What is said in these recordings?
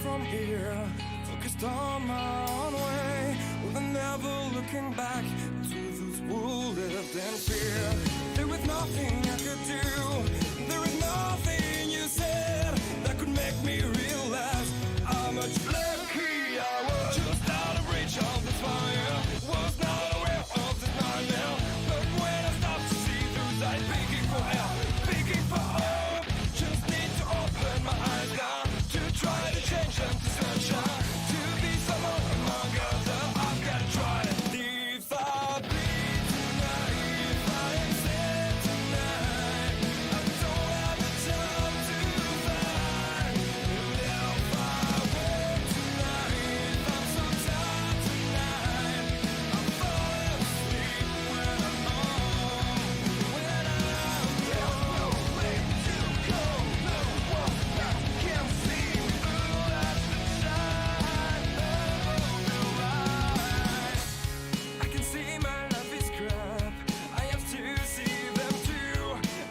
from here, focused on my own way, with never looking back to those who lived in fear. There was nothing I could do, there is nothing you said that could make me realize how much lucky I was. Just out of reach of the fire, was not aware of the nightmare, but when I stopped to see through sight, begging for help, begging for hope, just need to open my eyes now to try to change them to sunshine, to be someone among others. I've got to try it. If I bleed tonight, if I am sad tonight, I don't have the time to find. And if I wake tonight, I'm so tired tonight, I'm falling asleep when I'm home, when I'm there's no way to go, no one that can see through that shine of the light. I can see my life is crap, I have to see them too.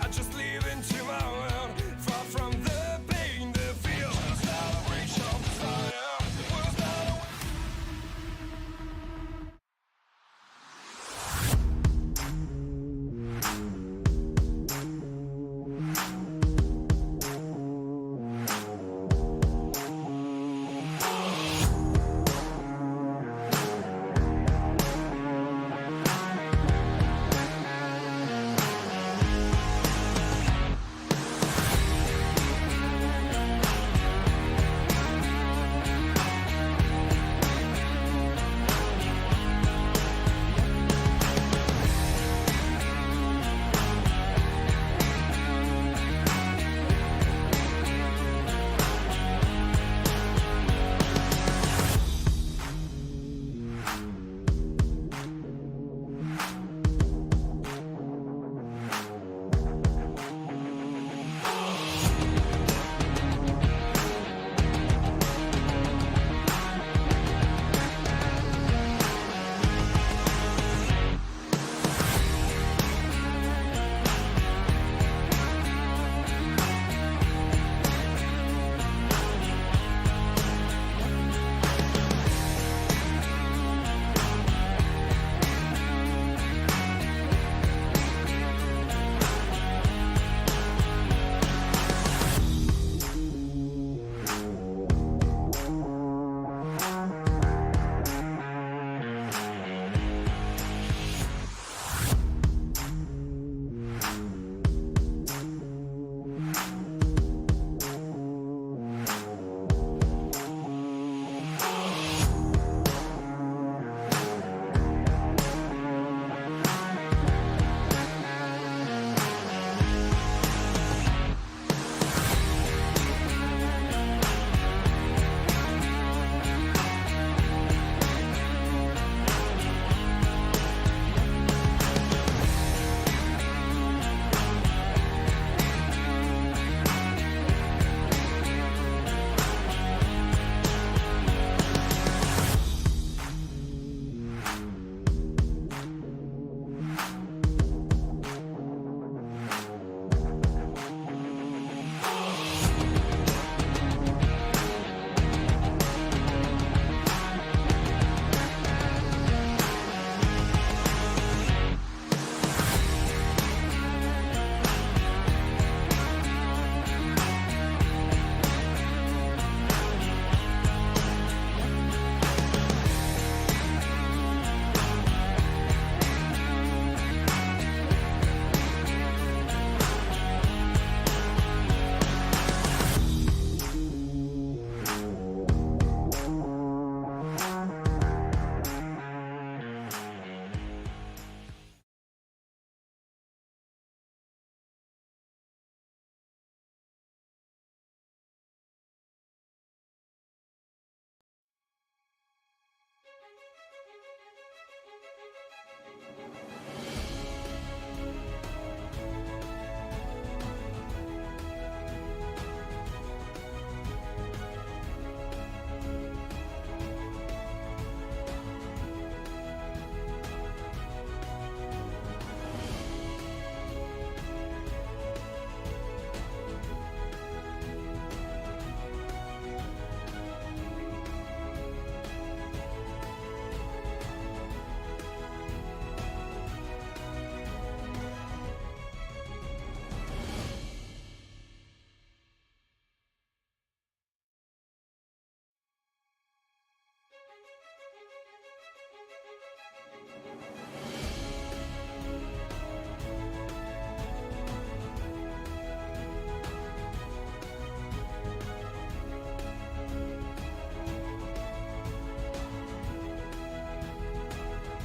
I just live into my world, far from the pain, the fear. Was out of reach of desire, was not aware.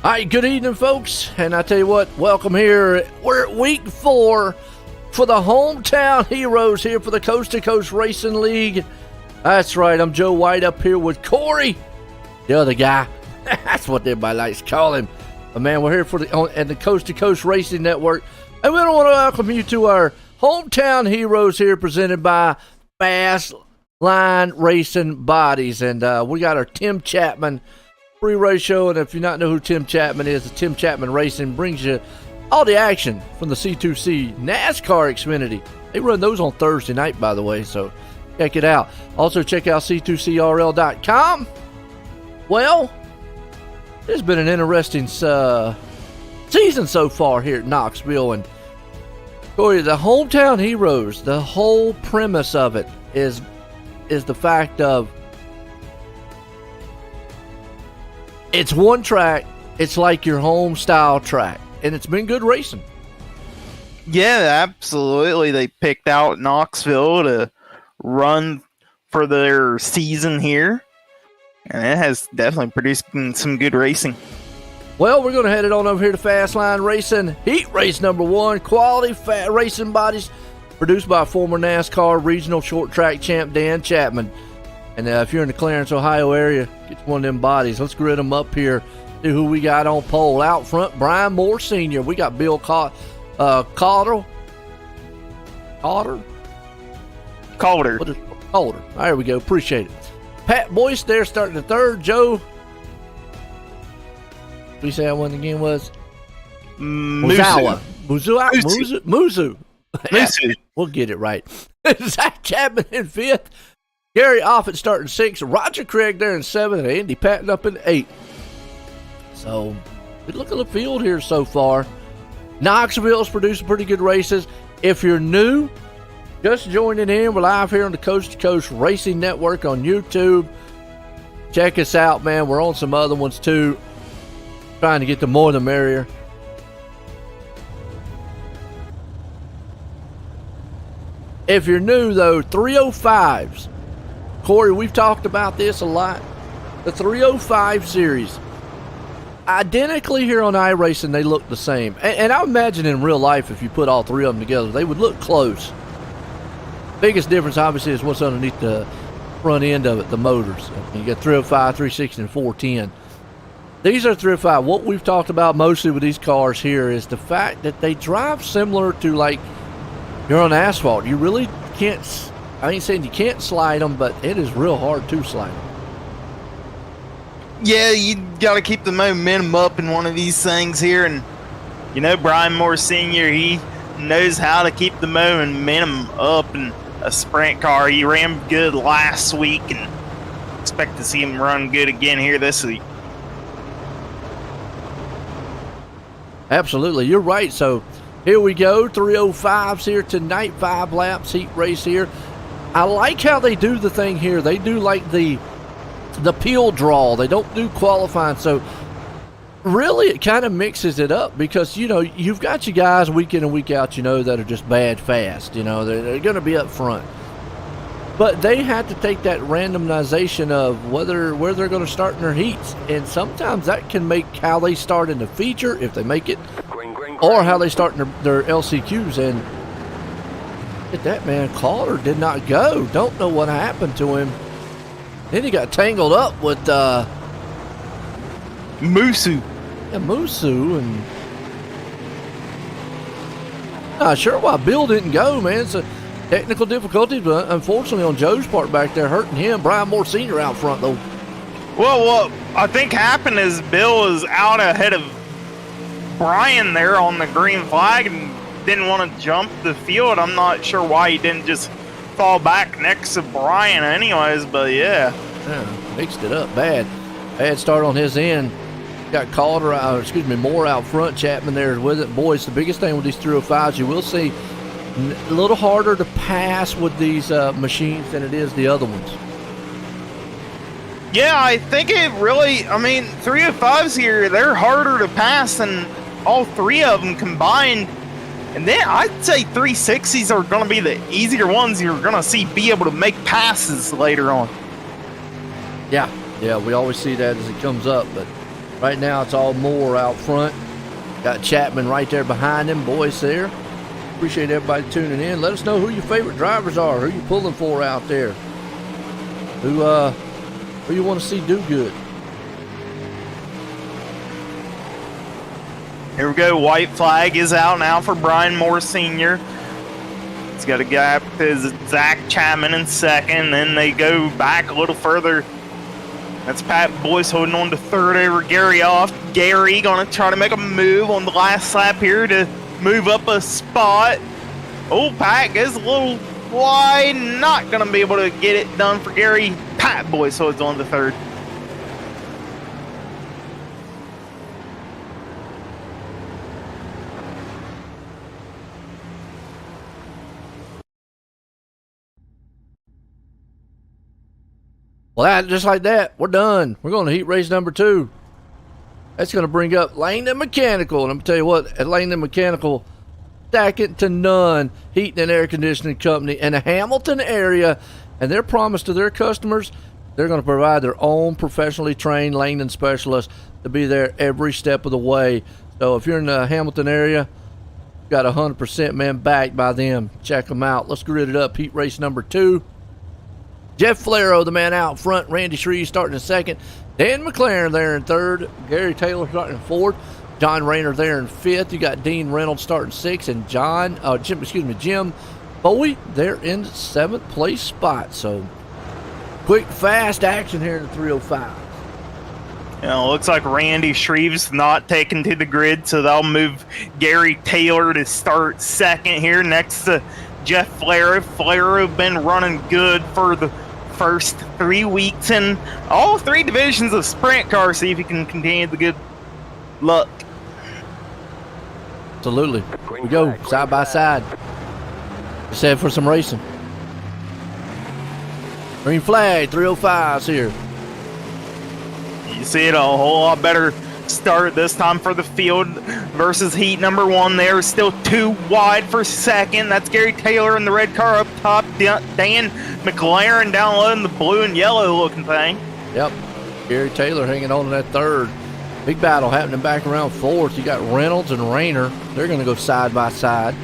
All right, good evening, folks. And I tell you what, welcome here. We're at week 4 for the hometown heroes here for the Coast2Coast Racing League. That's right, I'm Joe White up here with Corey, the other guy. That's what everybody likes to call him. But man, we're here for the Coast2Coast Racing Network. And we want to welcome you to our hometown heroes here presented by Fast Line Racing Bodies. And we got our Tim Chapman pre-race show, and if you not know who Tim Chapman is, the Tim Chapman Racing brings you all the action from the C2C NASCAR Xfinity. They run those on Thursday night, by the way, so check it out. Also, check out C2CRL.com. Well, it's been an interesting season so far here at Knoxville, and Corey, the hometown heroes, the whole premise of it is the fact of it's one track. It's like your home style track, and it's been good racing. Yeah, absolutely. They picked out Knoxville to run for their season here, and it has definitely produced some good racing. Well, we're going to head it on over here to Fast Line Racing. Heat race number 1, quality racing bodies, produced by former NASCAR regional short track champ Dan Chapman. And if you're in the Clarence, Ohio area, get one of them bodies. Let's grid them up here. See who we got on pole. Out front, Brian Moore Sr. We got Bill Calder. Calder. There we go. Appreciate it. Pat Boyce there starting the third. Joe. We say that one again was? Muzu. We'll get it right. Zach Chapman in 5th. Gary Offit starting 6th, Roger Craig there in 7th, and Andy Patton up in 8th. So, good look at the field here so far. Knoxville's producing pretty good races. If you're new, just joining in, we're live here on the Coast2Coast Racing Network on YouTube. Check us out, man. We're on some other ones too. Trying to get the more the merrier. If you're new, though, 305s. Corey, we've talked about this a lot. The 305 series. Identically here on iRacing, they look the same. And I imagine in real life, if you put all three of them together, they would look close. Biggest difference, obviously, is what's underneath the front end of it, the motors. You got 305, 360, and 410. These are 305. What we've talked about mostly with these cars here is the fact that they drive similar to, like, you're on asphalt. You really can't... I ain't saying you can't slide them, but it is real hard to slide them. Yeah, you got to keep the momentum up in one of these things here. And, you know, Brian Moore Sr., he knows how to keep the momentum up in a sprint car. He ran good last week and expect to see him run good again here this week. Absolutely. You're right. So here we go. 305s here tonight. 5 laps heat race here. I like how they do the thing here. They do like the peel draw. They don't do qualifying. So really it kind of mixes it up because, you know, you've got your guys week in and week out, you know, that are just bad fast. You know, they're going to be up front. But they have to take that randomization of where they're going to start in their heats. And sometimes that can make how they start in the feature, if they make it, or how they start in their LCQs. And at that man, Calder did not go. Don't know what happened to him. Then he got tangled up with Musu. Yeah, Musu, and not sure why Bill didn't go, man. It's a technical difficulty, but unfortunately on Joe's part back there, hurting him. Brian Moore Sr. out front, though. Well, what I think happened is Bill was out ahead of Brian there on the green flag and didn't want to jump the field. I'm not sure why he didn't just fall back next to Brian anyways, but yeah. Mixed it up bad. Bad start on his end. Got Calder, Moore out front. Chapman there with it. Boys, the biggest thing with these 305s, you will see a little harder to pass with these machines than it is the other ones. Yeah, I think it really, 305s here, they're harder to pass than all three of them combined. And then I'd say 360s are going to be the easier ones you're going to see be able to make passes later on. Yeah, we always see that as it comes up, but Right now it's all Moore out front. Got Chapman right there behind him. Boys there. Appreciate everybody tuning in. Let us know who your favorite drivers are. Who you pulling for out there. Who you want to see do good. Here we go. White flag is out now for Brian Moore Sr. He's got a gap to Zach Chapman in second. Then they go back a little further. That's Pat Boyce holding on to third over Gary off. Gary going to try to make a move on the last lap here to move up a spot. Oh, Pat goes a little wide. Not going to be able to get it done for Gary. Pat Boyce holds on to third. Well, just like that, we're done. We're going to heat race number 2. That's going to bring up Langdon Mechanical. And I'm going to tell you what, at Langdon Mechanical, second to none heating and air conditioning company in the Hamilton area. And their promise to their customers, they're going to provide their own professionally trained Langdon specialists to be there every step of the way. So if you're in the Hamilton area, got 100% man backed by them. Check them out. Let's grid it up. Heat race number 2. Jeff Flero, the man out front. Randy Shreve starting in second. Dan McLaren there in third. Gary Taylor starting in fourth. John Rayner there in fifth. You got Dean Reynolds starting sixth, and Jim Bowie there in seventh place spot. So quick, fast action here in the 305. Looks like Randy Shreve's not taken to the grid, so they'll move Gary Taylor to start second here next to Jeff Flero. Flero been running good for the first 3 weeks in all 3 divisions of sprint car. See if he can continue the good luck. Absolutely. Here we go, side by side. Just head for some racing. Green flag, 305s here. You see it a whole lot better start this time for the field versus heat number 1 there. Still 2 wide for second. That's Gary Taylor in the red car up top. Dan McLaren down low in the blue and yellow looking thing. Yep. Gary Taylor hanging on to that third. Big battle happening back around fourth. You got Reynolds and Rayner. They're going to go side by side.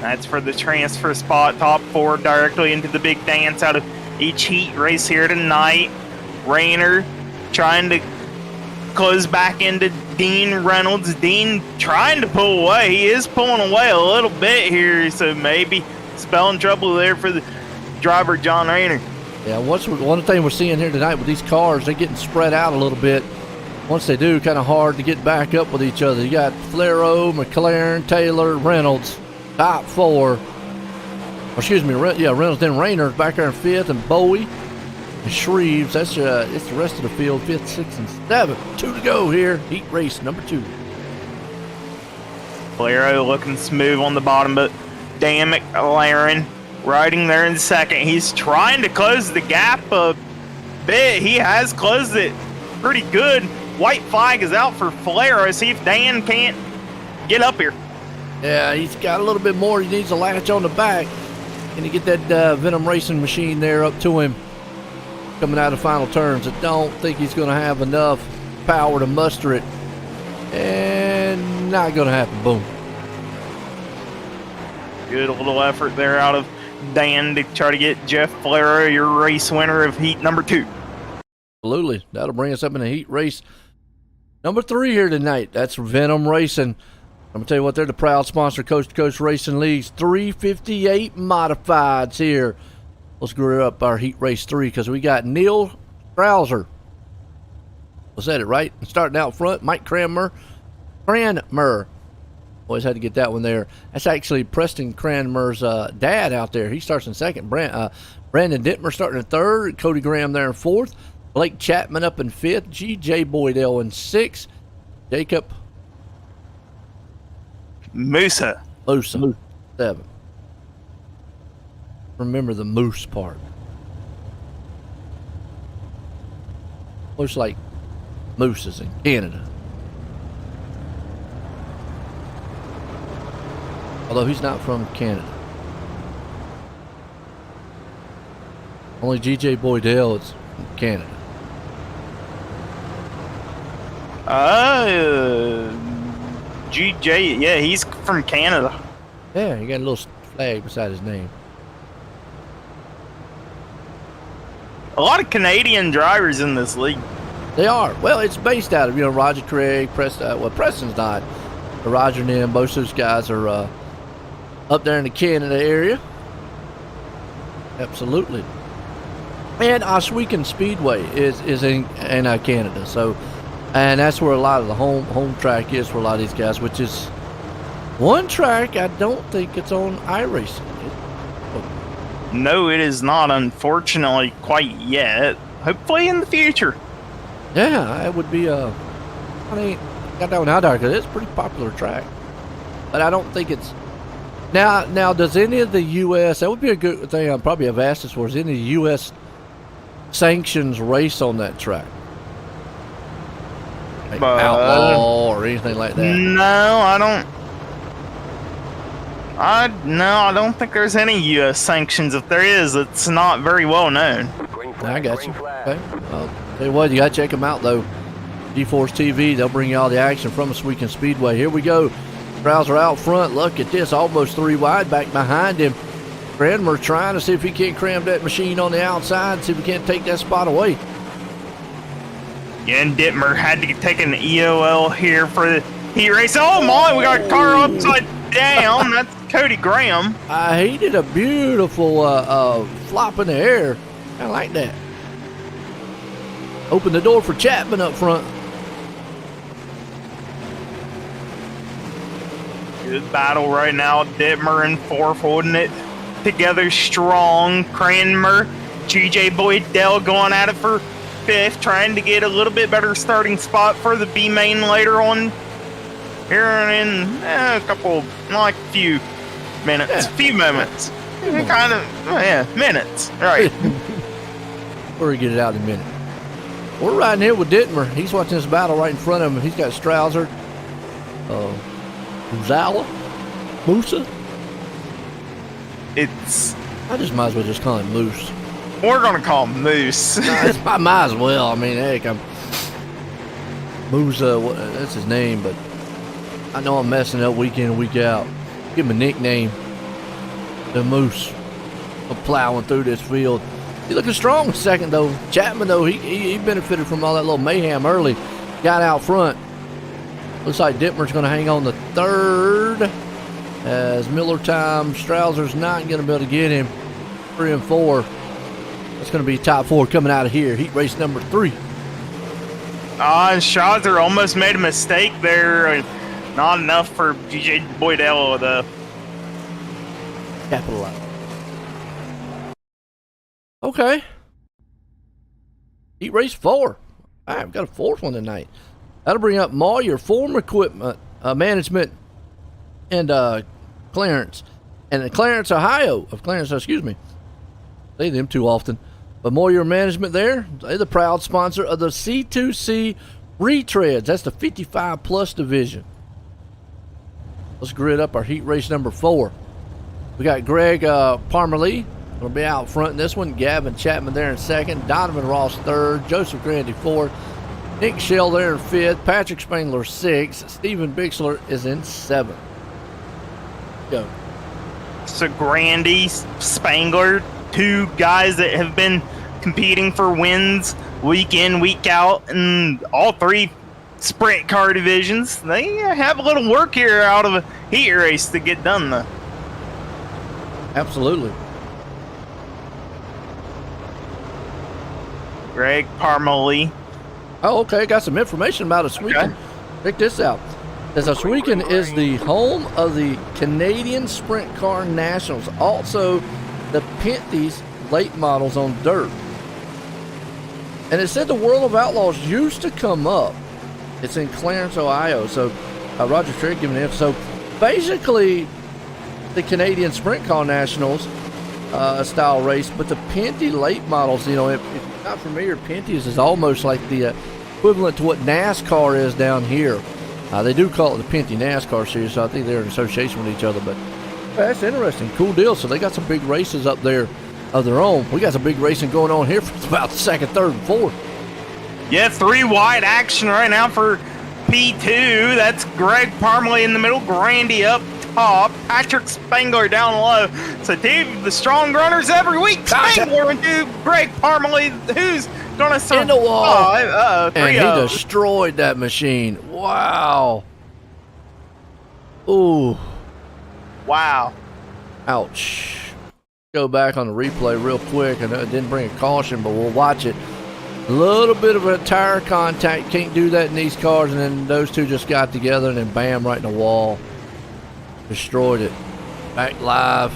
That's for the transfer spot. Top 4 directly into the big dance out of each heat race here tonight. Rayner trying to close back into Dean Reynolds. Dean trying to pull away. He is pulling away a little bit here, so maybe spelling trouble there for the driver, John Rayner. Yeah, one thing we're seeing here tonight with these cars, they're getting spread out a little bit. Once they do, kind of hard to get back up with each other. You got Flero, McLaren, Taylor, Reynolds, top 4. Reynolds, then Rayner back there in 5th, and Bowie and Shreves. It's the rest of the field, 5th, 6th, and 7th. 2 to go here, heat race number 2. Flero looking smooth on the bottom, but Dan McLaren riding there in second. He's trying to close the gap a bit. He has closed it pretty good. White flag is out for Flero. See if Dan can't get up here. Yeah, he's got a little bit more. He needs a latch on the back. Can he get that Venom Racing machine there up to him coming out of final turns? I don't think he's going to have enough power to muster it. And not going to happen. Boom. Good little effort there out of Dan to try to get Jeff Flero, your race winner of heat number 2. Absolutely. That'll bring us up in the heat race number 3 here tonight. That's Venom Racing. I'm going to tell you what, they're the proud sponsor of Coast2Coast Racing League's 358 Modifieds here. Let's group up our heat race 3 because we got Neil Krauser. I said it right. Starting out front, Mike Cranmer. Always had to get that one there. That's actually Preston Cranmer's dad out there. He starts in second. Brandon Dittmer starting in third. Cody Graham there in fourth. Blake Chapman up in fifth. G.J. Boydell in sixth. Jacob Musa. 7. Remember the moose part. Looks like mooses in Canada. Although he's not from Canada. Only GJ Boydell is from Canada. GJ, yeah, he's from Canada. Yeah, he got a little flag beside his name. A lot of Canadian drivers in this league. They are. Well, it's based out of, Roger Craig, Preston's not. But Roger and them, both those guys are up there in the Canada area. Absolutely. And Oswego Speedway is in Canada. So, and that's where a lot of the home track is for a lot of these guys, which is one track I don't think it's on iRacing. No, it is not, unfortunately, quite yet. Hopefully in the future. Yeah, it would be got that one out there because it's a pretty popular track. But I don't think it's now. Does any of the U.S. that would be a good thing? I'd probably have asked this for is any U.S. sanctions race on that track, like outlaw or anything like that? No, I don't. I don't think there's any U.S. sanctions. If there is, it's not very well known. I got you. Okay. Well, tell you what, you got to check them out, though. G-Force TV, they'll bring you all the action from Oswego Speedway. Here we go. Browser out front. Look at this. Almost 3 wide back behind him. Cranmer trying to see if he can't cram that machine on the outside, see if he can't take that spot away. Yeah, and Dittmer had to take an EOL here for the heat race. Oh, my, we got a car upside down. That's Cody Graham. I hated a beautiful flop in the air. I like that. Open the door for Chapman up front. Good battle right now. Dittmer and fourth holding it together strong. Cranmer, GJ Boydell going at it for fifth, trying to get a little bit better starting spot for the B main later on. Here in a few minutes, few moments, minutes. All right. We'll get it out in a minute. We're riding here with Dittmer. He's watching this battle right in front of him. He's got Strouser, Uzala, Musa. I just might as well just call him Moose. We're gonna call him Moose. I might as well. I mean, heck, Musa. That's his name, but I know I'm messing up week in and week out. Give him a nickname. The Moose. I'm plowing through this field. He's looking strong second, though. Chapman, though, he benefited from all that little mayhem early. Got out front. Looks like Dittmer's going to hang on the third. As Miller time, Strouser's not going to be able to get him. 3 and 4. That's going to be top 4 coming out of here. Heat race number 3. Strouser almost made a mistake there. Not enough for GJ Boydell, though. Capitalize. Okay. Heat race 4. All right, we've got a 4th one tonight. That'll bring up Moyer, Form Equipment Management, and Clarence. And Clarence, Ohio. Excuse me. Say them too often. But Moyer Management there, they're the proud sponsor of the C2C Retreads. That's the 55 plus division. Let's grid up our heat race number 4. We got Greg Parmalee will be out front in this one. Gavin Chapman there in second. Donovan Ross third. Joseph Grandy fourth. Nick Shell there in fifth. Patrick Spangler sixth. Stephen Bixler is in seventh. Go. So Grandy, Spangler, 2 guys that have been competing for wins week in, week out, and all 3 sprint car divisions. They have a little work here out of a heat race to get done, though. Absolutely. Greg Parmalee. Oh, okay. Got some information about Oswego. Okay. Check this out. As Oswego is the home of the Canadian Sprint Car Nationals, also the Pinty's late models on dirt. And it said the World of Outlaws used to come up. It's in Clarence, Ohio. So Roger Trigg giving it. So basically, the Canadian Sprint Car Nationals style race, but the Pinty late models, if you're not familiar, Pinty's is almost like the equivalent to what NASCAR is down here. They do call it the Pinty NASCAR series, so I think they're in association with each other, but that's interesting. Cool deal. So they got some big races up there of their own. We got some big racing going on here for about second, third, and fourth. Yeah, 3 wide action right now for P2. That's Greg Parmalee in the middle, Grandy up top, Patrick Spangler down low. So, Dave, the strong runners every week. Spangler into Greg Parmalee, who's going to survive. In the wall. And he 3-0. destroyed that machine. Wow. Ooh. Wow. Ouch. Go back on the replay real quick. I know it didn't bring a caution, but we'll watch it. A little bit of a tire contact. Can't do that in these cars. And then those two just got together and then bam, right in the wall. Destroyed it. Back live.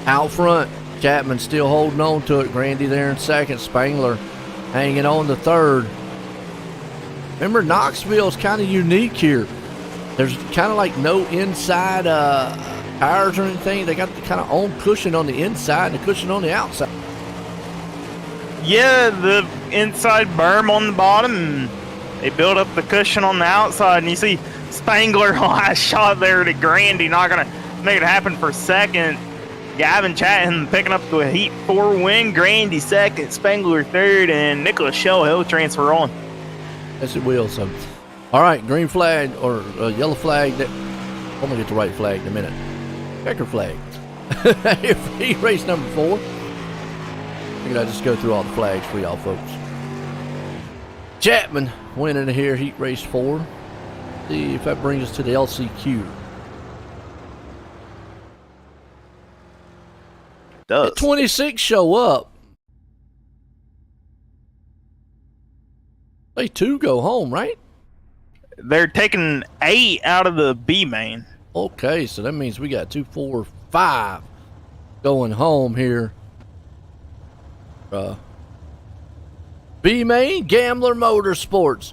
Out front, Chapman still holding on to it. Grandy there in second. Spangler hanging on to third. Remember, Knoxville's kind of unique here. There's kind of like no inside tires or anything. They got the kind of own cushion on the inside and the cushion on the outside. Yeah, the inside berm on the bottom. They build up the cushion on the outside, and you see Spangler last shot there to Grandy. Not going to make it happen for second. Gavin Chatton picking up the Heat 4 win. Grandy second, Spangler third, and Nicholas Shell, he'll transfer on. Yes, it will. So, all right, green flag or yellow flag. I'm going to get the right flag in a minute. Checker flag. Heat race number 4. Figured I'd just go through all the flags for y'all folks. Chapman winning here, heat race 4. See if that brings us to the LCQ. Does. 26 show up. They 2 go home, right? They're taking 8 out of the B main. Okay, so that means we got 2, 4, 5 going home here. B main, Gambler Motorsports.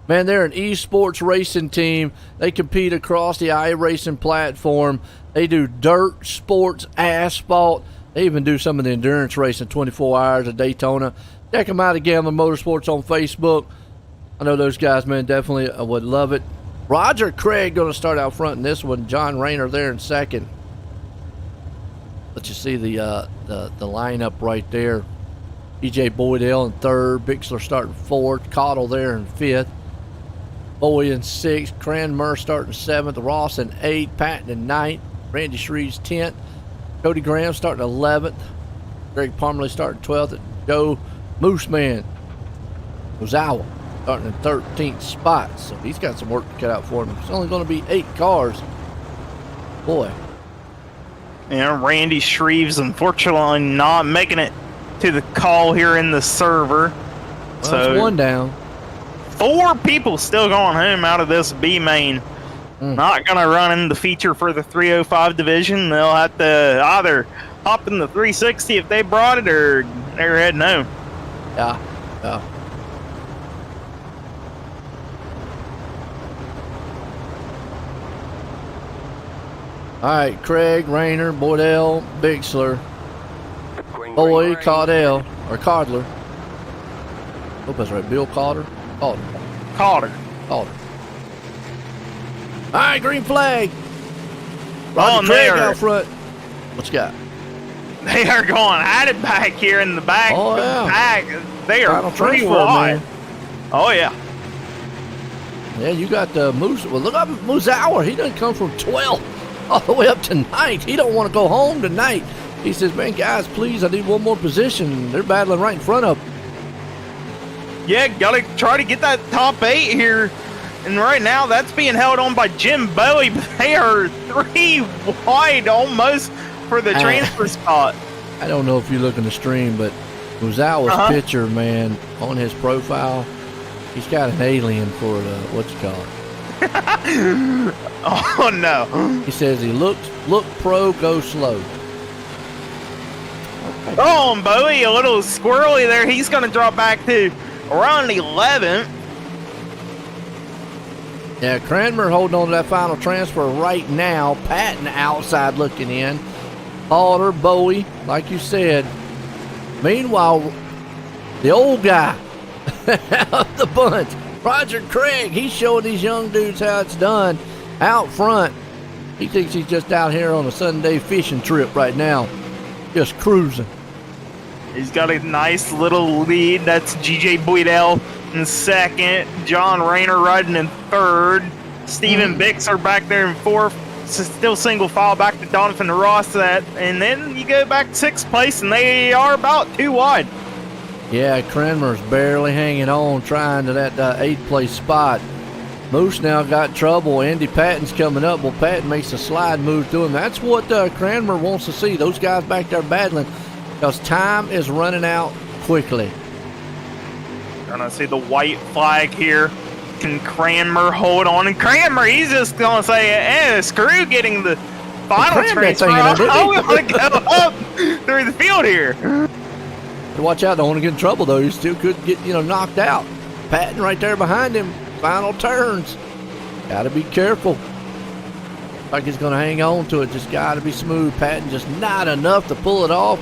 Man, they're an esports racing team. They compete across the iRacing platform. They do dirt, sports, asphalt. They even do some of the endurance racing, 24 hours at Daytona. Check them out at Gambler Motorsports on Facebook. I know those guys, man, definitely would love it. Roger Craig going to start out front in this one. John Rayner there in second. Let you see the lineup right there. E.J. Boydell in third. Bixler starting fourth. Cottle there in fifth. Bowie in sixth. Cranmer starting seventh. Ross in eighth. Patton in ninth. Randy Shreves 10th. Cody Graham starting 11th. Greg Parmalee starting 12th. Joe Mooseman Ozawa starting in 13th spot. So he's got some work to cut out for him. It's only going to be 8 cars. Boy. And Randy Shreves, unfortunately, not making it to the call here in the server. Well, so that's 1 down. 4 people still going home out of this B main. Not going to run in the feature for the 305 division. They'll have to either hop in the 360 if they brought it, or they're heading home. Yeah. All right, Craig, Rayner, Boydell, Bixler, Boyd, Cardell, or Codler. Hope that's right. Bill Calder? Calder. All right, green flag. Oh, Roger Craig out front. What you got? They are going at it back here in the back. Oh, yeah. Back. They are Final pretty transfer, wide. man. Oh, yeah. Yeah, you got Moose. Well, look up Moosauer. He doesn't come from 12th all the way up to 9th. He don't want to go home tonight. He says, man, guys, please, I need one more position. They're battling right in front of him. Yeah, got to try to get that top 8 here. And right now, that's being held on by Jim Bowie. But they are 3 wide almost for the transfer spot. I don't know if you look in the stream, but Moosauer's picture, man, on his profile, he's got an alien for what you call it. Oh, no. He says he look pro, go slow. Oh, and Bowie, a little squirrely there. He's going to drop back to around 11th. Yeah, Cranmer holding on to that final transfer right now. Patton outside looking in. Halter, Bowie, like you said. Meanwhile, the old guy of the bunch, Roger Craig, he's showing these young dudes how it's done out front. He thinks he's just out here on a Sunday fishing trip right now, just cruising. He's got a nice little lead. That's GJ Boydell in second. John Rayner riding in third. Stephen Bixer back there in fourth. Still single file back to Donovan Ross. And then you go back to sixth place, and they are about 2 wide. Yeah, Cranmer's barely hanging on, trying to that eighth place spot. Moose now got trouble. Andy Patton's coming up. Well, Patton makes a slide move to him. That's what Cranmer wants to see. Those guys back there battling, because time is running out quickly. Gonna see the white flag here. Can Cranmer hold on? And Cranmer, he's just gonna say, screw getting the final transfer. I want to go up through the field here. Watch out, don't want to get in trouble though. You still could get knocked out. Patton right there behind him. Final turns. Gotta be careful. Like he's gonna hang on to it. Just gotta be smooth. Patton just not enough to pull it off.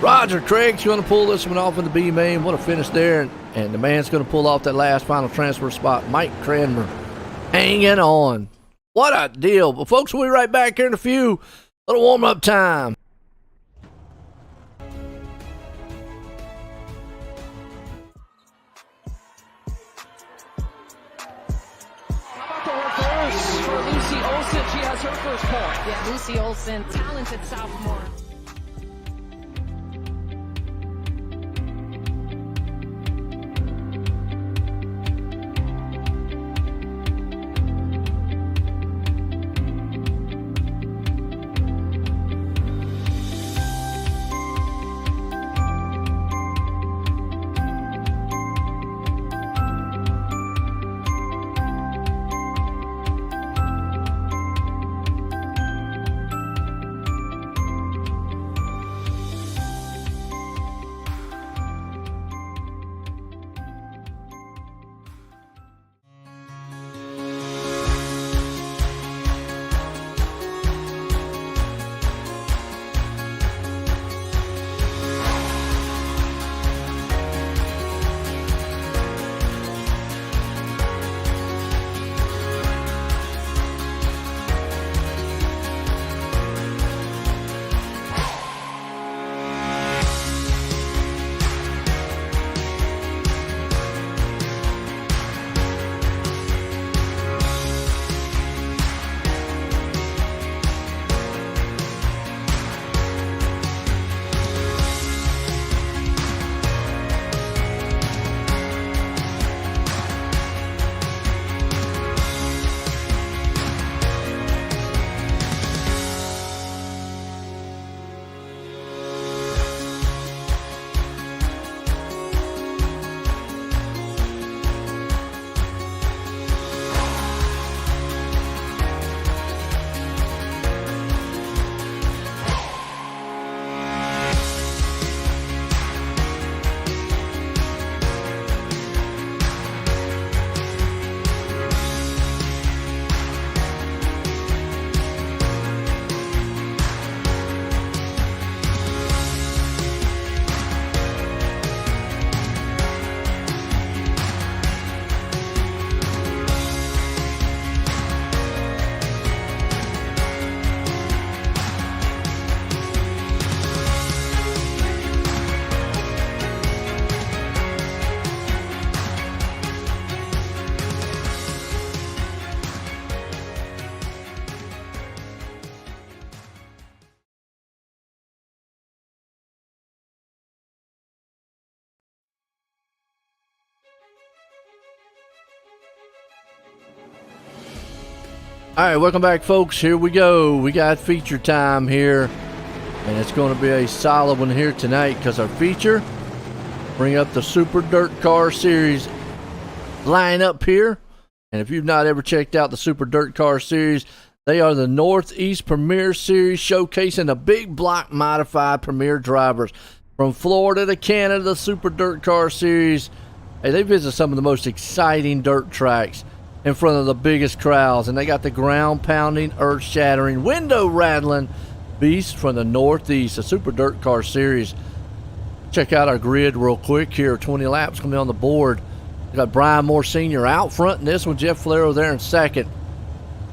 Roger Craig's gonna pull this one off in the B main. What a finish there. And the man's gonna pull off that last final transfer spot. Mike Cranmer hanging on. What a deal. But folks, we'll be right back here in a few. Little warm-up time. She has her first point. Yeah, Lucy Olson, talented sophomore. All right, welcome back, folks. Here we go. We got feature time here, and it's going to be a solid one here tonight because our feature bring up the Super Dirt Car Series lineup here. And if you've not ever checked out the Super Dirt Car Series, they are the Northeast Premier Series, showcasing the big block modified premier drivers from Florida to Canada. The Super Dirt Car Series, hey, they visit some of the most exciting dirt tracks in front of the biggest crowds, and they got the ground pounding, earth shattering, window rattling beasts from the Northeast. The Super Dirt Car Series. Check out our grid real quick here. 20 laps coming on the board. We got Brian Moore Sr. out front in this one. Jeff Flair there in second.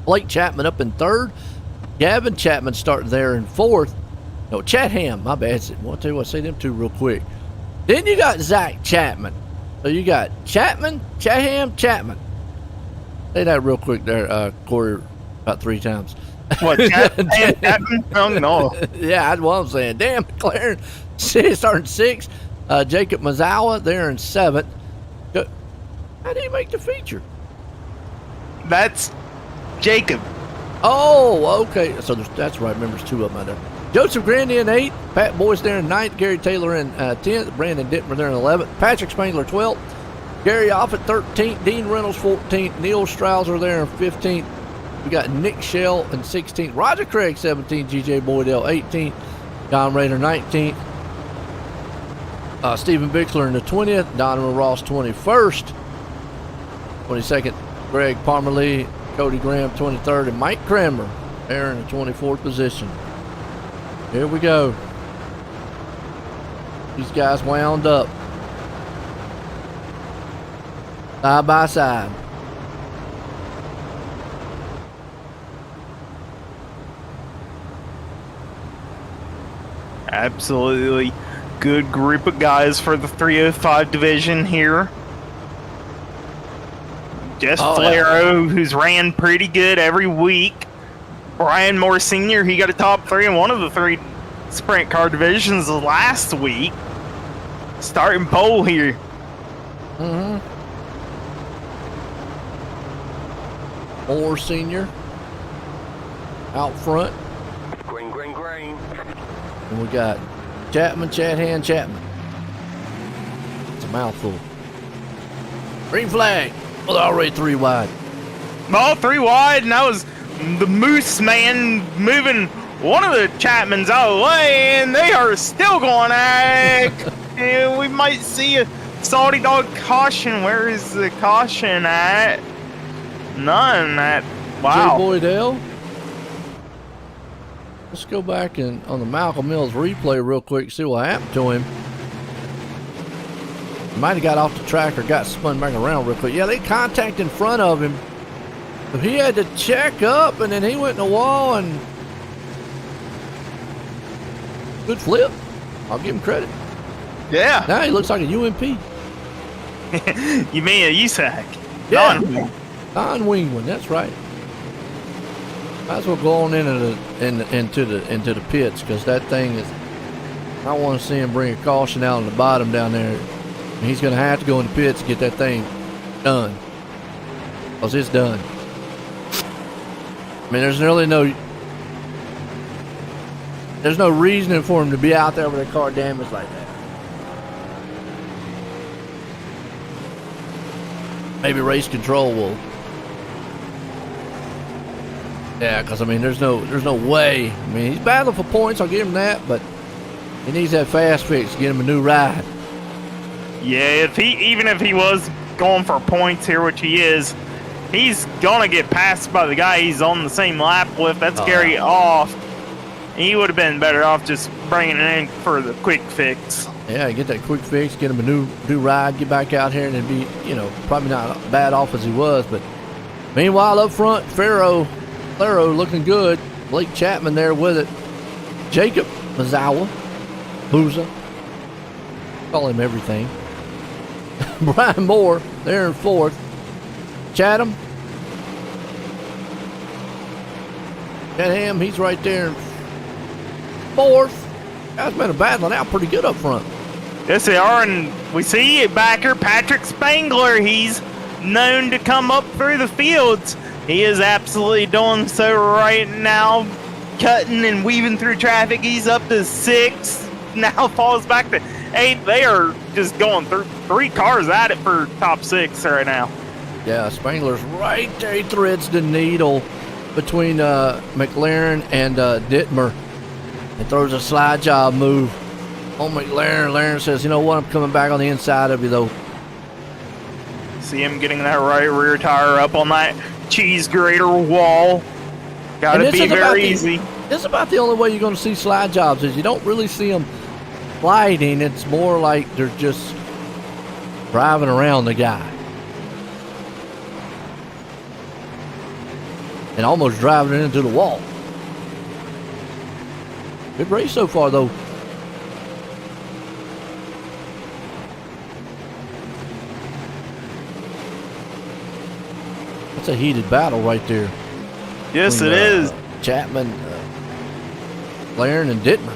Blake Chapman up in third. Gavin Chapman starting there in fourth. No, Chatham, my bad. I'll tell you what, say them two real quick. Then you got Zach Chapman. So you got Chapman, Chatham, Chapman. Say that real quick there, Corey, about 3 times. What, Chapman? Oh, no. Yeah, that's what I'm saying. Damn, McLaren starting 6th. Jacob Mazawa there in 7th. How did he make the feature? That's Jacob. Oh, okay. So that's right. Remember, there's 2 of them out there. Joseph Grandy in 8th. Pat Boyce there in 9th. Gary Taylor in 10th. Brandon Dittmer there in 11th. Patrick Spangler 12th. Gary Offit 13th. Dean Reynolds 14th. Neil Strouser there in 15th. We got Nick Shell in 16th. Roger Craig 17th. GJ Boydell 18th. Don Raider 19th. Stephen Bixler in the 20th. Donovan Ross 21st. 22nd. Greg Parmalee. Cody Graham 23rd. And Mike Kramer there in the 24th position. Here we go. These guys wound up. Side by side. Absolutely good group of guys for the 305 division here. Jess Flero, who's ran pretty good every week. Brian Moore Sr., he got a top 3 in one of the 3 sprint car divisions last week. Starting pole here. Mm-hmm. Moore Sr. out front. Green, green, green. And we got Chapman, Chapman. It's a mouthful. Green flag. Well, they're already 3 wide. All 3 wide, and that was the Moose man moving one of the Chapmans out of the way, and they are still going at it. And we might see a Saudi dog caution. Where is the caution at? None. Wow. Jay Boydell. Let's go back and on the Malcolm Mills replay real quick, see what happened to him. He might have got off the track or got spun back around real quick. Yeah, they contact in front of him. So he had to check up, and then he went in the wall, and good flip. I'll give him credit. Yeah. Now he looks like a UMP. You mean a USAC? Yeah. Don Wingman, that's right. Might as well go on into the pits, because that thing is. I want to see him bring a caution out on the bottom down there. And he's going to have to go in the pits to get that thing done, because it's done. I mean, there's no reasoning for him to be out there with a car damaged like that. Maybe race control will. Yeah, because I mean, there's no way. I mean, he's battling for points. I'll give him that, but he needs that fast fix to get him a new ride. Yeah, even if he was going for points here, which he is, he's gonna get passed by the guy he's on the same lap with. That's Gary Off. He would have been better off just bringing it in for the quick fix. Yeah, get that quick fix, get him a new ride, get back out here, and then be, probably not bad off as he was. But meanwhile, up front, Flero looking good. Blake Chapman there with it. Jacob Mazawa, Booza, call him everything. Brian Moore there in 4th. Chatham, he's right there in 4th. Guys been battling out pretty good up front. Yes, they are, and we see it backer Patrick Spangler. He's known to come up through the fields. He is absolutely doing so right now, cutting and weaving through traffic. He's up to 6th, now falls back to 8th. They are just going through 3 cars at it for top 6 right now. Yeah, Spangler's right there. He threads the needle between McLaren and Dittmer and throws a slide job move on McLaren. Laren says, you know what, I'm coming back on the inside of you, though. See him getting that right rear tire up on that cheese grater wall. Gotta be very easy. This is about the only way you're going to see slide jobs is you don't really see them sliding. It's more like they're just driving around the guy. And almost driving it into the wall. Good race so far, though. That's a heated battle right there. Yes, between, it is. Chapman, Laren, and Dittmer.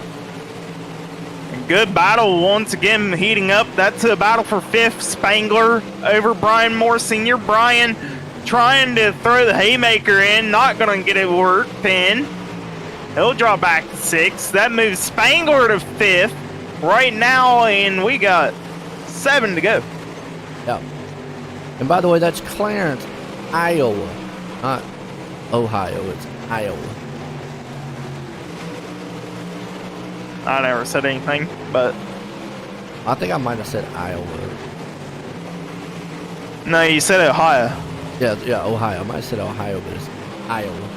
Good battle once again heating up. That's a battle for fifth. Spangler over Brian Moore Sr. Brian trying to throw the haymaker in, not going to get it worked in. He'll drop back to sixth. That moves Spangler to fifth right now, and we got 7 to go. Yeah. And by the way, that's Clarence, Iowa, not Ohio. It's Iowa. I never said anything, but I think I might have said Iowa. no, you said Ohio. Yeah, Ohio. I might have said Ohio, but it's Iowa.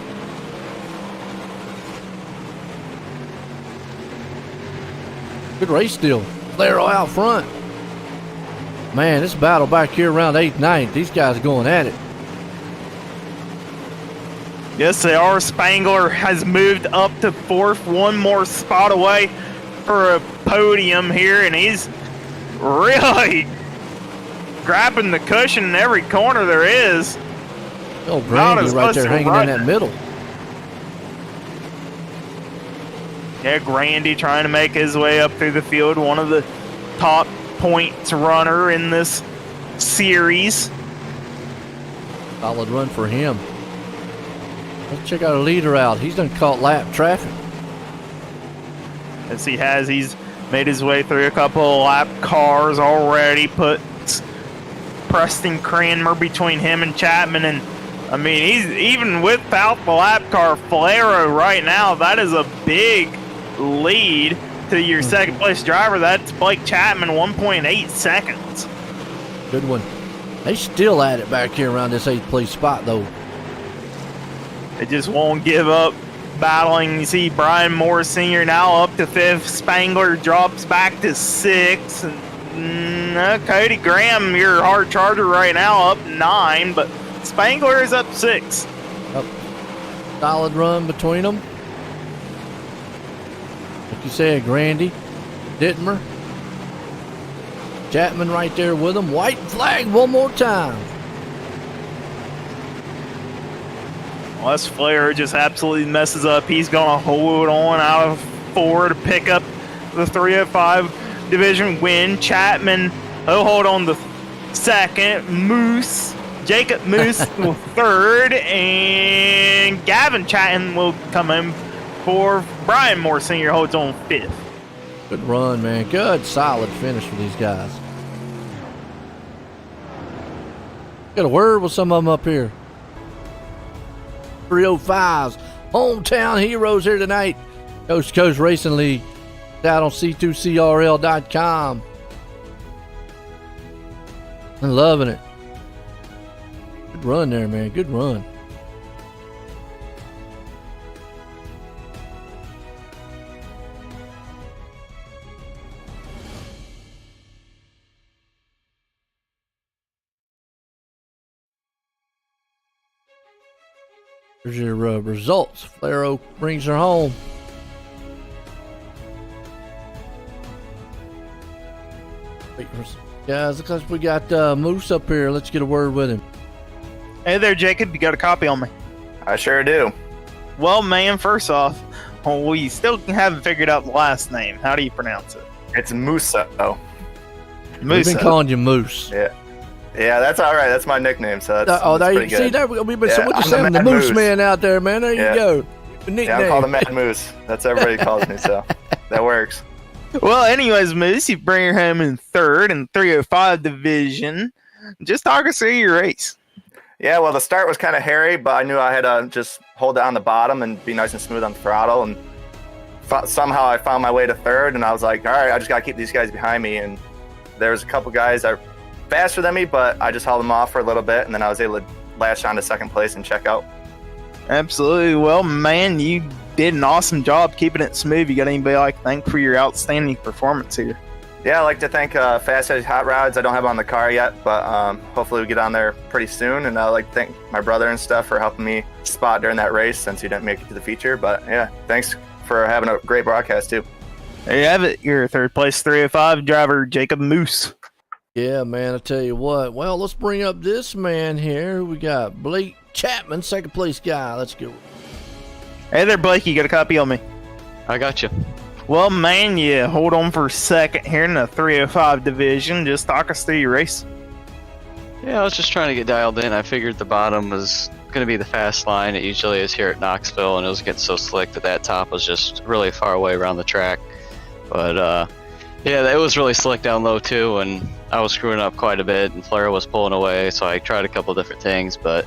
Good race still. Valero out front. Man, this battle back here around 8th, 9th. These guys are going at it. Yes, they are. Spangler has moved up to fourth, one more spot away for a podium here, and he's really grabbing the cushion in every corner there is. Oh, Grandy as right much there as hanging right. in that middle. Yeah, Grandy trying to make his way up through the field, one of the top points runner in this series. Solid run for him. Let's check our leader out. He's done caught lap traffic. As he has, he's made his way through a couple of lap cars already, put Preston Cranmer between him and Chapman, and I mean, he's even without the lap car Falero right now. That is a big lead to your second place driver. That's Blake Chapman, 1.8 seconds. Good one. They still at it back here around this 8th place spot, though. They just won't give up battling. You see Brian Moore Sr. now up to 5th. Spangler drops back to 6th. And, Cody Graham, your hard charger right now, up 9, but Spangler is up 6. Up. Solid run between them. Like you said, Grandy, Dittmer, Chapman right there with them. White flag one more time. Les Flair just absolutely messes up. He's going to hold on out of 4 to pick up the 305 division win. Chapman, he'll hold on the second. Jacob Moose will third. And Gavin Chatton will come in for Brian Moore Sr. holds on 5th. Good run, man. Good, solid finish for these guys. Got a word with some of them up here. 305's hometown heroes here tonight. Coast to Coast Racing League. Out on C2CRL.com. I'm loving it. Good run there, man. Good run. Here's your results. Falero brings her home. Guys, looks like we got Moose up here. Let's get a word with him. Hey there, Jacob. You got a copy on me? I sure do. Well, man, first off, we still haven't figured out the last name. How do you pronounce it? It's Musa. We've been calling you Moose. Yeah, that's all right. That's my nickname, so that's, there that's you pretty see. good. There we've been Yeah, we're just I'm the having the Mad Moose Moose. man out there, man. There Yeah. you go. The nickname. Yeah, I'm called the Mad Moose. That's what everybody calls me, so that works. Well, anyways, Moose, you bring her home in 3rd in 305 division. Just talk us through your race. Yeah, well, the start was kind of hairy, but I knew I had to just hold down the bottom and be nice and smooth on the throttle. And somehow I found my way to 3rd, and I was like, all right, I just got to keep these guys behind me. And there was a couple guys that are faster than me, but I just held them off for a little bit, and then I was able to latch on to 2nd place and check out. Absolutely. Well, man, you did an awesome job keeping it smooth. You got anybody like to thank for your outstanding performance here? Yeah, I'd like to thank Fast Edge Hot Rods. I don't have it on the car yet, but hopefully we get on there pretty soon. And I'd like to thank my brother and stuff for helping me spot during that race since he didn't make it to the feature. But yeah, thanks for having a great broadcast too. There you have it. Your third place 305 driver, Jacob Moose. Yeah, man, I tell you what. Well, let's bring up this man here. We got Blake Chapman, second place guy. Let's go. Hey there, Blake. You got a copy on me? I got you. Well, man, you hold on for second here in the 305 division. Just talk us through your race. Yeah, I was just trying to get dialed in. I figured the bottom was going to be the fast line. It usually is here at Knoxville, and it was getting so slick that top was just really far away around the track. But, yeah, it was really slick down low, too, and I was screwing up quite a bit, and Flair was pulling away, so I tried a couple different things, but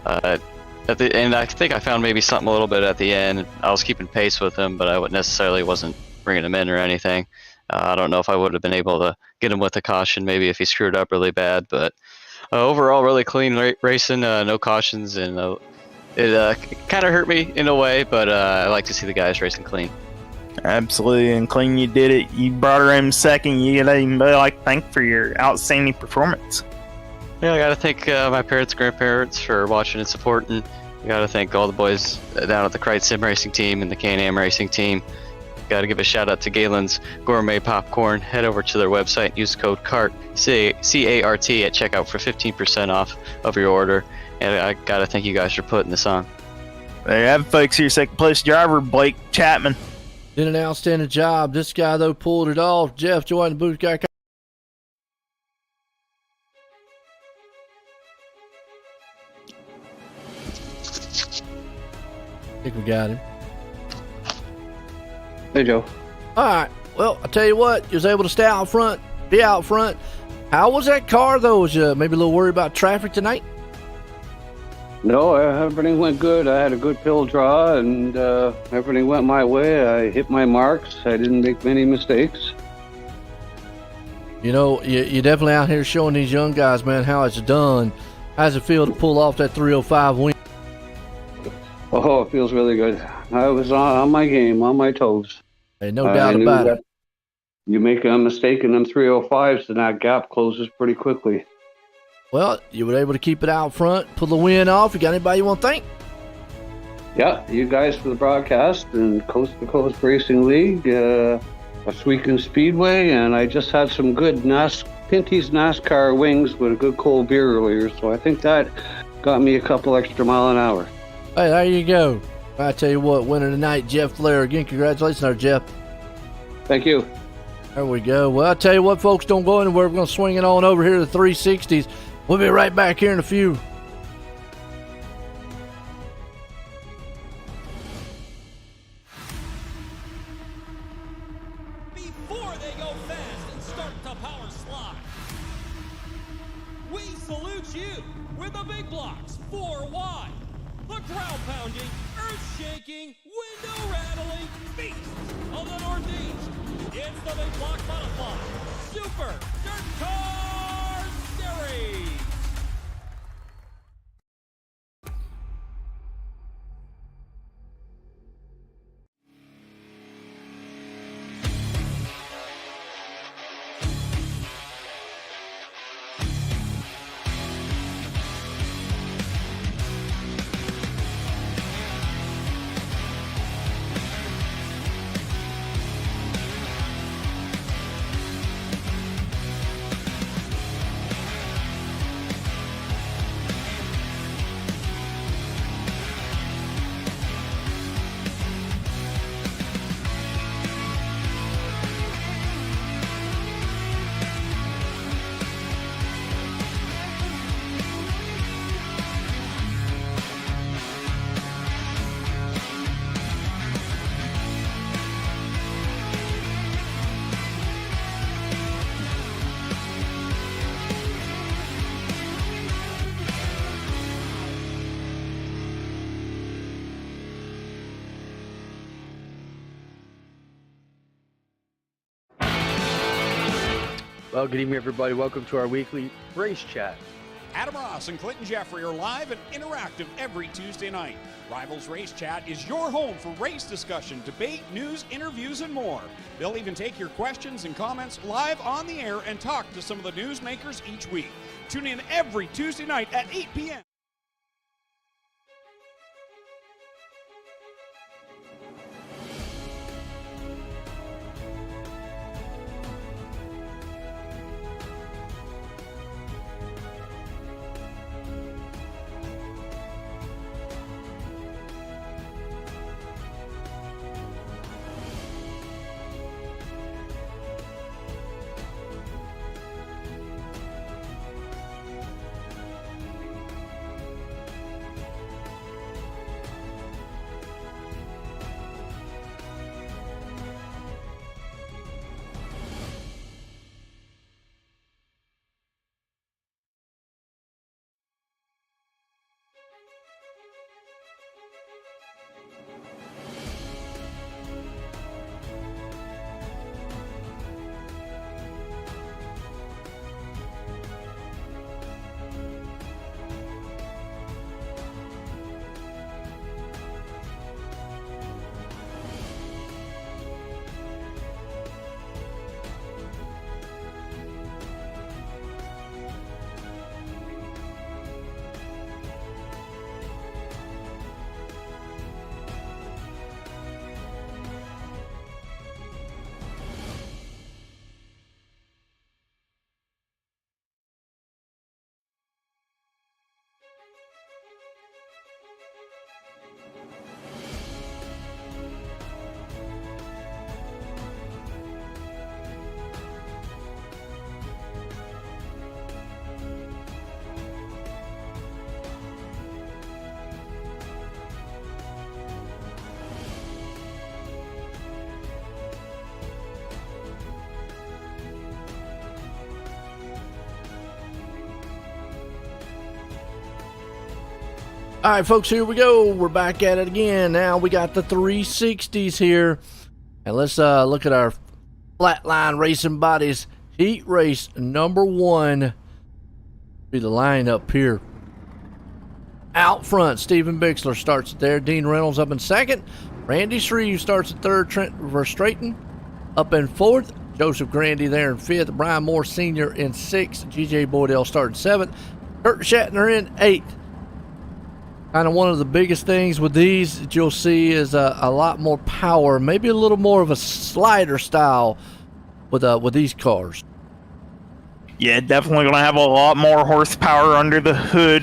at the end, I think I found maybe something a little bit at the end. I was keeping pace with him, but I wasn't bringing him in or anything. I don't know if I would have been able to get him with a caution, maybe if he screwed up really bad, but overall, really clean racing, no cautions, and it kind of hurt me in a way, but I like to see the guys racing clean. Absolutely, and clean you did it. You brought her in second. You got to thank for your outstanding performance. Yeah, I got to thank my parents, grandparents for watching and supporting. I got to thank all the boys down at the Krite Sim Racing team and the Can-Am Racing team. Got to give a shout out to Galen's Gourmet Popcorn. Head over to their website, use code CART, C-A-R-T at checkout for 15% off of your order. And I got to thank you guys for putting this on. There you have it, folks. Your second place driver, Blake Chapman. Did an outstanding job. This guy, though, pulled it off. Jeff, join the booth guy. I think we got him. Hey, Joe. All right. Well, I tell you what, you was able to stay out front, be out front. How was that car, though? Was you maybe a little worried about traffic tonight? No, everything went good. I had a good pill draw, and everything went my way. I hit my marks. I didn't make many mistakes. You know, you're definitely out here showing these young guys, man, how it's done. How's it feel to pull off that 305 win? Oh, it feels really good. I was on my game, on my toes. Hey, no doubt about it. You make a mistake in them 305s, and that gap closes pretty quickly. Well, you were able to keep it out front, pull the win off. You got anybody you want to thank? Yeah, you guys for the broadcast and Coast2Coast Racing League, Oswego Speedway, and I just had some good Pinty's NASCAR wings with a good cold beer earlier, so I think that got me a couple extra mile an hour. Hey, there you go. I tell you what, winner tonight, Jeff Flair. Again, congratulations there, Jeff. Thank you. There we go. Well, I tell you what, folks, don't go anywhere. We're going to swing it on over here to the 360s. We'll be right back here in a few. Before they go fast and start the power slide, we salute you with the big blocks, 4 wide, the ground-pounding, earth-shaking, window-rattling beast of the Northeast. It's the big block butterfly, Super Dirt Car Series. Well, good evening, everybody. Welcome to our weekly race chat. Adam Ross and Clinton Jeffrey are live and interactive every Tuesday night. Rivals Race Chat is your home for race discussion, debate, news, interviews, and more. They'll even take your questions and comments live on the air and talk to some of the newsmakers each week. Tune in every Tuesday night at 8 p.m. All right, folks, here we go. We're back at it again. Now we got the 360s here. And let's look at our Flatline Racing Bodies Heat Race number 1. Be the lineup here. Out front, Stephen Bixler starts there. Dean Reynolds up in second. Randy Shreve starts at third. Trent Verstraeten up in fourth. Joseph Grandy there in fifth. Brian Moore Sr. in sixth. G.J. Boydell starting seventh. Kurt Shatner in eighth. Kind of one of the biggest things with these that you'll see is a lot more power, maybe a little more of a slider style with these cars. Yeah, definitely going to have a lot more horsepower under the hood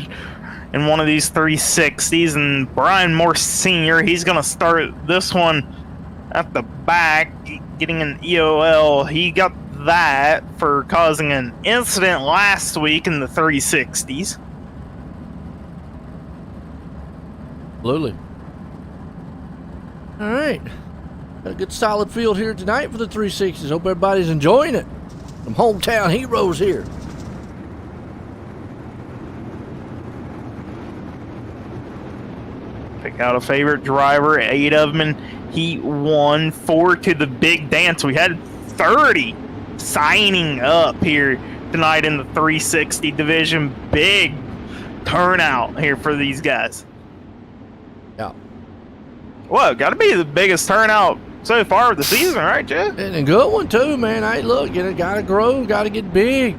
in one of these 360s. And Brian Moore Sr., he's going to start this one at the back, getting an EOL. He got that for causing an incident last week in the 360s. Absolutely. All right. Got a good solid field here tonight for the 360s. Hope everybody's enjoying it. Some hometown heroes here. Pick out a favorite driver, 8 of them in Heat 1, 4 to the big dance. We had 30 signing up here tonight in the 360 division. Big turnout here for these guys. Yeah. Well, got to be the biggest turnout so far of the season, right, Jeff? And a good one, too, man. Hey, look, you got to grow, got to get big.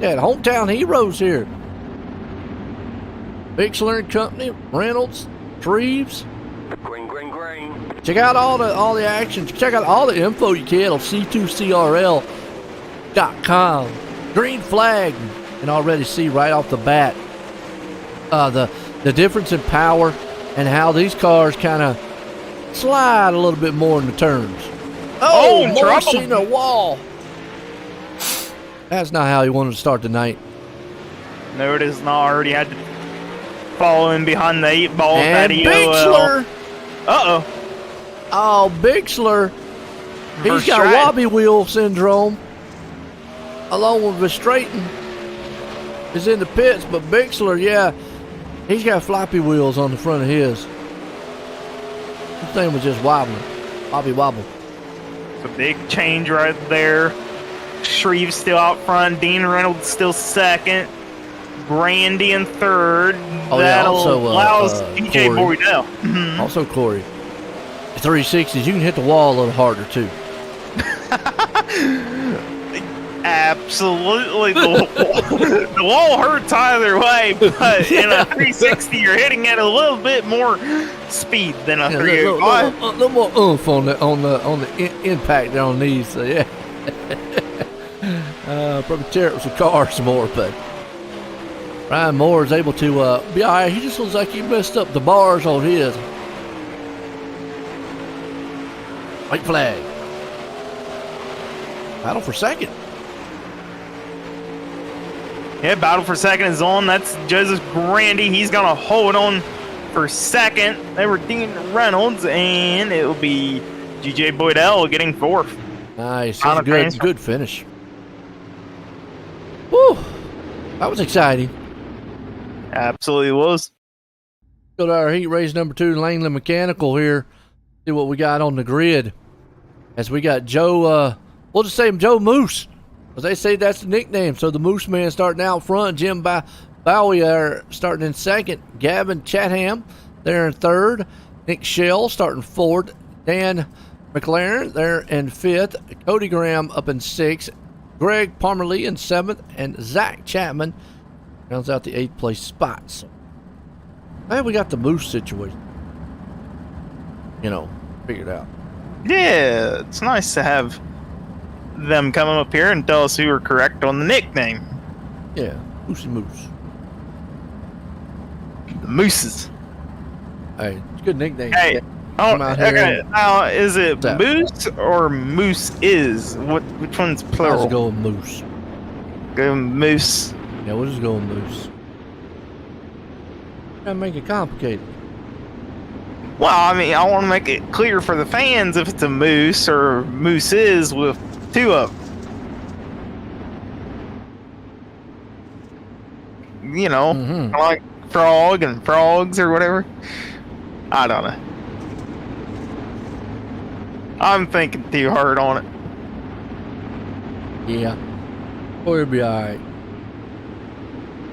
Yeah, the hometown heroes here. Bixler and Company, Reynolds, Treves. Green, green, green. Check out all the action. Check out all the info you can on C2CRL.com. Green flag. And already see right off the bat the difference in power and how these cars kind of slide a little bit more in the turns. Oh, Morrissey in the wall. That's not how he wanted to start the night. No, it is not. Already had to fall in behind the 8 ball. And Bixler. Uh-oh. Oh, Bixler. He's got wobbly wheel syndrome. Along with Verstraeten is in the pits, but Bixler, yeah, he's got floppy wheels on the front of his. This thing was just wobbling. Wobble. It's a big change right there. Shreve still out front. Dean Reynolds still second. Grandy in third. Oh, that yeah, also, allows DJ Boydell. Also Corey. 360s, you can hit the wall a little harder, too. Absolutely. The wall hurts either way, but in a 360, you're hitting at a little bit more speed than a 385. A little more oomph on the impact there on these. So yeah. Probably tear up some cars more, but Ryan Moore is able to be all right. He just looks like he messed up the bars on his. White flag. Battle for second. Yeah, battle for second is on. That's Joseph Grandy. He's going to hold on for second. They were Dean Reynolds, and it will be G.J. Boydell getting fourth. Nice. Good finish. Woo! That was exciting. Absolutely was. Go to our heat race number 2, Langley Mechanical here. See what we got on the grid. As we got Joe, we'll just say him Joe Moose. Because they say that's the nickname. So the Moose Man starting out front. Jim Bowie starting in second. Gavin Chatham there in third. Nick Shell starting fourth. Dan McLaren there in fifth. Cody Graham up in sixth. Greg Parmerly in seventh. And Zach Chapman rounds out the 8th place spot. So, hey, we got the Moose situation. Figured out. Yeah, it's nice to have them come up here and tell us who were correct on the nickname. Yeah, Moosey Moose. The Mooses. Hey, it's a good nickname. Hey, okay. Now, is it Moose or Moose is? Which one's plural? Let's go with Moose. Go Moose. Yeah, we'll just go with Moose. Gotta make it complicated. Well, I mean, I want to make it clear for the fans if it's a Moose or Moose is with 2 of them. Like frog and frogs or whatever. I don't know. I'm thinking too hard on it. Yeah. Oh, he'll be alright.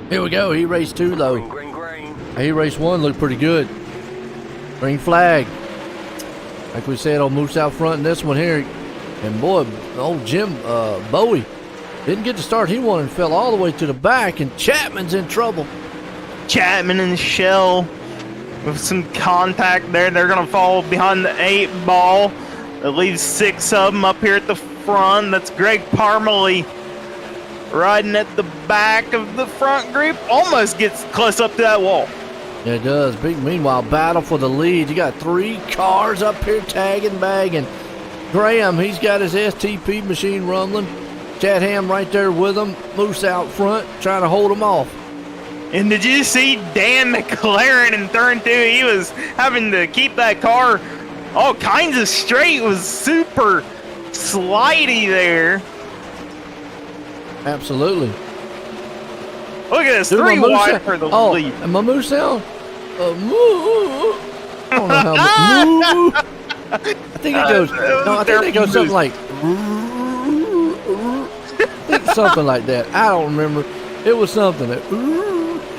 Here we go. Heat race 2, though. Green, green. Heat race 1 looked pretty good. Green flag. Like we said, old Moose out front in this one here. And boy, old Jim Bowie didn't get to start. He won and fell all the way to the back. And Chapman's in trouble. Chapman and Shell with some contact there. They're going to fall behind the 8 ball. That leaves 6 of them up here at the front. That's Greg Parmalee riding at the back of the front group. Almost gets close up to that wall. Yeah, it does. Big, meanwhile, battle for the lead. You got 3 cars up here tagging, bagging. Graham, he's got his STP machine rumbling. Chad Ham right there with him. Moose out front trying to hold him off. And did you see Dan McLaren in turn 2? He was having to keep that car all kinds of straight. It was super slidey there. Absolutely. Look at this, Do 3 my moose wide sound- for the oh, lead. and my moose sound? Moo. I don't know how moo. I think it goes. No, I think it goes something like. I think something like that. I don't remember. It was something that.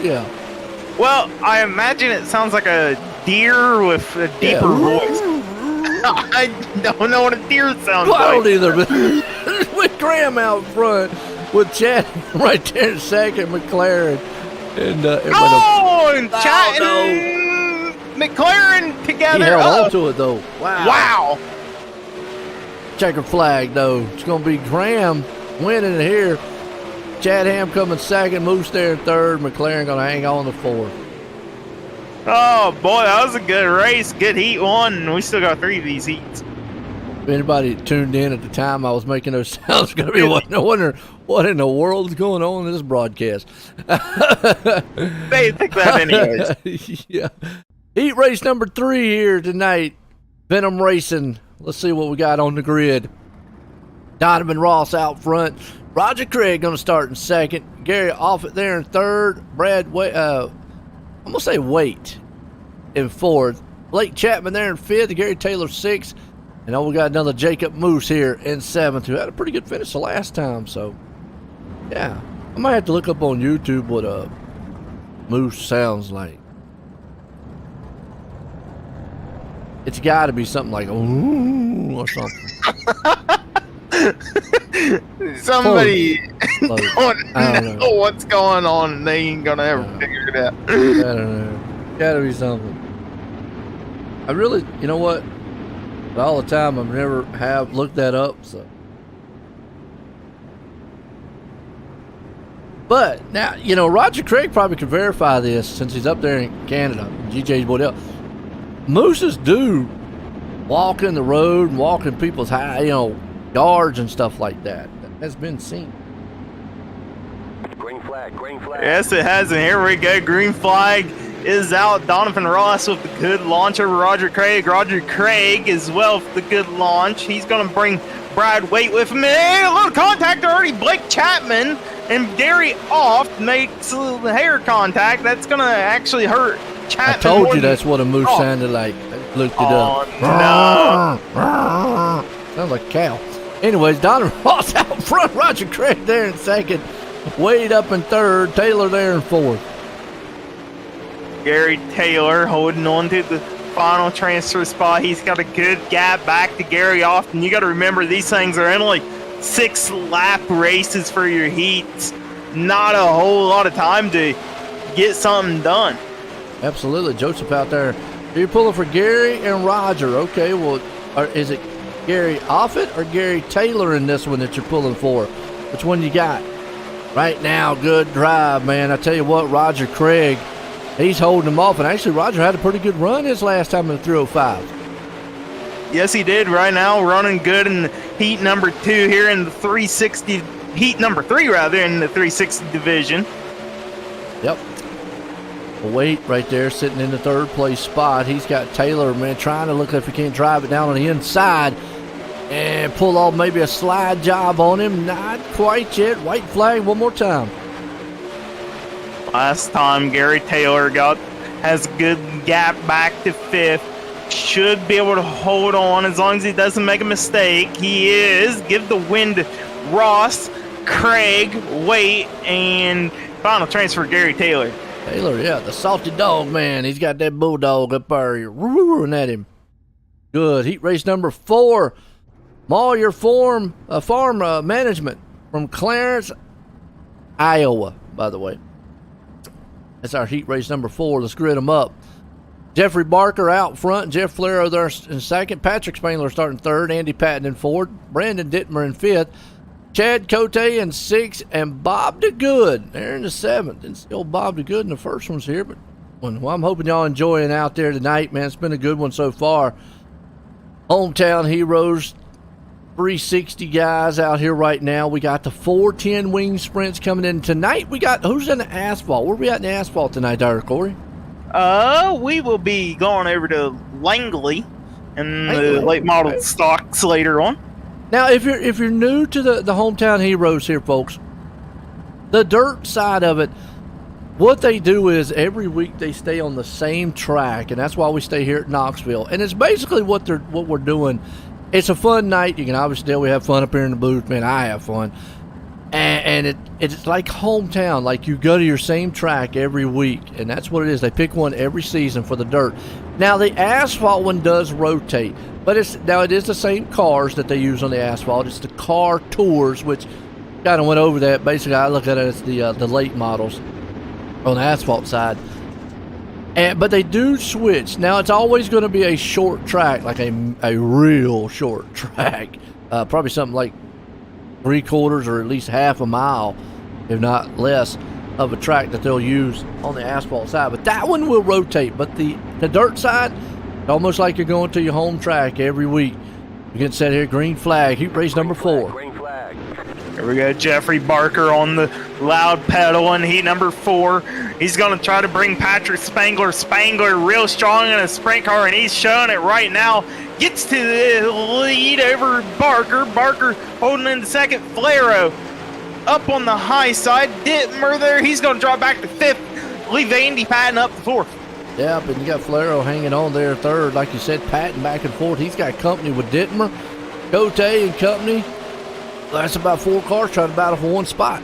Yeah. Well, I imagine it sounds like a deer with a deeper voice. I don't know what a deer sounds Well, I like. don't either. But with Graham out front, with Chad right there in second, McLaren, and and Chad and McLaren together. he held on to it though. Wow. Checker flag though. It's gonna be Graham winning it here. Chad Ham coming second, Moose there in third, McLaren gonna hang on to fourth. Oh boy, that was a good race. Good heat 1, and we still got 3 of these heats. If anybody tuned in at the time I was making those sounds, gonna be wondering what in the world is going on in this broadcast. They think that anyways. Yeah. Heat race number 3 here tonight. Venom Racing. Let's see what we got on the grid. Donovan Ross out front. Roger Craig going to start in second. Gary Offit there in third. Brad, I'm going to say Waite in fourth. Blake Chapman there in fifth. Gary Taylor sixth. And then we got another Jacob Moose here in seventh, who had a pretty good finish the last time. So, yeah. I might have to look up on YouTube what a Moose sounds like. It's got to be something like ooh or something. Somebody Close. don't know what's going on, and they ain't gonna ever figure it out. I don't know. Gotta be something. I really, you know what? All the time, I've never have looked that up. So, but now you know Roger Craig probably could verify this since he's up there in Canada. GJ Boydell. Mooses do walk in the road and walk in people's yards and stuff like that. That has been seen. Green flag, green flag. Yes, it has, and here we go. Green flag is out. Donovan Ross with the good launch over Roger Craig. Roger Craig as well with the good launch. He's going to bring Brad Waite with him. Hey, a little contact already. Blake Chapman and Gary Oft makes a little hair contact. That's going to actually hurt Chapman. I told you that's what a moose sounded like. I looked it up. No. Sounds like a cow. Anyways, Donovan Ross out front. Roger Craig there in second. Wade up in third. Taylor there in fourth. Gary Taylor holding on to the final transfer spot. He's got a good gap back to Gary Oft. And you got to remember, these things are only 6-lap races for your heats. Not a whole lot of time to get something done. Absolutely. Joseph out there. You're pulling for Gary and Roger. Okay, well, is it Gary Offit or Gary Taylor in this one that you're pulling for? Which one you got? Right now, good drive, man. I tell you what, Roger Craig, he's holding him off. And actually, Roger had a pretty good run his last time in the 305. Yes, he did. Right now, running good in heat number 2 here in the 360, heat number 3 rather, in the 360 division. Yep. Wait right there, sitting in the third place spot. He's got Taylor, man, trying to look if he can't drive it down on the inside and pull off maybe a slide job on him. Not quite yet. White flag one more time. Last time Gary Taylor has a good gap back to 5th. Should be able to hold on as long as he doesn't make a mistake. He is. Give the win to Ross, Craig, Wait, and final transfer Gary Taylor. Taylor, yeah, the salty dog, man. He's got that bulldog up there roaring at him. Good. Heat race number 4. Moyer Farm Management from Clarence, Iowa, by the way. That's our heat race number 4. Let's grid them up. Jeffrey Barker out front. Jeff Flero there in second. Patrick Spangler starting third. Andy Patton in fourth. Brandon Dittmer in fifth. Chad Cote in 6th, and Bob DeGood there in the 7th. And still Bob DeGood in the first ones here, but well, I'm hoping y'all enjoying out there tonight, man. It's been a good one so far. Hometown Heroes, 360 guys out here right now. We got the 410 wing sprints coming in tonight. We got who's in the asphalt? Where we at in the asphalt tonight, Dr. Corey? We will be going over to Langley and the late model stocks later on. Now, if you're new to the Hometown Heroes here, folks, the dirt side of it, what they do is every week they stay on the same track, and that's why we stay here at Knoxville. And it's basically what we're doing. It's a fun night. You can obviously tell we have fun up here in the booth. Man, I have fun. And it's like hometown. Like you go to your same track every week, and that's what it is. They pick one every season for the dirt. Now, the asphalt one does rotate, but it is the same cars that they use on the asphalt. It's the car tours, which kind of went over that. Basically, I look at it as the late models on the asphalt side. But they do switch. Now, it's always going to be a short track, like a real short track. Probably something like 3/4 or at least half a mile, if not less, of a track that they'll use on the asphalt side. But that one will rotate. But the dirt side, almost like you're going to your home track every week. You get set here, green flag, heat race number 4. Green flag. Here we go, Jeffrey Barker on the loud pedal in heat number 4. He's going to try to bring Patrick Spangler. Spangler real strong in a sprint car, and he's showing it right now. Gets to the lead over Barker. Barker holding in the second. Flero up on the high side. Dittmer there. He's going to drop back to 5th. Leave Andy Patton up to 4th. Yeah, but you got Flero hanging on there 3rd. Like you said, Patton back and forth. He's got company with Dittmer, Cote, and company. That's about 4 cars trying to battle for one spot.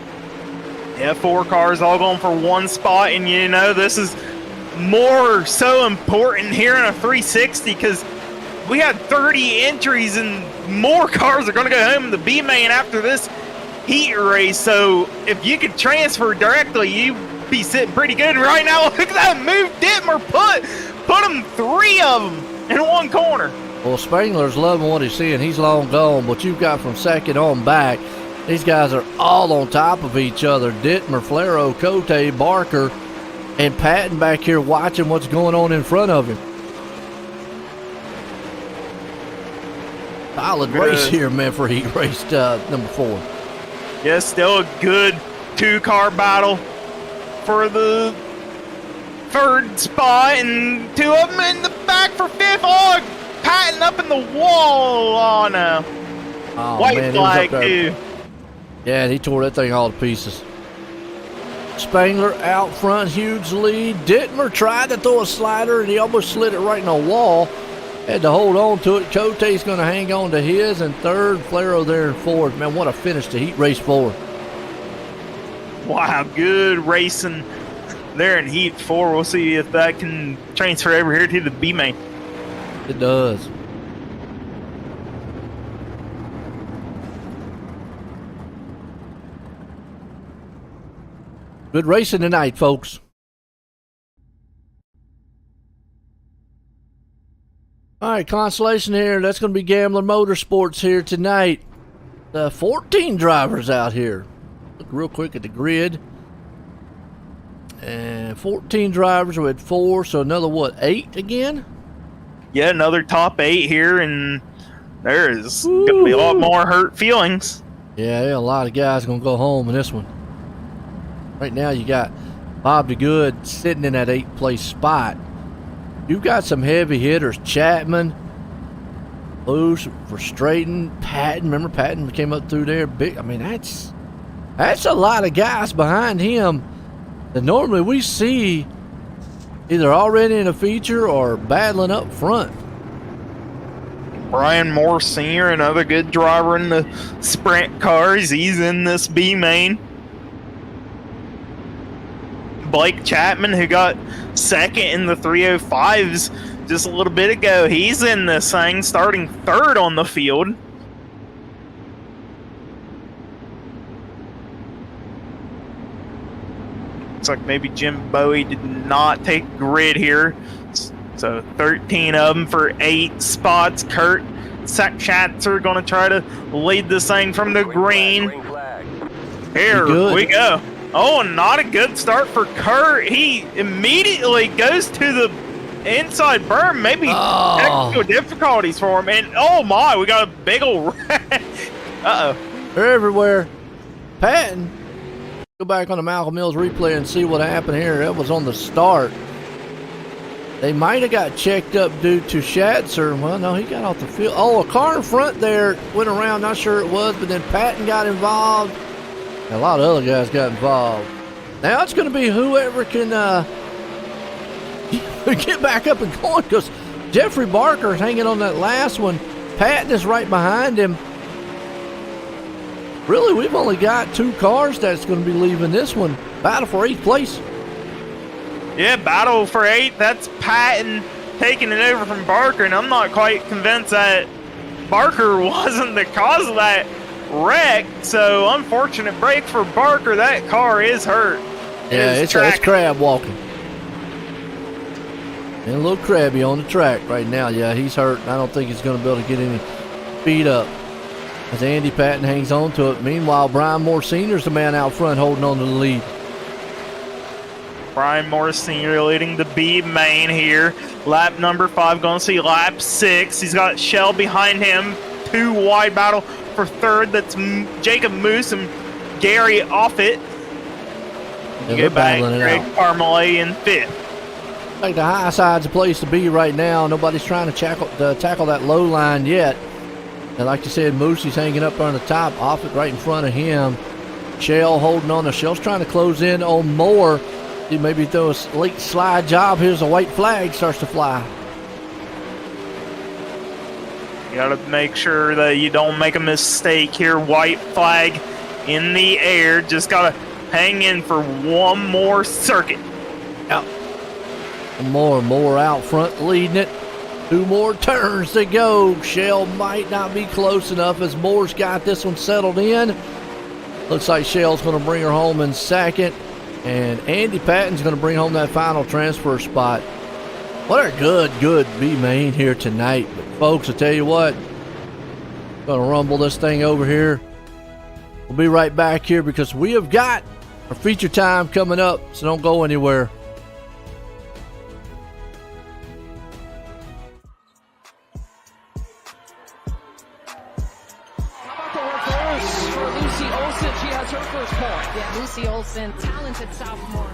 Yeah, 4 cars all going for one spot. And, you know, this is more so important here in a 360 because we had 30 entries and more cars are going to go home in the B main after this heat race. So if you could transfer directly, you'd be sitting pretty good. Right now, look at that move Dittmer put them 3 of them in one corner. Well, Spangler's loving what he's seeing. He's long gone, but you've got from second on back. These guys are all on top of each other. Dittmer, Flero, Cote, Barker, and Patton back here watching what's going on in front of him. Solid race here, man, for heat race number 4. Yeah, still a good 2-car battle for the 3rd spot, and 2 of them in the back for 5th. Oh, Patton up in the wall. Oh, no. Oh, White man, flag, too. Yeah, he tore that thing all to pieces. Spangler out front, huge lead. Dittmer tried to throw a slider, and he almost slid it right in a wall. Had to hold on to it. Cote's going to hang on to his in 3rd. Flero there in 4th. Man, what a finish to heat race 4. Wow, good racing there in heat 4. We'll see if that can transfer over here to the B main. It does. Good racing tonight, folks. All right, consolation here. That's going to be Gambler Motorsports here tonight. 14 drivers out here. Look real quick at the grid. And 14 drivers. We had 4, so another, 8 again? Yeah, another top 8 here, and there is going to be a lot more hurt feelings. Yeah, a lot of guys going to go home in this one. Right now you got Bob DeGood sitting in that 8th place spot. You've got some heavy hitters. Chapman, Luce for Straighten, Patton. Remember Patton came up through there big. I mean, that's a lot of guys behind him. that normally we see either already in a feature or battling up front. Brian Moore Sr., another good driver in the sprint cars. He's in this B main. Blake Chapman, who got second in the 305s just a little bit ago, he's in this thing, starting third on the field. Looks like maybe Jim Bowie did not take grid here. So 13 of them for 8 spots. Kurt Schatzer going to try to lead this thing from the green. Here we go. Oh, not a good start for Kurt. He immediately goes to the inside berm. Maybe technical difficulties for him. And oh my, we got a big old wreck. Uh-oh. They're everywhere. Patton, go back on the Malcolm Mills replay and see what happened here. That was on the start. They might have got checked up due to Schatzer. Well, no, he got off the field. Oh, a car in front there went around. Not sure it was, but then Patton got involved. A lot of other guys got involved. Now it's going to be whoever can get back up and going, because Jeffrey Barker is hanging on that last one. Patton is right behind him. Really, we've only got 2 cars that's going to be leaving this one. Battle for 8th place. Yeah, battle for 8th. That's Patton taking it over from Barker, and I'm not quite convinced that Barker wasn't the cause of that wreck. So unfortunate break for Barker. That car is hurt. Yeah, it's crab walking. And a little crabby on the track right now. Yeah, he's hurt. I don't think he's going to be able to get any speed up as Andy Patton hangs on to it. Meanwhile, Brian Moore Sr. is the man out front holding on to the lead. Brian Moore Sr. leading the B main here. Lap number 5, going to see lap 6. He's got Shell behind him. 2 wide battle for third. That's Jacob Moose and Gary Offit. You go back, Greg Parmalee in 5th. Like the high side's a place to be right now. Nobody's trying to tackle that low line yet. And like you said, Moosey's hanging up on the top. Offit right in front of him. Shell holding on. Shell's trying to close in on Moore. He maybe throw a late slide job. Here's a white flag starts to fly. You got to make sure that you don't make a mistake here. White flag in the air. Just got to hang in for one more circuit. Yep. More out front leading it. 2 more turns to go. Shell might not be close enough as Moore's got this one settled in. Looks like Shell's going to bring her home in second. And Andy Patton's going to bring home that final transfer spot. What a good B main here tonight. But folks, I tell you what, going to rumble this thing over here. We'll be right back here because we have got our feature time coming up, so don't go anywhere. Lucy Olsen, she has her first point. Yeah, Lucy Olsen, talented sophomore.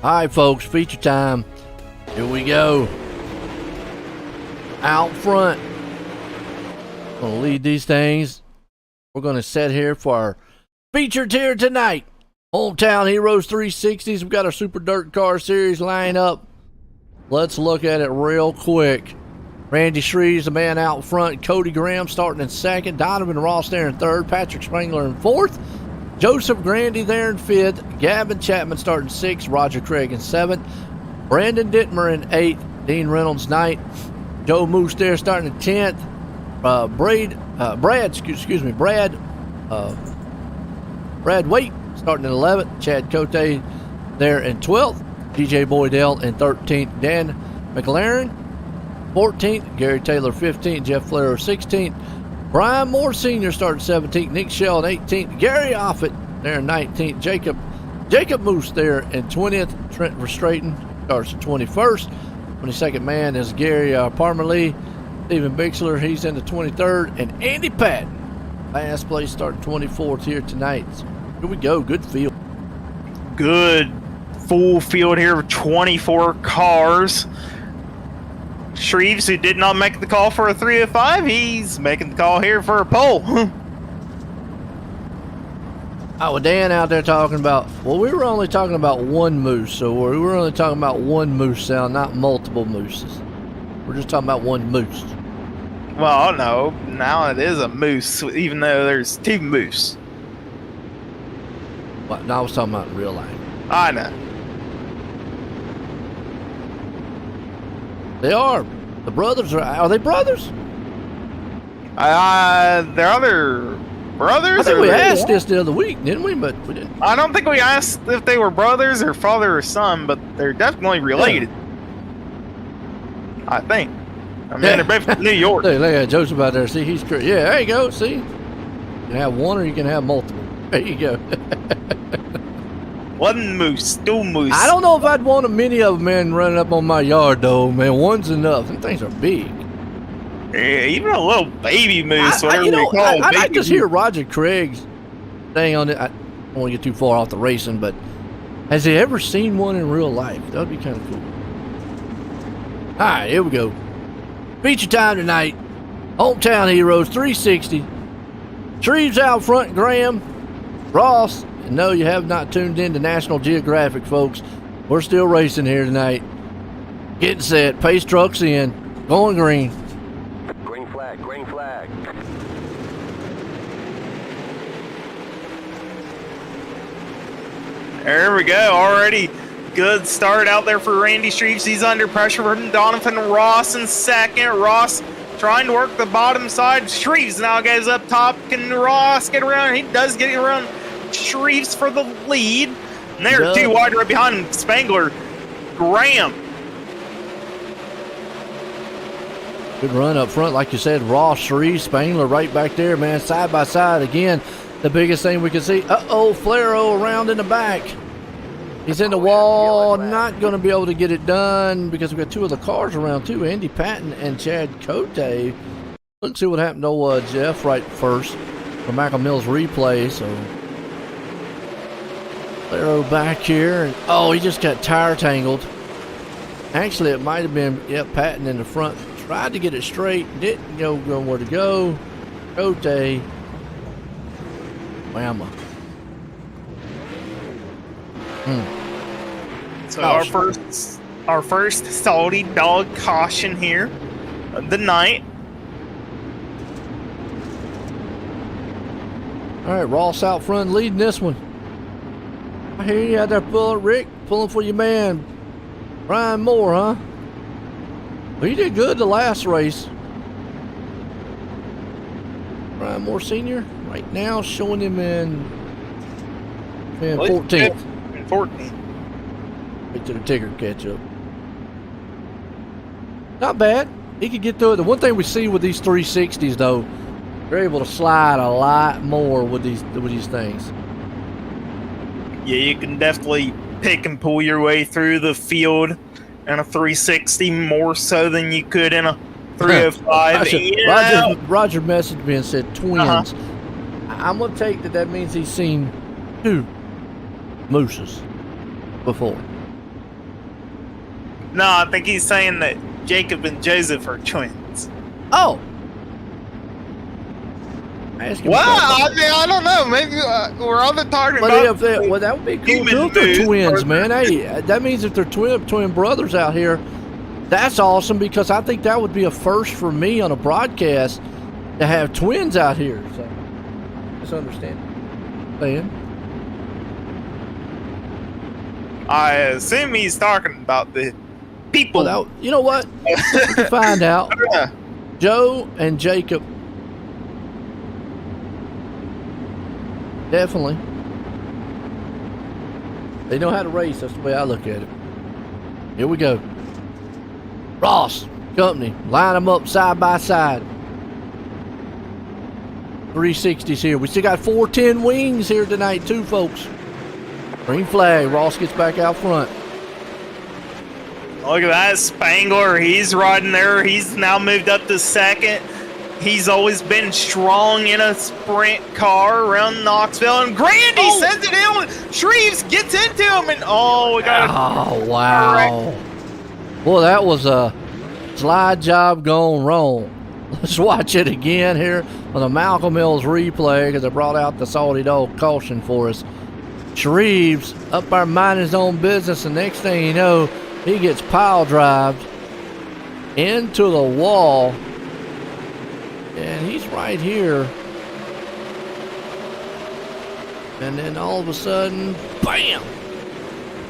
All right, folks, feature time. Here we go. Out front. Gonna lead these things. We're gonna sit here for our featured here tonight. Hometown Heroes 360s. We've got our Super Dirt Car Series line up. Let's look at it real quick. Randy Shreves, the man out front. Cody Graham starting in second. Donovan Ross there in third. Patrick Spangler in fourth. Joseph Grandy there in fifth. Gavin Chapman starting sixth. Roger Craig in seventh. Brandon Dittmer in eighth. Dean Reynolds ninth. Joe Moose there starting in 10th. Brad Waite starting in 11th. Chad Cote there in 12th. DJ Boydell in 13th. Dan McLaren 14th. Gary Taylor 15th. Jeff Flair 16th. Brian Moore Sr. starting 17th. Nick Shell in 18th. Gary Offit there in 19th. Jacob Moose there in 20th. Trent Verstraeten starts in 21st. 22nd man is Gary Parmalee. Stephen Bixler, he's in the 23rd. And Andy Patton, last place, starting 24th here tonight. So here we go. Good field. Good full field here of 24 cars. Shreves, who did not make the call for a 305, he's making the call here for a pole. Oh, Dan out there talking about, well, we were only talking about one moose, so we were only talking about one moose sound, not multiple mooses. We're just talking about one moose. Well, no, now it is a moose, even though there's two moose. But no, I was talking about in real life. I know. They are. The brothers are they brothers? They're other brothers? I think we asked this the other week, didn't we? But we didn't. I don't think we asked if they were brothers or father or son, but they're definitely related. Yeah. I think. I mean, they're both from New York. Look at Joseph out there. See, he's crazy. Yeah, there you go. See? You can have one or you can have multiple. There you go. One moose, two moose. I don't know if I'd want a many of them, man, running up on my yard, though, man. One's enough. Them things are big. Yeah, even a little baby moose, whatever you call it. I just hear Roger Craig's thing on it. I don't want to get too far off the racing, but has he ever seen one in real life? That would be kind of cool. All right, here we go. Feature time tonight. Hometown Heroes 360. Shreves out front, Graham, Ross. And no, you have not tuned in to National Geographic, folks. We're still racing here tonight. Getting set. Pace trucks in. Going green. Green flag, green flag. There we go. Already good start out there for Randy Shreves. He's under pressure from Donovan Ross in second. Ross trying to work the bottom side. Shreves now goes up top. Can Ross get around? He does get around Shreves for the lead. And they're two wide right behind him. Spangler, Graham. Good run up front, like you said. Ross, Shreves, Spangler right back there, man. Side by side again. The biggest thing we can see. Uh-oh, Flaro around in the back. He's in the wall. Not going to be able to get it done because we've got two of the cars around too. Andy Patton and Chad Cote. Let's see what happened to Jeff right first for Michael Mills replay. So Flaro back here. And, he just got tire tangled. Actually, it might have been, Patton in the front. Tried to get it straight. Didn't go where to go. Cote. Whamma. So our first salty dog caution here of the night. All right, Ross out front leading this one. I hear you out there, Rick, pulling for your man, Brian Moore, huh? Well, you did good the last race. Brian Moore Sr. right now showing him in 14th. 14th. Wait till the ticker catch up. Not bad. He could get through it. The one thing we see with these 360s, though, they're able to slide a lot more with these things. Yeah, you can definitely pick and pull your way through the field in a 360 more so than you could in a 305. Roger messaged me and said twins. I'm going to take that means he's seen two mooses before. No, I think he's saying that Jacob and Joseph are twins. Oh. Ask him Well, about that. I don't know. Maybe we're all talking But about. if they, well, that would be cool human too if they're news twins, or- man. Hey, that means if they're twin brothers out here, that's awesome because I think that would be a first for me on a broadcast to have twins out here. So, just understand. Saying. I assume he's talking about the people. Well, you know what? To find out, Joe and Jacob definitely. They know how to race. That's the way I look at it. Here we go. Ross Company, line them up side by side. 360s here. We still got 410 wings here tonight too, folks. Green flag. Ross gets back out front. Look at that Spangler. He's riding there. He's now moved up to second. He's always been strong in a sprint car around Knoxville. And Grandy sends it in. Shreves gets into him. And we got Oh, wow. Boy, that was a slide job gone wrong. Let's watch it again here on the Malcolm Mills replay because they brought out the Salty Dog caution for us. Shreves up there minding his own business, and next thing you know, he gets pile drived into the wall. And he's right here. And then all of a sudden, bam!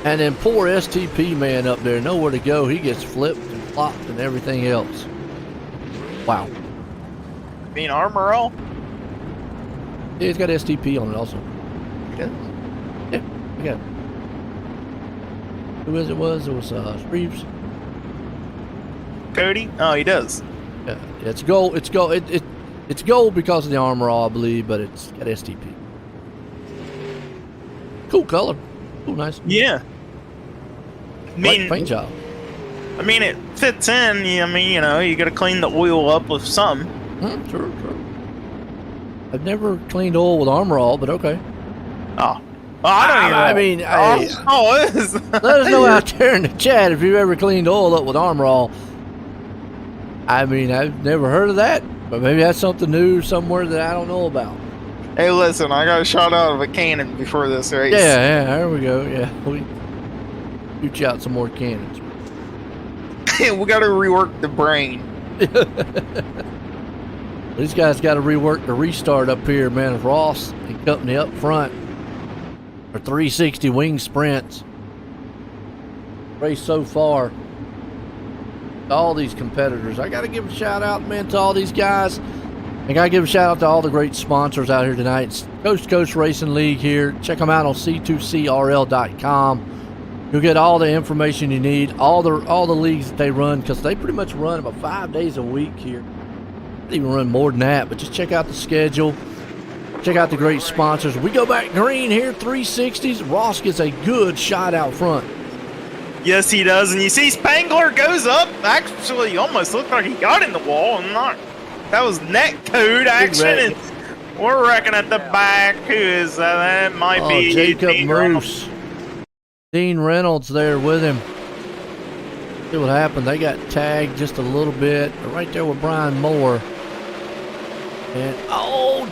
And then poor STP man up there, nowhere to go. He gets flipped and flopped and everything else. Wow. being armor all. Yeah, he's got STP on it also. Yeah, we got it. Who it was? It was Shreves. Cody? Oh, he does. Yeah, it's gold. It's gold. It's gold because of the armor all, I believe, but it's got STP. Cool color. Cool, nice. Yeah. I mean, paint job. I mean, it fits in. I mean, you got to clean the oil up with something. Sure. I've never cleaned oil with armor all, but okay. Oh. Well, I don't even know. I mean, it is. let us know out there in the chat if you've ever cleaned oil up with armor all. I mean, I've never heard of that, but maybe that's something new somewhere that I don't know about. Hey, listen, I got a shot out of a cannon before this race. Yeah, there we go. Yeah, we shoot you out some more cannons. We got to rework the brain. These guys got to rework the restart up here, man. Ross and company up front for 360 wing sprints. Race so far. All these competitors. I got to give a shout out, man, to all these guys. I got to give a shout out to all the great sponsors out here tonight. It's Coast2Coast Racing League here. Check them out on c2crl.com. You'll get all the information you need, all the leagues that they run, because they pretty much run about 5 days a week here. They even run more than that, but just check out the schedule. Check out the great sponsors. We go back green here, 360s. Ross gets a good shot out front. Yes, he does. And you see Spangler goes up. Actually, almost looked like he got in the wall. That was net code action. And we're wrecking at the back. Who is that? That might be Jacob Dean Moose. Reynolds. Dean Reynolds there with him. See what happened. They got tagged just a little bit. Right there with Brian Moore. And,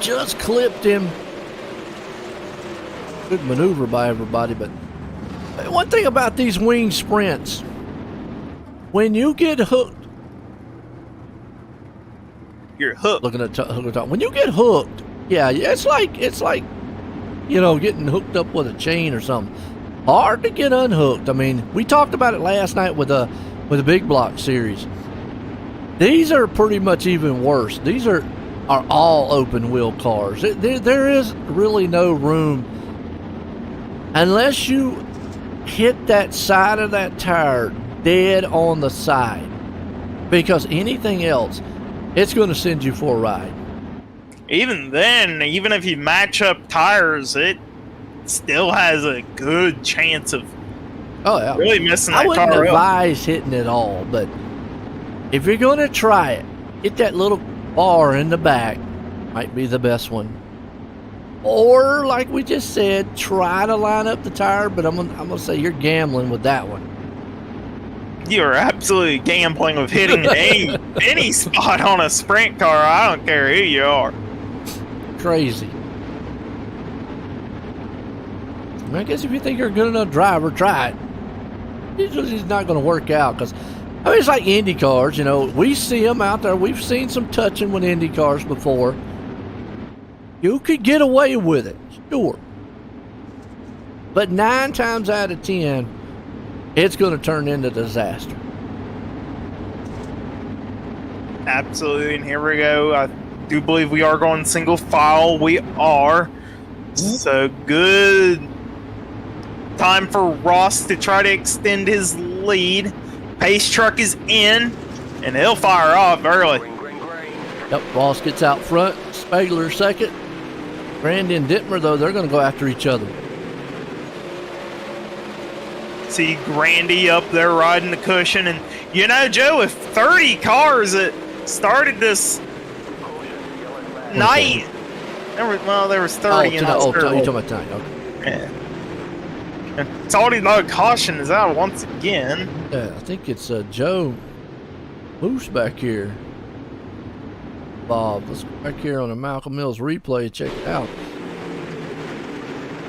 just clipped him. Good maneuver by everybody. But one thing about these wing sprints, when you get hooked, you're hooked. Looking at when you get hooked, it's like getting hooked up with a chain or something. Hard to get unhooked. I mean, we talked about it last night with the Big Block series. These are pretty much even worse. These are all open wheel cars. There is really no room unless you hit that side of that tire dead on the side, because anything else, it's going to send you for a ride. Even then, even if you match up tires, it still has a good chance of really messing that car up. I wouldn't advise hitting it all, but if you're going to try it, hit that little bar in the back. Might be the best one. Or, like we just said, try to line up the tire, but I'm gonna say you're gambling with that one. You're absolutely gambling with hitting any spot on a sprint car. I don't care who you are. Crazy. I guess if you think you're a good enough driver, try it. It's not going to work out because, I mean, it's like Indy cars. You know, we see them out there. We've seen some touching with Indy cars before. You could get away with it, sure. But 9 times out of 10, it's going to turn into disaster. Absolutely, and here we go. I do believe we are going single file. We are. So good time for Ross to try to extend his lead. Pace truck is in, and he'll fire off early. Yep, Ross gets out front. Spangler second. Grandy and Dittmer, though, they're going to go after each other. See Grandy up there riding the cushion. And, you know, Joe, if 30 cars that started this night, there was 30 in you're this talking about tonight. Okay. Yeah. Saudi no caution is out once again. Yeah, I think it's Joe Moose back here. Bob, let's go back here on the Malcolm Mills replay. Check it out.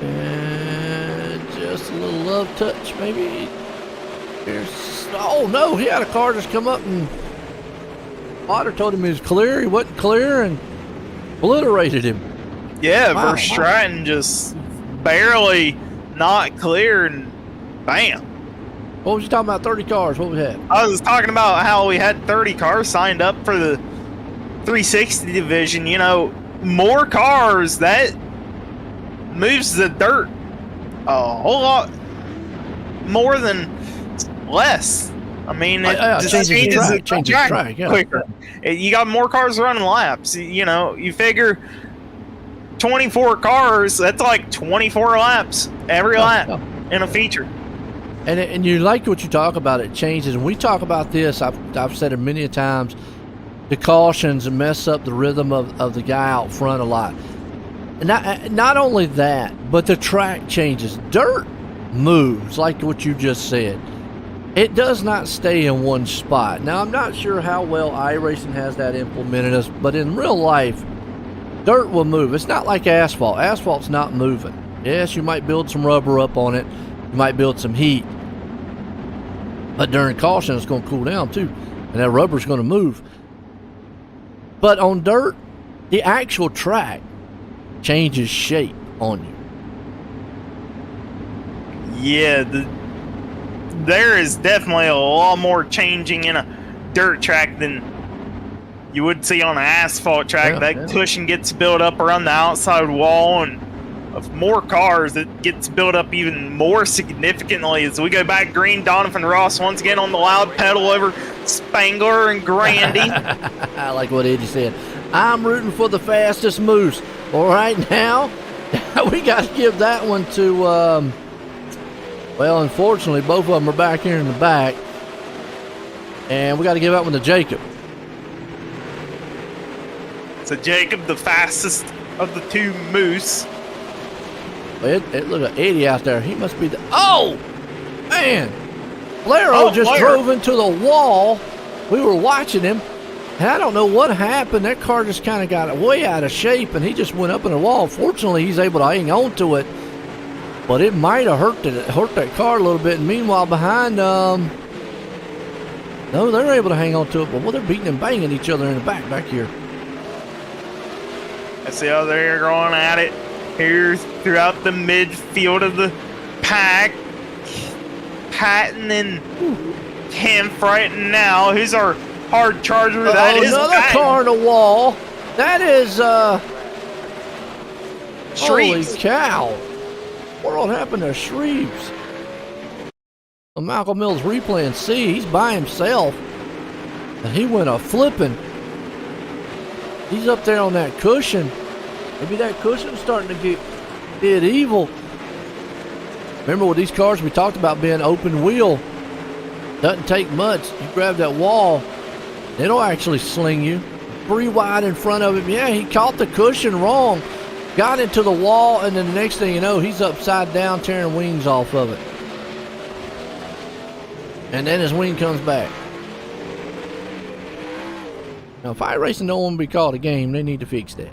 And just a little love touch, maybe. Oh no, he had a car just come up and Potter told him he was clear. He wasn't clear and obliterated him. Yeah, Wow. Verstraeten just barely not clear, and bam. What was you talking about? 30 cars. What we had? I was talking about how we had 30 cars signed up for the 360 division. You know, more cars, that moves the dirt a whole lot more than less. I mean, it just changes the track quicker. You got more cars running laps. You know, you figure 24 cars, that's like 24 laps every lap in a feature. And you like what you talk about, it changes. And we talk about this, I've said it many a times, the cautions mess up the rhythm of the guy out front a lot. And not only that, but the track changes. Dirt moves, like what you just said. It does not stay in one spot. Now, I'm not sure how well iRacing has that implemented, but in real life, dirt will move. It's not like asphalt. Asphalt's not moving. Yes, you might build some rubber up on it. You might build some heat. But during caution, it's going to cool down too. And that rubber's going to move. But on dirt, the actual track changes shape on you. Yeah, there is definitely a lot more changing in a dirt track than you would see on an asphalt track. Cushion gets built up around the outside wall, and of more cars, it gets built up even more significantly as we go back green. Donovan Ross once again on the loud pedal over Spangler and Grandy. I like what Eddie said. I'm rooting for the fastest Moose. Well, right now, we got to give that one to, well, unfortunately, both of them are back here in the back. And we got to give that one to Jacob. So Jacob, the fastest of the two Moose. Look at Eddie out there. He must be the... Oh! Man! Valero just drove into the wall. We were watching him. And I don't know what happened. That car just kind of got way out of shape, and he just went up in the wall. Fortunately, he's able to hang on to it. But it might have hurt that car a little bit. And meanwhile, behind... No, they're able to hang on to it. But, well, they're beating and banging each other in the back here. I see how they're going at it here throughout the midfield of the pack. Patton and Kemp right now. Who's our hard charger? That is another Patton. car in the wall. That is holy Shreves. cow. What all happened to Shreves? Well, Malcolm Mills replaying C. He's by himself. And he went a flipping. He's up there on that cushion. Maybe that cushion's starting to get evil. Remember with these cars we talked about being open wheel. Doesn't take much. You grab that wall, it'll actually sling you. 3 wide in front of him. Yeah, he caught the cushion wrong. Got into the wall, and then the next thing you know, he's upside down tearing wings off of it. and then his wing comes back. Now, if iRacing don't want to be called a game, they need to fix that.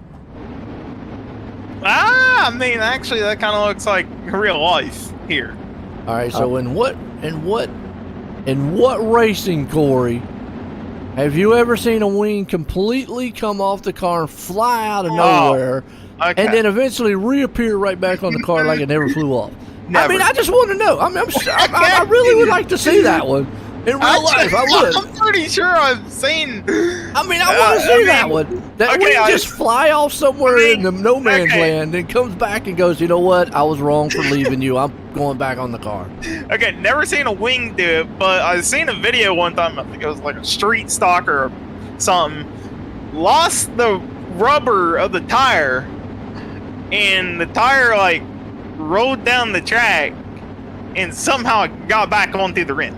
I mean, actually, that kind of looks like real life here. All right, so in what racing, Corey, have you ever seen a wing completely come off the car and fly out of nowhere, okay, and then eventually reappear right back on the car like it never flew off? Never. I mean, I just want to know. I really would like to see that one in real life. I would. I'm pretty sure I've seen. I mean, I want to see that one. That wing just fly off somewhere in the no man's land, and comes back and goes, you know what? I was wrong for leaving you. I'm going back on the car. Okay, never seen a wing do it, but I've seen a video one time. I think it was like a street stalker or something. Lost the rubber of the tire, and the tire like rolled down the track, and somehow it got back onto the rim.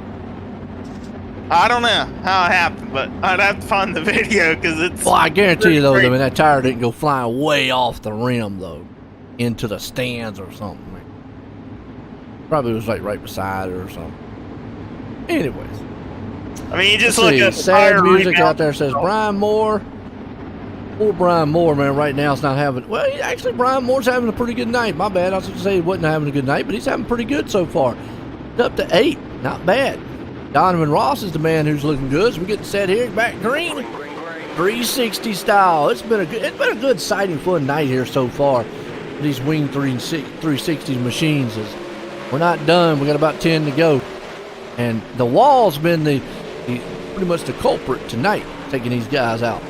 I don't know how it happened, but I'd have to find the video because it's. Well, I guarantee you though, I mean, that tire didn't go flying way off the rim though, into the stands or something. Probably was like right beside it or something. Anyways, I mean, you just look at the sad tire music rebound. out there says Brian Moore. Poor Brian Moore, man. Right now, it's not having. Well, actually, Brian Moore's having a pretty good night. My bad. I was going to say he wasn't having a good night, but he's having pretty good so far. It's up to 8. Not bad. Donovan Ross is the man who's looking good. So we're getting set here, back green, 360 style. It's been a good, exciting, fun night here so far. These Wing 360 machines. We're not done. We got about 10 to go, and the wall's been the pretty much the culprit tonight, taking these guys out.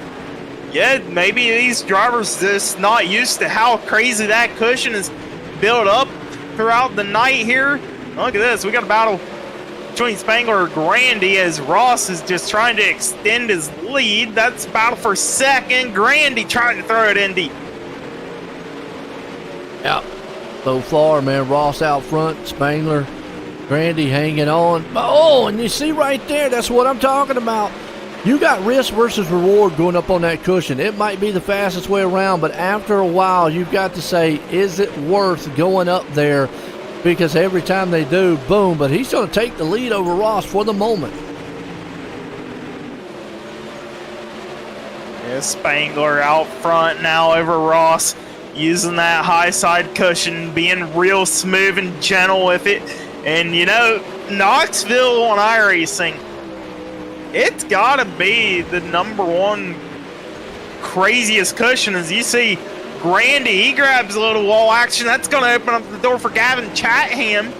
Yeah, maybe these drivers just not used to how crazy that cushion is built up throughout the night here. Look at this. We got a battle between Spangler and Grandy as Ross is just trying to extend his lead. That's battle for second. Grandy trying to throw it in deep. Yeah. So far, man, Ross out front, Spangler, Grandy hanging on. Oh, and you see right there, that's what I'm talking about. You got risk versus reward going up on that cushion. It might be the fastest way around, but after a while, you've got to say, is it worth going up there? Because every time they do, boom, but he's going to take the lead over Ross for the moment. Yeah, Spangler out front now over Ross, using that high side cushion, being real smooth and gentle with it. And you know, Knoxville on iRacing, it's got to be the #1 craziest cushion. As you see, Grandy, he grabs a little wall action. That's going to open up the door for Gavin Chatham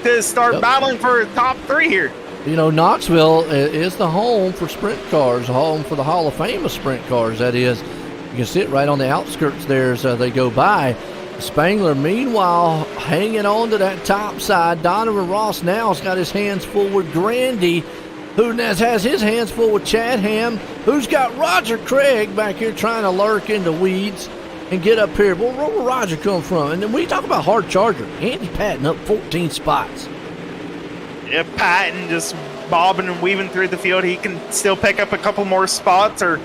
to start battling for the top 3 here. You know, Knoxville is the home for sprint cars, home for the Hall of Fame of sprint cars, that is. You can see it right on the outskirts there as they go by. Spangler, meanwhile, hanging on to that top side. Donovan Ross now has got his hands full with Grandy, who has his hands full with Chatham, who's got Roger Craig back here trying to lurk into weeds and get up here. Well, where will Roger come from? And then we talk about hard charger. Andy Patton up 14 spots. Yeah, Patton just bobbing and weaving through the field. He can still pick up a couple more spots or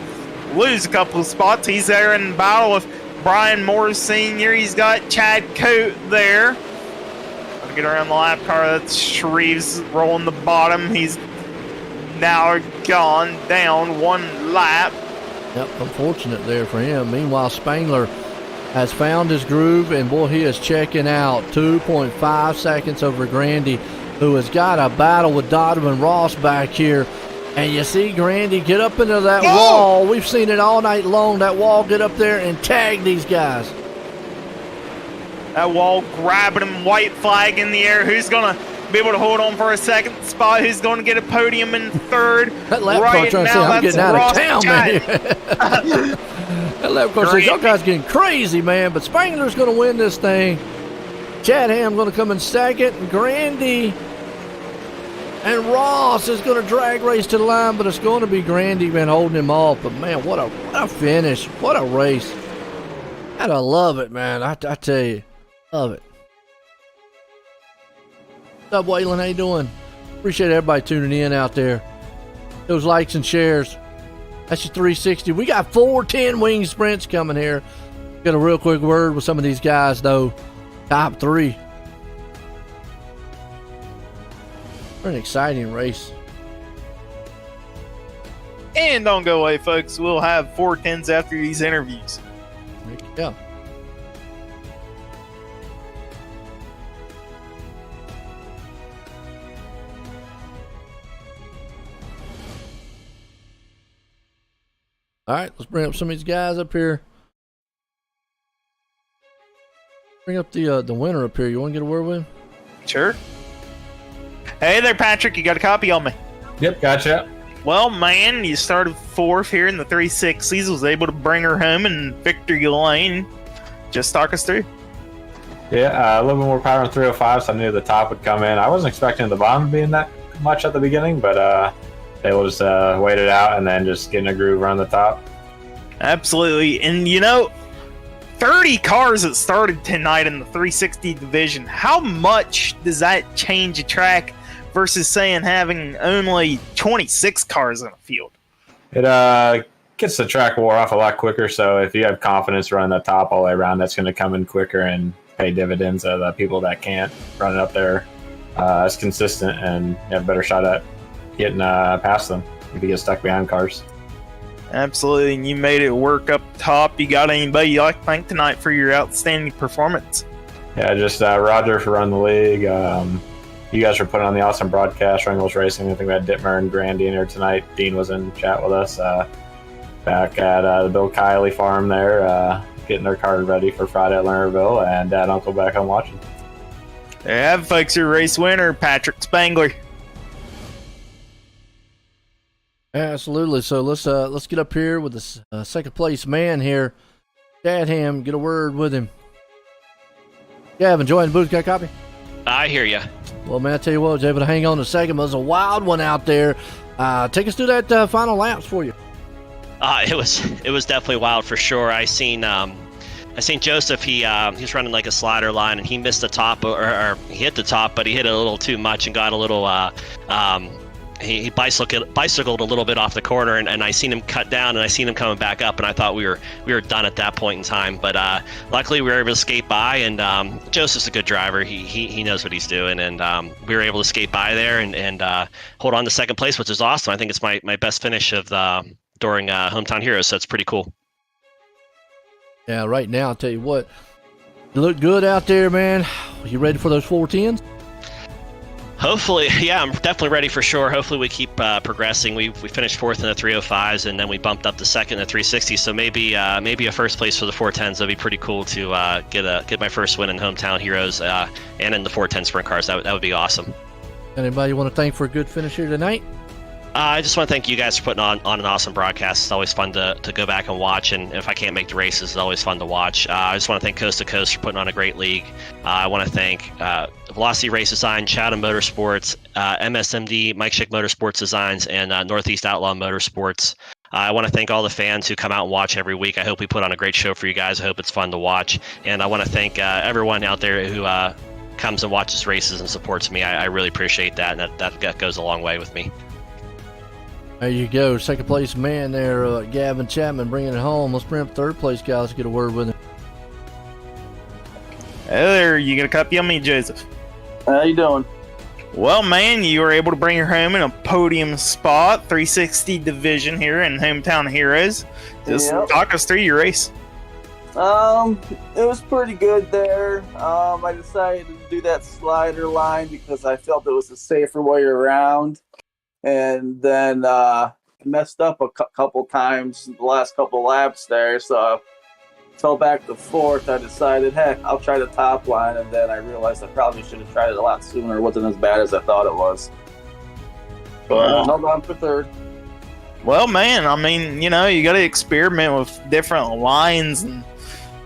lose a couple of spots. He's there in battle with Brian Moore Sr. He's got Chad Coate there. Trying to get around the lap car. That's Shreves rolling the bottom. He's now gone down 1 lap. Yep, unfortunate there for him. Meanwhile, Spangler has found his groove, and boy, he is checking out. 2.5 seconds over Grandy, who has got a battle with Donovan Ross back here. And you see Grandy get up into that wall. We've seen it all night long. That wall get up there and tag these guys. That wall grabbing him, white flag in the air. Who's going to be able to hold on for a second spot? Who's going to get a podium in third? That lap car trying to say, I'm getting out of town, man. That lap car says, y'all guys getting crazy, man. But Spangler's going to win this thing. Chatham going to come in second. And Grandy and Ross is going to drag race to the line, but it's going to be Grandy been holding him off. But, man, what a finish. What a race. I love it, man. I tell you. Love it. What's up, Waylon? How you doing? Appreciate everybody tuning in out there. Those likes and shares. That's your 360. We got 410 wing sprints coming here. Got a real quick word with some of these guys, though. Top 3. An exciting race. And don't go away, folks. We'll have 410s after these interviews. There you go. All right, let's bring up some of these guys up here. Bring up the winner up here. You want to get a word with him? Sure. Hey there, Patrick. You got a copy on me? Yep, gotcha. Well, man, you started fourth here in the 360s. Was able to bring her home in victory lane. Just talk us through. Yeah, a little bit more power in 305, so I knew the top would come in. I wasn't expecting the bottom to be in that much at the beginning, but they will just wait it out and then just get in a groove around the top. Absolutely. And, 30 cars that started tonight in the 360 division. How much does that change a track versus saying having only 26 cars in a field? It gets the track wore off a lot quicker, so if you have confidence running the top all the way around, that's going to come in quicker and pay dividends of the people that can't run it up there as consistent and have a better shot at getting past them if you get stuck behind cars. Absolutely, and you made it work up top. You got anybody you like to thank tonight for your outstanding performance? Yeah, just Roger for running the league. You guys were putting on the awesome broadcast, Coast Racing. I think we had Dittmer and Grandy in here tonight. Dean was in chat with us back at the Bill Kiley farm there, getting their car ready for Friday at Lernerville, and Dad and Uncle back home watching. There you have it, folks. Your race winner, Patrick Spangler. Absolutely. So let's get up here with the second place man here, Dadham. Get a word with him. Gavin, enjoying the booth. Got a copy? I hear you. Well, man, I tell you what, I was able to hang on a second. It was a wild one out there. Take us through that final laps for you. It was definitely wild for sure. I seen Joseph. He was running like a slider line, and he missed the top, or he hit the top, but he hit it a little too much and got a little. He bicycled a little bit off the corner, and I seen him cut down, and I seen him coming back up, and I thought we were done at that point in time. But luckily, we were able to skate by, and Joseph's a good driver. He knows what he's doing, and we were able to skate by there and hold on to second place, which is awesome. I think it's my best finish of during Hometown Heroes, so it's pretty cool. Yeah, right now, I'll tell you what, you look good out there, man. You ready for those 410s? Hopefully, yeah, I'm definitely ready for sure. Hopefully we keep progressing. We finished fourth in the 305s, and then we bumped up to second in the 360s. So maybe a first place for the 410s. That'd be pretty cool to get my first win in Hometown Heroes and in the 410 sprint cars. That would be awesome. Anybody you want to thank for a good finish here tonight? I just want to thank you guys for putting on an awesome broadcast. It's always fun to go back and watch, and if I can't make the races, it's always fun to watch. I just want to thank Coast to Coast for putting on a great league. I want to thank Velocity Race Design, Chatham Motorsports, MSMD, Mike Schick Motorsports Designs, and Northeast Outlaw Motorsports. I want to thank all the fans who come out and watch every week. I hope we put on a great show for you guys. I hope it's fun to watch, and I want to thank everyone out there who comes and watches races and supports me. I really appreciate that, and that goes a long way with me. There you go. Second place man there, Gavin Chapman, bringing it home. Let's bring up third place guys to get a word with him. Hey there, you got a copy on me, Joseph? How you doing? Well, man, you were able to bring her home in a podium spot, 360 division here in Hometown Heroes. Just talk us through your race. It was pretty good there. I decided to do that slider line because I felt it was a safer way around. And then messed up a couple times the last couple laps there, so I fell back to fourth. I decided, heck, I'll try the top line, and then I realized I probably should have tried it a lot sooner. It wasn't as bad as I thought it was. But I held on for third. Well, man, I mean, you got to experiment with different lines, and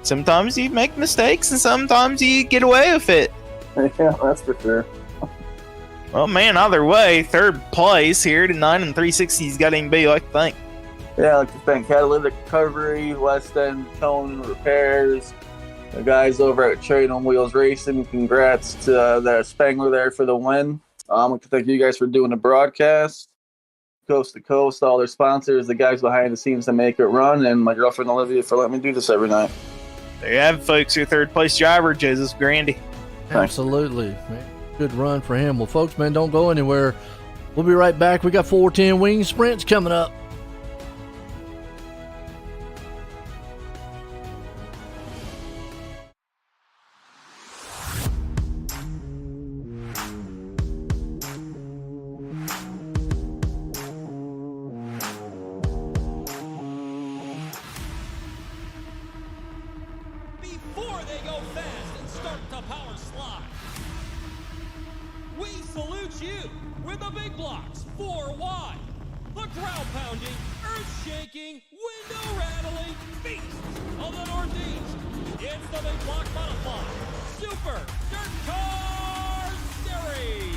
sometimes you make mistakes, and sometimes you get away with it. Yeah, that's for sure. Well, man, either way, third place here tonight in 360's got anybody you like to thank? Yeah, I'd like to thank Catalytic Recovery, West End Tone Repairs, the guys over at Trade on Wheels Racing. Congrats to the Spangler there for the win. I'd like to thank you guys for doing the broadcast. Coast to Coast, all their sponsors, the guys behind the scenes that make it run, and my girlfriend Olivia for letting me do this every night. There you have it, folks. Your third place driver, Joseph Grandy. Absolutely, man. Good run for him. Well, folks, man, don't go anywhere. We'll be right back. We got 410 wing sprints coming up. Before they go fast and start the power slide, we salute you with the big blocks, 4 wide. The crowd pounding, earth shaking, window rattling beast of the Northeast. It's the big block butterfly, Super Dirt Car Series.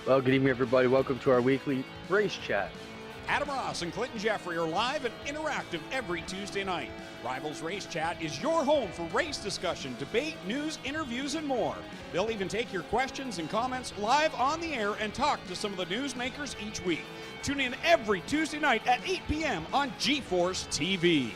Well, good evening, everybody. Welcome to our weekly race chat. Adam Ross and Clinton Jeffrey are live and interactive every Tuesday night. Rivals Race Chat is your home for race discussion, debate, news, interviews, and more. They'll even take your questions and comments live on the air and talk to some of the newsmakers each week. Tune in every Tuesday night at 8 p.m. on GeForce TV.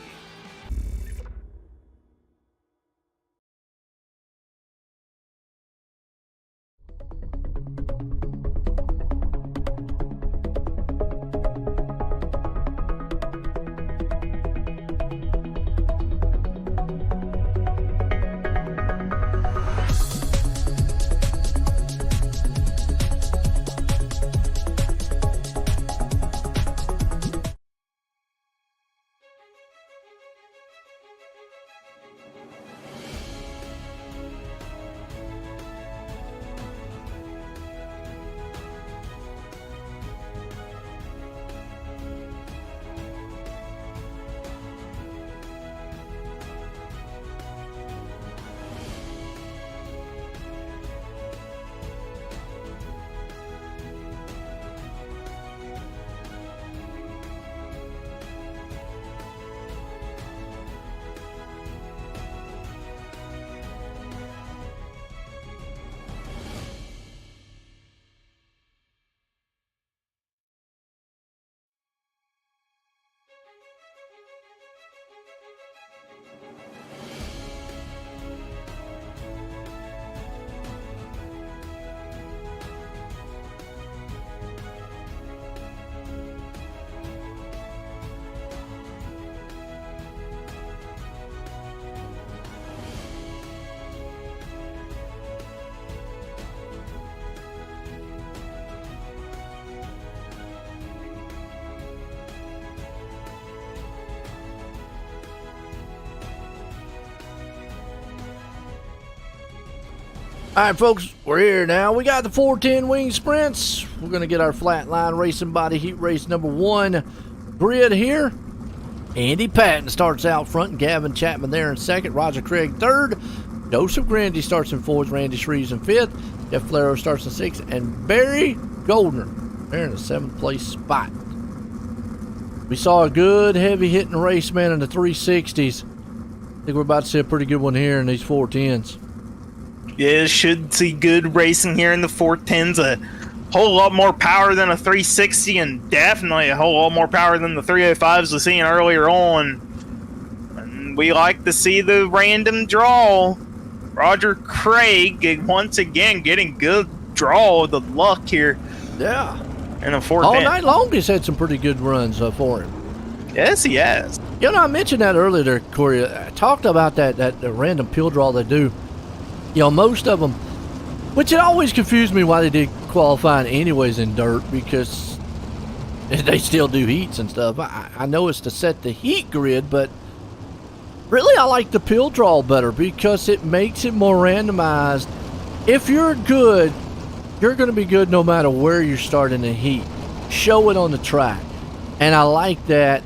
All right, folks, we're here now. We got the 410 wing sprints. We're going to get our flatline racing body heat race number 1 grid here. Andy Patton starts out front, Gavin Chapman there in second, Roger Craig third, Joseph Grandy starts in fourth, Randy Shreves in fifth, Jeff Flero starts in sixth, and Barry Goldner there in the 7th place spot. We saw a good heavy hitting race, man, in the 360s. I think we're about to see a pretty good one here in these 410s. Yeah, should see good racing here in the 410s. A whole lot more power than a 360, and definitely a whole lot more power than the 305s we've seen earlier on. And we like to see the random draw. Roger Craig once again getting good draw of the luck here. Yeah. in a 410. All night long, he's had some pretty good runs for him. Yes, he has. You know, I mentioned that earlier there, Corey. I talked about that random pill draw they do. You know, most of them, which it always confused me why they did qualifying anyways in dirt, because they still do heats and stuff. I know it's to set the heat grid, but really I like the pill draw better because it makes it more randomized. If you're good, you're going to be good no matter where you're starting the heat. Show it on the track. And I like that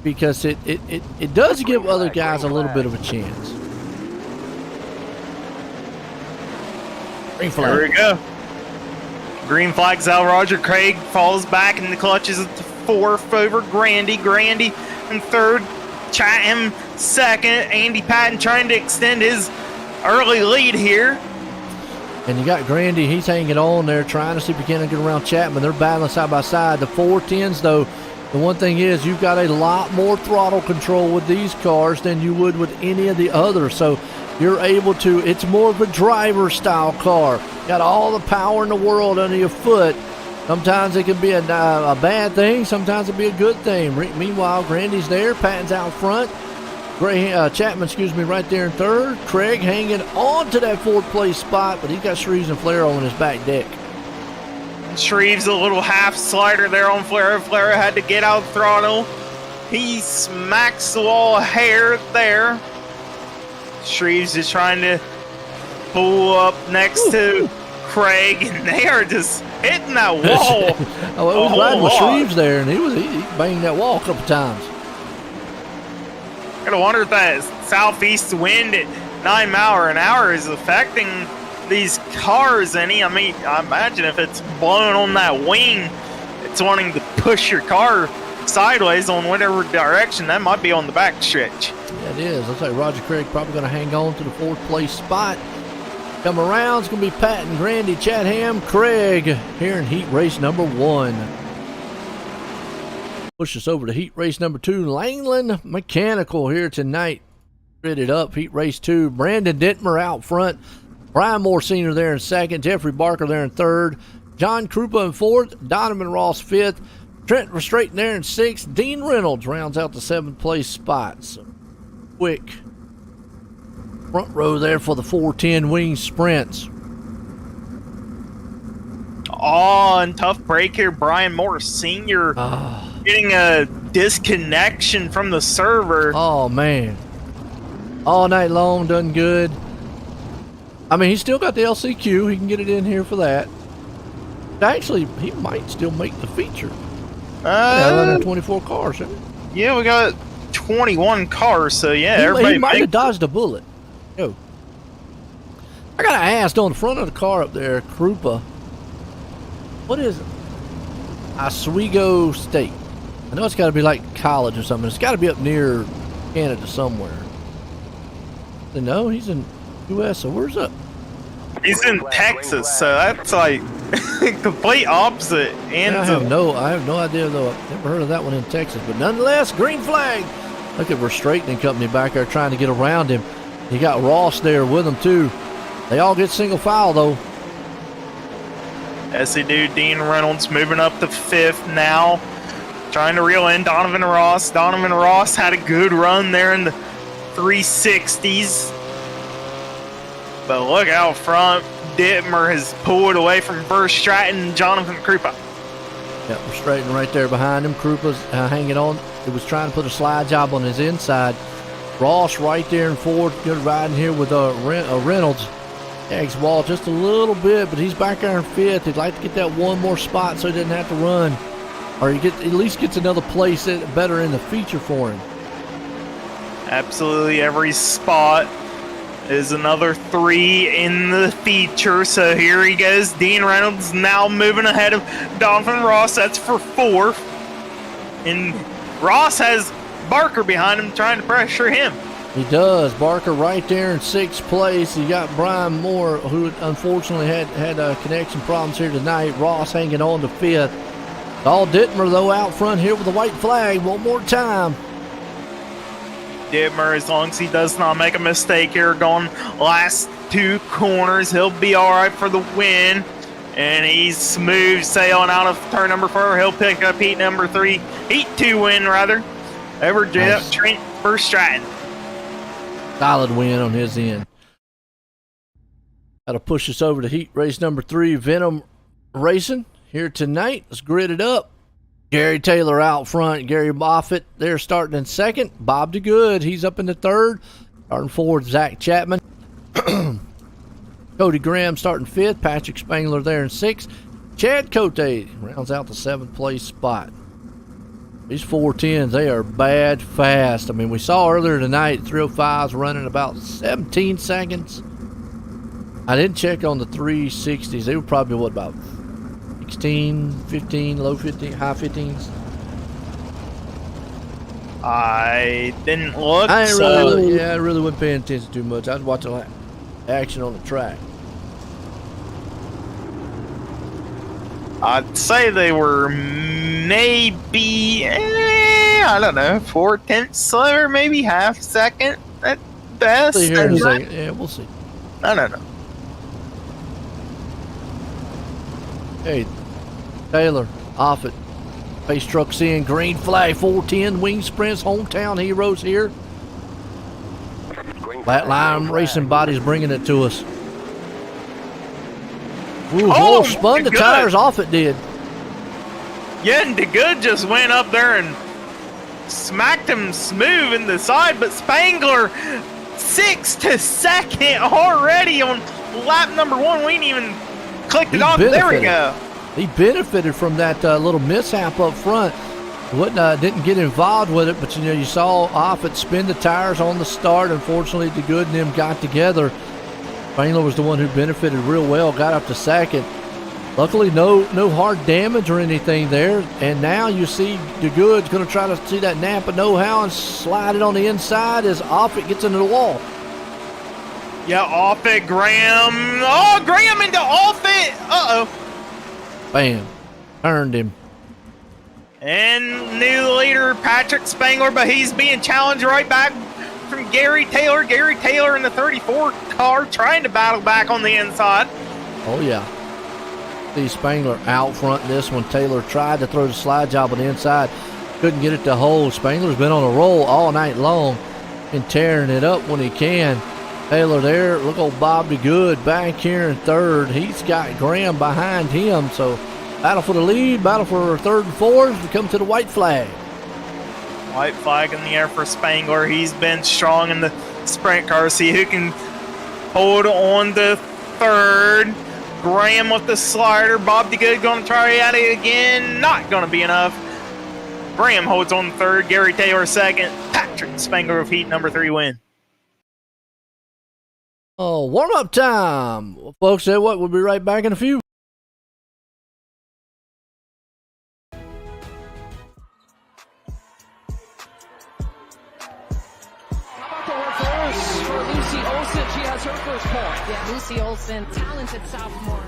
because it does give other guys a little bit of a chance. Green flag. Here we go. Green flag's out. Roger Craig falls back in the clutches at the fourth over Grandy. Grandy in third. Chatham second. Andy Patton trying to extend his early lead here. And you got Grandy, he's hanging on there, trying to see if he can get around Chapman. They're battling side by side. The 410s, though, the one thing is you've got a lot more throttle control with these cars than you would with any of the others. So you're able to, it's more of a driver-style car. Got all the power in the world under your foot. Sometimes it can be a bad thing. Sometimes it can be a good thing. Meanwhile, Grandy's there. Patton's out front. Chapman, right there in third. Craig hanging on to that fourth place spot, but he's got Shreves and Flair on his back deck. Shreves a little half slider there on Flair. Flair had to get out throttle. He smacks the wall a hair there. Shreves is trying to pull up next to Craig, and they are just hitting that wall. It was riding with Shreves there, and he banged that wall a couple times. I gotta wonder if that southeast wind at 9 miles an hour is affecting these cars any. I mean, I imagine if it's blowing on that wing, it's wanting to push your car sideways on whatever direction. That might be on the back stretch. Yeah, it is. Looks like Roger Craig probably going to hang on to the fourth place spot. Come around, it's going to be Patton, Grandy, Chatham, Craig here in heat race number 1. Push us over to heat race number 2. Langland Mechanical here tonight. Ready up, heat race 2. Brandon Dittmer out front. Brian Moore Sr. there in second. Jeffrey Barker there in third. John Krupa in fourth. Donovan Ross fifth. Trent Restraiten there in sixth. Dean Reynolds rounds out the 7th place spot. So quick front row there for the 410 wing sprints. Oh, and tough break here. Brian Moore Sr. Getting a disconnection from the server. Oh, man. All night long, done good. I mean, he's still got the LCQ. He can get it in here for that. Actually, he might still make the feature. 124 cars, right? Yeah, we got 21 cars, so yeah, he might have dodged a bullet. Yo. I got to ask, on the front of the car up there, Krupa, what is it? Oswego State. I know it's got to be like college or something. It's got to be up near Canada somewhere. No, he's in U.S., so where's up? He's in Texas, so that's like complete opposite ends. I have no idea, though. I've never heard of that one in Texas. But nonetheless, green flag. Look at Restraightening Company back there trying to get around him. You got Ross there with him, too. They all get single file, though. As they do, Dean Reynolds moving up to 5th now. Trying to reel in Donovan Ross. Donovan Ross had a good run there in the 360s. But look out front. Dittmer has pulled away from Burr Stratton and Jonathan Krupa. Yeah, we're straighting right there behind him. Krupa's hanging on. He was trying to put a slide job on his inside. Ross right there in fourth. Good riding here with Reynolds. Eggs wall just a little bit, but he's back there in 5th. He'd like to get that one more spot so he doesn't have to run. Or he at least gets another place better in the feature for him. Absolutely every spot is another 3 in the feature. So here he goes. Dean Reynolds now moving ahead of Donovan Ross. That's for 4th. And Ross has Barker behind him trying to pressure him. He does. Barker right there in 6th place. You got Brian Moore, who unfortunately had connection problems here tonight. Ross hanging on to 5th. All Dittmer, though, out front here with the white flag one more time. Dittmer, as long as he does not make a mistake here, going last 2 corners, he'll be all right for the win. And he's smooth sailing out of turn number 4. He'll pick up heat number 3. Heat 2 win, rather. Over Nice. Trent Verstraeten. Solid win on his end. That'll push us over to heat race number 3, Venom Racing. Here tonight, let's grid it up. Gary Taylor out front. Gary Moffitt, they're starting in second. Bob DeGood, he's up in the third. Starting forward, Zach Chapman. Cody Graham starting fifth. Patrick Spangler there in sixth. Chad Cote rounds out the 7th place spot. These 410s, they are bad fast. I mean, we saw earlier tonight 305s running about 17 seconds. I didn't check on the 360s. They were probably, what, about 16, 15, low 15, high 15s? I didn't look. I really wasn't paying attention too much. I was watching action on the track. I'd say they were maybe, I don't know, 4/10 slower, maybe half second at best. See here in a second. Yeah, we'll see. I don't know. Hey, Taylor, Offutt, Pace Trucks in, green flag, 410, wing sprints, hometown heroes here. Flatline Racing Bodies bringing it to us. Ooh, spun the tires off it did. Yeah, and DeGood just went up there and smacked him smooth in the side, but Spangler 6th to 2nd already on lap number 1. We didn't even click it off. There we go. He benefited from that little mishap up front. Didn't get involved with it, but you saw Offutt spin the tires on the start. Unfortunately, DeGood and them got together. Spangler was the one who benefited real well, got up to 2nd. Luckily, no hard damage or anything there. And now you see DeGood's going to try to see that Napa know-how and slide it on the inside as Offutt gets into the wall. Yeah, Offutt, Graham. Oh, Graham into Offutt. Uh-oh. Bam. Turned him. And new leader, Patrick Spangler, but he's being challenged right back from Gary Taylor. Gary Taylor in the 34 car trying to battle back on the inside. Oh, yeah. See Spangler out front in this one. Taylor tried to throw the slide job on the inside. Couldn't get it to hold. Spangler's been on a roll all night long and tearing it up when he can. Taylor there. Look old Bob DeGood back here in third. He's got Graham behind him. So battle for the lead, battle for third and fourth. We come to the white flag. White flag in the air for Spangler. He's been strong in the sprint car. See who can hold on to third. Graham with the slider. Bob DeGood going to try at it again. Not going to be enough. Graham holds on third. Gary Taylor second. Patrick Spangler of heat number 3 win. Oh, warm-up time. Well, folks, say what? We'll be right back in a few. For Lucy Olsen, she has her first point. Yeah, Lucy Olsen, talented sophomore.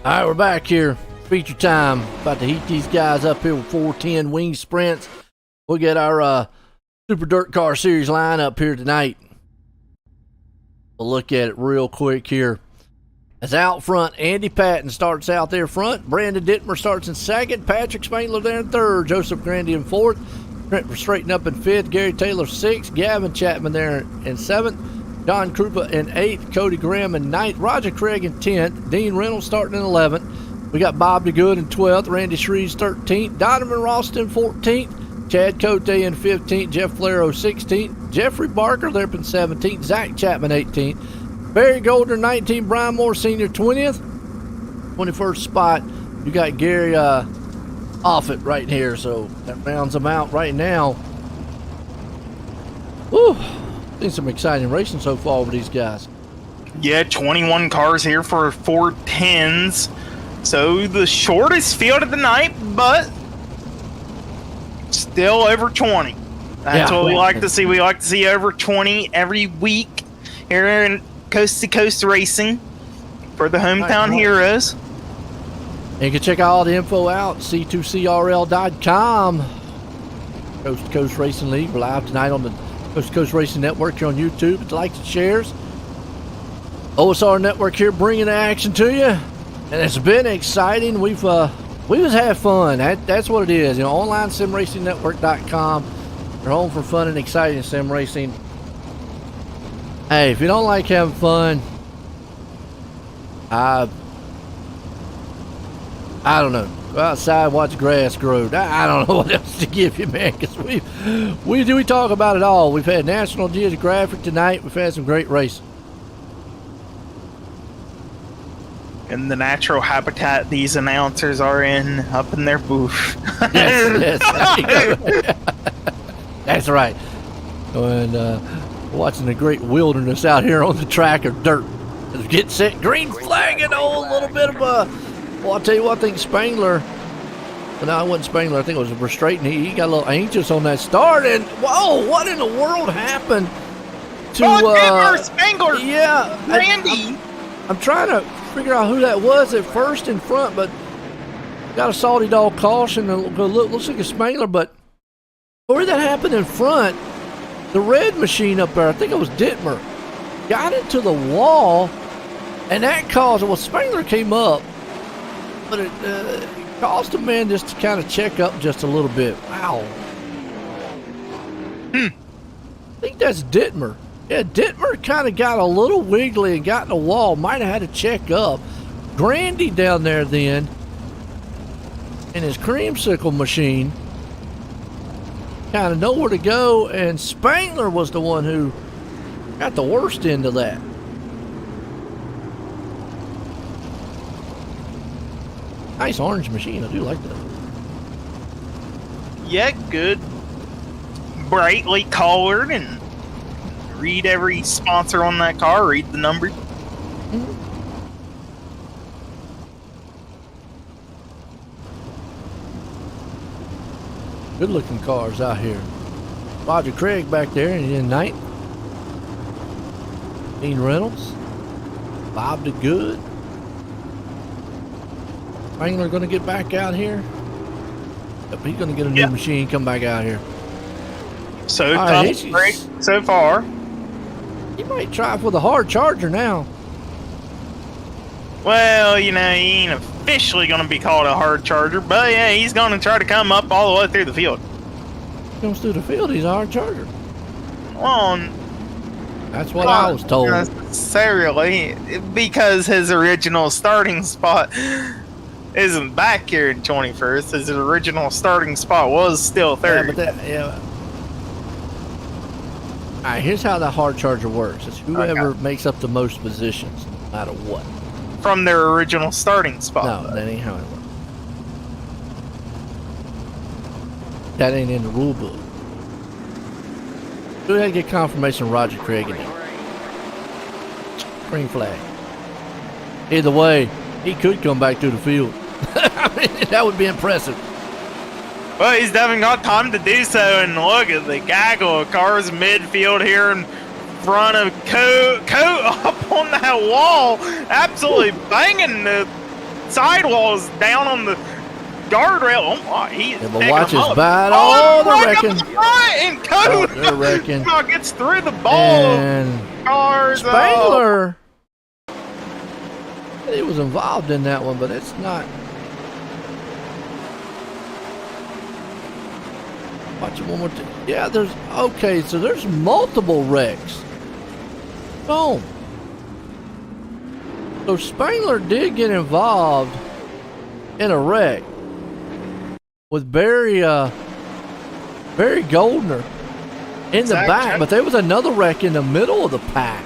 All right, we're back here. Feature time. About to heat these guys up here with 410 wing sprints. We'll get our Super Dirt Car Series lineup here tonight. We'll look at it real quick here. As out front, Andy Patton starts out there front. Brandon Dittmer starts in second. Patrick Spangler there in third. Joseph Grandy in fourth. Trent Straighten up in fifth. Gary Taylor sixth. Gavin Chapman there in seventh. Don Krupa in 8th, Cody Graham in 9th, Roger Craig in 10th, Dean Reynolds starting in 11th. We got Bob DeGood in 12th, Randy Shreves 13th, Donovan Ralston 14th, Chad Cote in 15th, Jeff Flaro 16th, Jeffrey Barker there in 17th, Zach Chapman 18th, Barry Golder 19th, Brian Moore Sr. 20th. 21st spot, you got Gary Offit right here, so that rounds them out right now. Woo! Seen some exciting racing so far with these guys. Yeah, 21 cars here for 410s. So the shortest field of the night, but still over 20. That's what we like to see. We like to see over 20 every week here in Coast to Coast Racing for the hometown heroes. And you can check all the info out, c2crl.com. Coast to Coast Racing League. We're live tonight on the Coast to Coast Racing Network here on YouTube. It's likes and shares. OSR Network here bringing the action to you. And it's been exciting. We just had fun. That's what it is. Online simracingnetwork.com. You're home for fun and exciting sim racing. Hey, if you don't like having fun, I don't know. Go outside, watch grass grow. I don't know what else to give you, man, because we talk about it all. We've had National Geographic tonight. We've had some great racing. In the natural habitat these announcers are in, up in their booth. Yes. That's right. And watching the great wilderness out here on the track of dirt. Get set, green flag, and a little bit of a... Well, I'll tell you what, I think Spangler... Well, no, it wasn't Spangler. I think it was Verstraeten. He got a little anxious on that start, and whoa, what in the world happened to... Spangler! Yeah. Randy! I'm trying to figure out who that was at first in front, but got a salty dog caution. And looks like a Spangler, but where did that happen in front? The red machine up there, I think it was Dittmer, got into the wall, and that caused... Well, Spangler came up, but it caused the man just to kind of check up just a little bit. Wow. I think that's Dittmer. Yeah, Dittmer kind of got a little wiggly and got in the wall. Might have had to check up. Grandy down there then in his creamsicle machine kind of nowhere to go, and Spangler was the one who got the worst end of that. Nice orange machine. I do like that. Yeah, good. Brightly colored, and read every sponsor on that car. Read the number. Good looking cars out here. Roger Craig back there in ninth. Dean Reynolds. Bob DeGood. Spangler going to get back out here. Yep, he's going to get a new machine, come back out here. So tough break so far. He might try for the hard charger now. Well, he ain't officially going to be called a hard charger, but yeah, he's going to try to come up all the way through the field. Comes through the field, he's a hard charger. Well, that's what I was told. Necessarily, because his original starting spot isn't back here in 21st. His original starting spot was still third. All right, here's how the hard charger works. It's whoever makes up the most positions, no matter what. From their original starting spot. No, that ain't how it works. That ain't in the rule book. We had to get confirmation of Roger Craig in there. Green flag. Either way, he could come back through the field. I mean, that would be impressive. Well, he's definitely got time to do so, and look at the gaggle of cars midfield here in front of Coat up on that wall, absolutely banging the sidewalls down on the guardrail. But watch his bite. Oh, they're wrecking. And Cody they're wrecking. gets through the ball. And cars. Spangler. He was involved in that one, but it's not. Watch it one more time. Yeah, there's okay. So there's multiple wrecks. Boom. So Spangler did get involved in a wreck with Barry Goldner in the back, but there was another wreck in the middle of the pack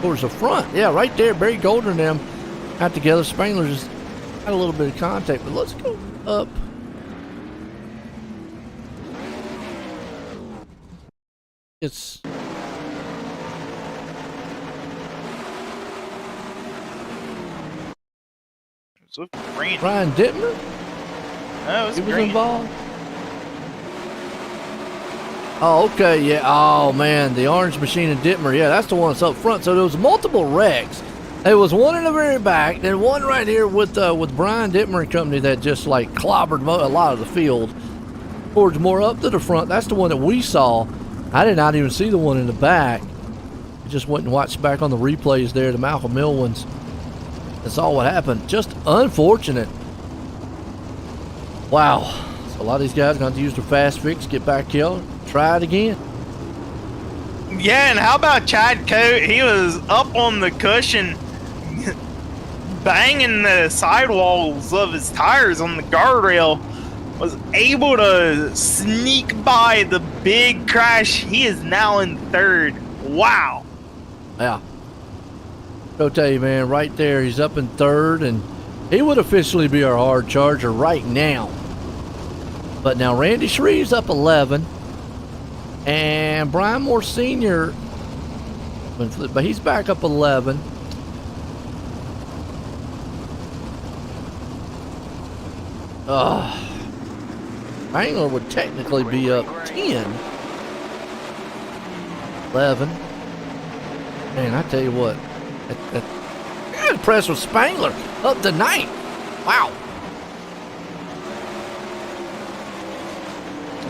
towards the front. Yeah, right there. Barry Goldner and them got together. Spangler just had a little bit of contact, but let's go up. It's Brian Dittmer? No, he was involved. Oh, okay, yeah. Oh man, the orange machine and Dittmer. Yeah, that's the one that's up front. So there was multiple wrecks. There was one in the very back, then one right here with Brian Dittmer and company that just like clobbered a lot of the field. Towards more up to the front. That's the one that we saw. I did not even see the one in the back. I just went and watched back on the replays there, the Malcolm Mill ones. That's all what happened. Just unfortunate. Wow. So a lot of these guys are going to use their fast fix, get back here, try it again. Yeah, and how about Chad Coate? He was up on the cushion, banging the sidewalls of his tires on the guardrail. Was able to sneak by the big crash. He is now in third. Wow. Yeah. Go tell you, man, right there, he's up in third, and he would officially be our hard charger right now. But now Randy Shreve's up 11, and Brian Moore Sr., but he's back up 11. Spangler would technically be up 10. 11. Man, I tell you what. I'm impressed with Spangler. Up to 9. Wow.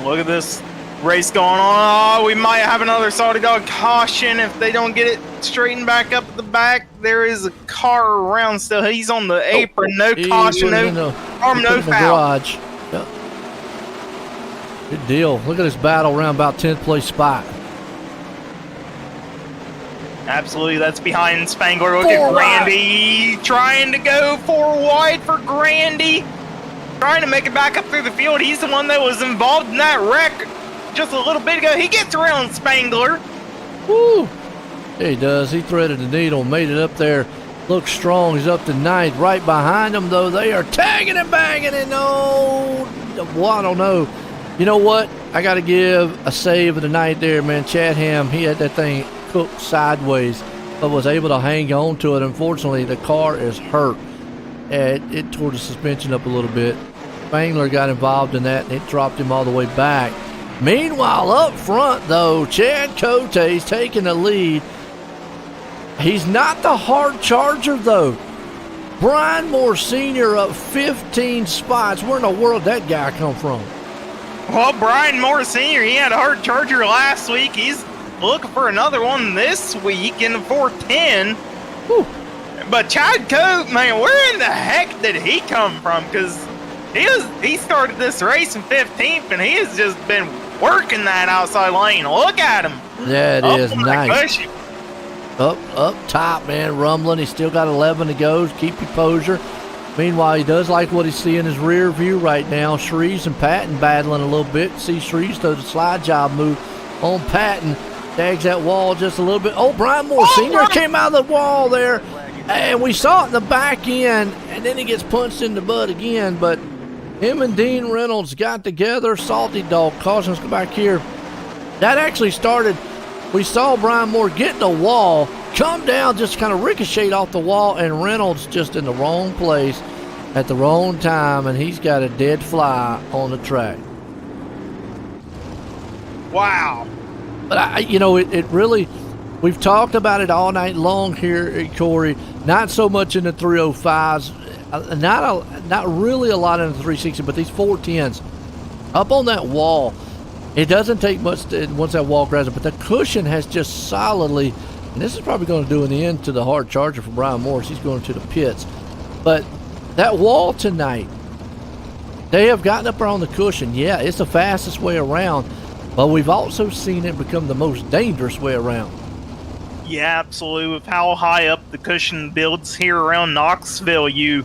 Look at this race going on. Oh, we might have another salty dog caution if they don't get it straightened back up at the back. There is a car around still. He's on the apron. No caution, no harm, no foul. Yep. Good deal. Look at this battle around about 10th place spot. Absolutely, that's behind Spangler. Look at Grandy trying to go 4 wide for Grandy. Trying to make it back up through the field. He's the one that was involved in that wreck just a little bit ago. He gets around Spangler. Woo! Yeah, he does. He threaded the needle, made it up there. Looks strong. He's up to 9th. Right behind him, though, they are tagging and banging it. No, well, I don't know. You know what? I got to give a save of the night there, man. Chatham, he had that thing cooked sideways, but was able to hang on to it. Unfortunately, the car is hurt. It tore the suspension up a little bit. Spangler got involved in that, and it dropped him all the way back. Meanwhile, up front, though, Chad Cote's taking the lead. He's not the hard charger, though. Brian Moore Sr. up 15 spots. Where in the world did that guy come from? Well, Brian Moore Sr., he had a hard charger last week. He's looking for another one this week in the 410. Whew. But Chad Coate, man, where in the heck did he come from? Because he started this race in 15th, and he has just been working that outside lane. Look at him. Yeah, it is nice. Up top, man, rumbling. He's still got 11 to go. Keep your poser. Meanwhile, he does like what he's seeing in his rear view right now. Shreves and Patton battling a little bit. See Shreves throw the slide job move on Patton. Tags that wall just a little bit. Oh, Brian Moore Sr. came out of the wall there. And we saw it in the back end. And then he gets punched in the butt again. But him and Dean Reynolds got together. Salty Dog cautions go back here. That actually started. We saw Brian Moore get in the wall, come down, just kind of ricochet off the wall, and Reynolds just in the wrong place at the wrong time, and he's got a dead fly on the track. Wow. But, it really, we've talked about it all night long here at Corey. Not so much in the 305s. not really a lot in the 360, but these 410s up on that wall. It doesn't take much once that wall grabs it, but the cushion has just solidly, and this is probably going to do an end to the hard charger for Brian Morris. He's going to the pits. But that wall tonight, they have gotten up around the cushion. Yeah, it's the fastest way around, but we've also seen it become the most dangerous way around. Yeah, absolutely. With how high up the cushion builds here around Knoxville, you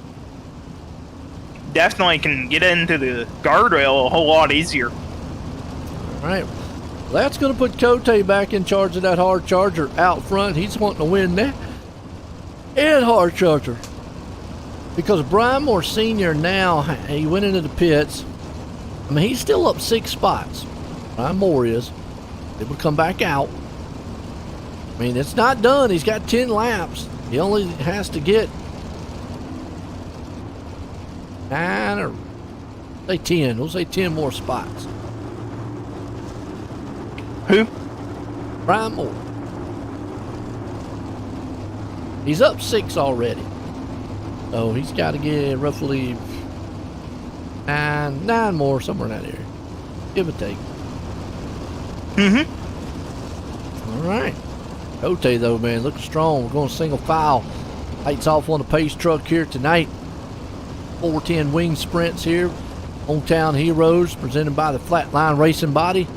definitely can get into the guardrail a whole lot easier. All right. Well, that's going to put Cote back in charge of that hard charger out front. He's wanting to win that and hard charger. Because Brian Moore Sr. now, he went into the pits. I mean, he's still up 6 spots. Brian Moore is. He will come back out. I mean, it's not done. He's got 10 laps. He only has to get 9 or say 10. We'll say 10 more spots. Who? Brian Moore. He's up 6 already. So he's got to get roughly 9 more, somewhere in that area. Give or take. All right. Cote, though, man, looking strong. We're going single file. Lights off on the pace truck here tonight. 410 wing sprints here. Hometown Heroes presented by the Flatline Racing Body.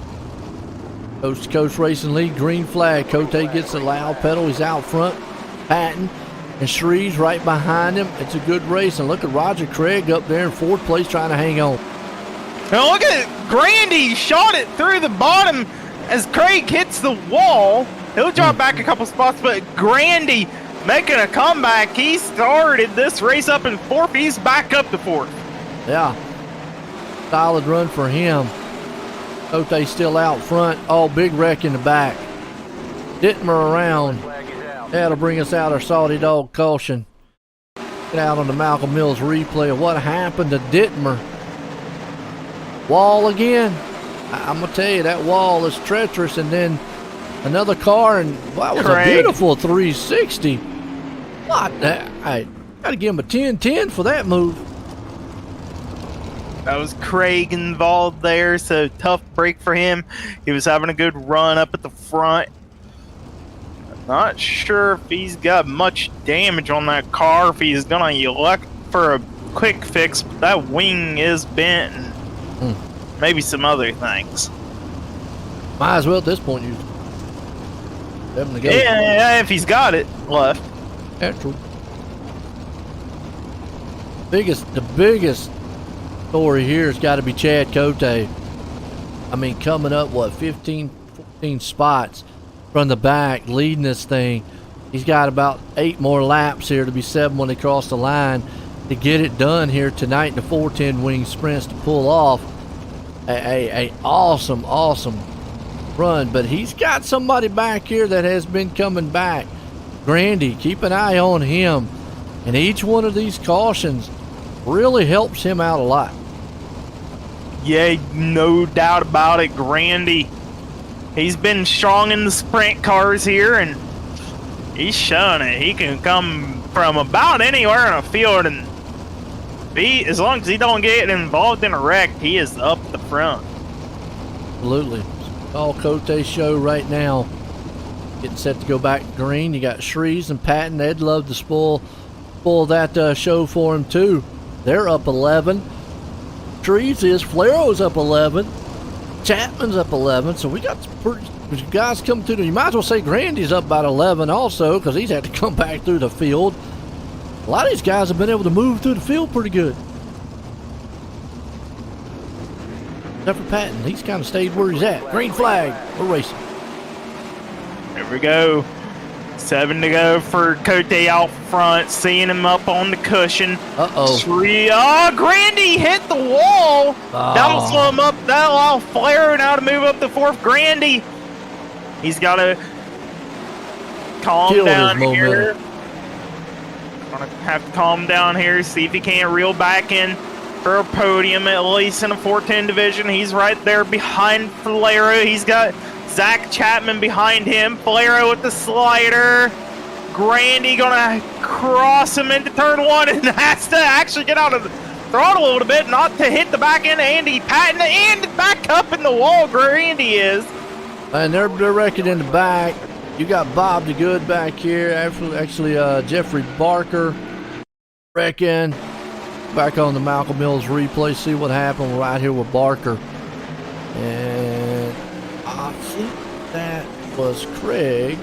Coast to Coast Racing League, green flag. Cote gets the loud pedal. He's out front. Patton and Shreves right behind him. It's a good race. And look at Roger Craig up there in 4th place trying to hang on. Now look at Grandy. Shot it through the bottom as Craig hits the wall. He'll drop back a couple spots, but Grandy making a comeback. He started this race up in 4th. He's back up to 4th. Yeah. Solid run for him. Cote still out front. Oh, big wreck in the back. Dittmer around. That'll bring us out our Salty Dog caution. Get out on the Malcolm Mills replay of what happened to Dittmer. Wall again. I'm going to tell you, that wall is treacherous. And then another car, and wow, that was a beautiful 360. What? I got to give him a 10-10 for that move. That was Craig involved there, so tough break for him. He was having a good run up at the front. Not sure if he's got much damage on that car, if he's gonna look for a quick fix, but that wing is bent and maybe some other things. Might as well at this point use it. To go. Yeah, if he's got it left. That's true. The biggest story here has got to be Chad Cote. I mean, coming up, 15, 14 spots from the back, leading this thing. He's got about 8 more laps here to be 7 when they cross the line to get it done here tonight in the 410 wing sprints to pull off a awesome run. But he's got somebody back here that has been coming back. Grandy, keep an eye on him. And each one of these cautions really helps him out a lot. Yeah, no doubt about it. Grandy, he's been strong in the sprint cars here, and he's showing it. He can come from about anywhere in a field, and as long as he don't get involved in a wreck, he is up the front. Absolutely. All Cote's show right now. Getting set to go back green. You got Shreves and Patton. They'd love to spoil that show for him too. They're up 11. Shreves is. Flaro's up 11. Chapman's up 11. So we got guys coming through. You might as well say Grandy's up about 11 also, because he's had to come back through the field. A lot of these guys have been able to move through the field pretty good. Except for Patton. He's kind of stayed where he's at. Green flag. We're racing. There we go. 7 to go for Cote out front. Seeing him up on the cushion. Uh-oh. Grandy hit the wall. That'll slow him up. That'll allow Flare now to move up to 4th. Grandy, he's got to calm down here. Gonna have to calm down here, see if he can't reel back in for a podium, at least in a 410 division. He's right there behind Falero. He's got Zach Chapman behind him. Falero with the slider. Grandy gonna cross him into turn one and has to actually get out of the throttle a little bit, not to hit the back end of Andy Patton, and back up in the wall. Grandy is. And they're wrecking in the back. You got Bob the Good back here. Actually, Jeffrey Barker wrecking. Back on the Malcolm Mills replay. See what happened right here with Barker. And I think that was Craig.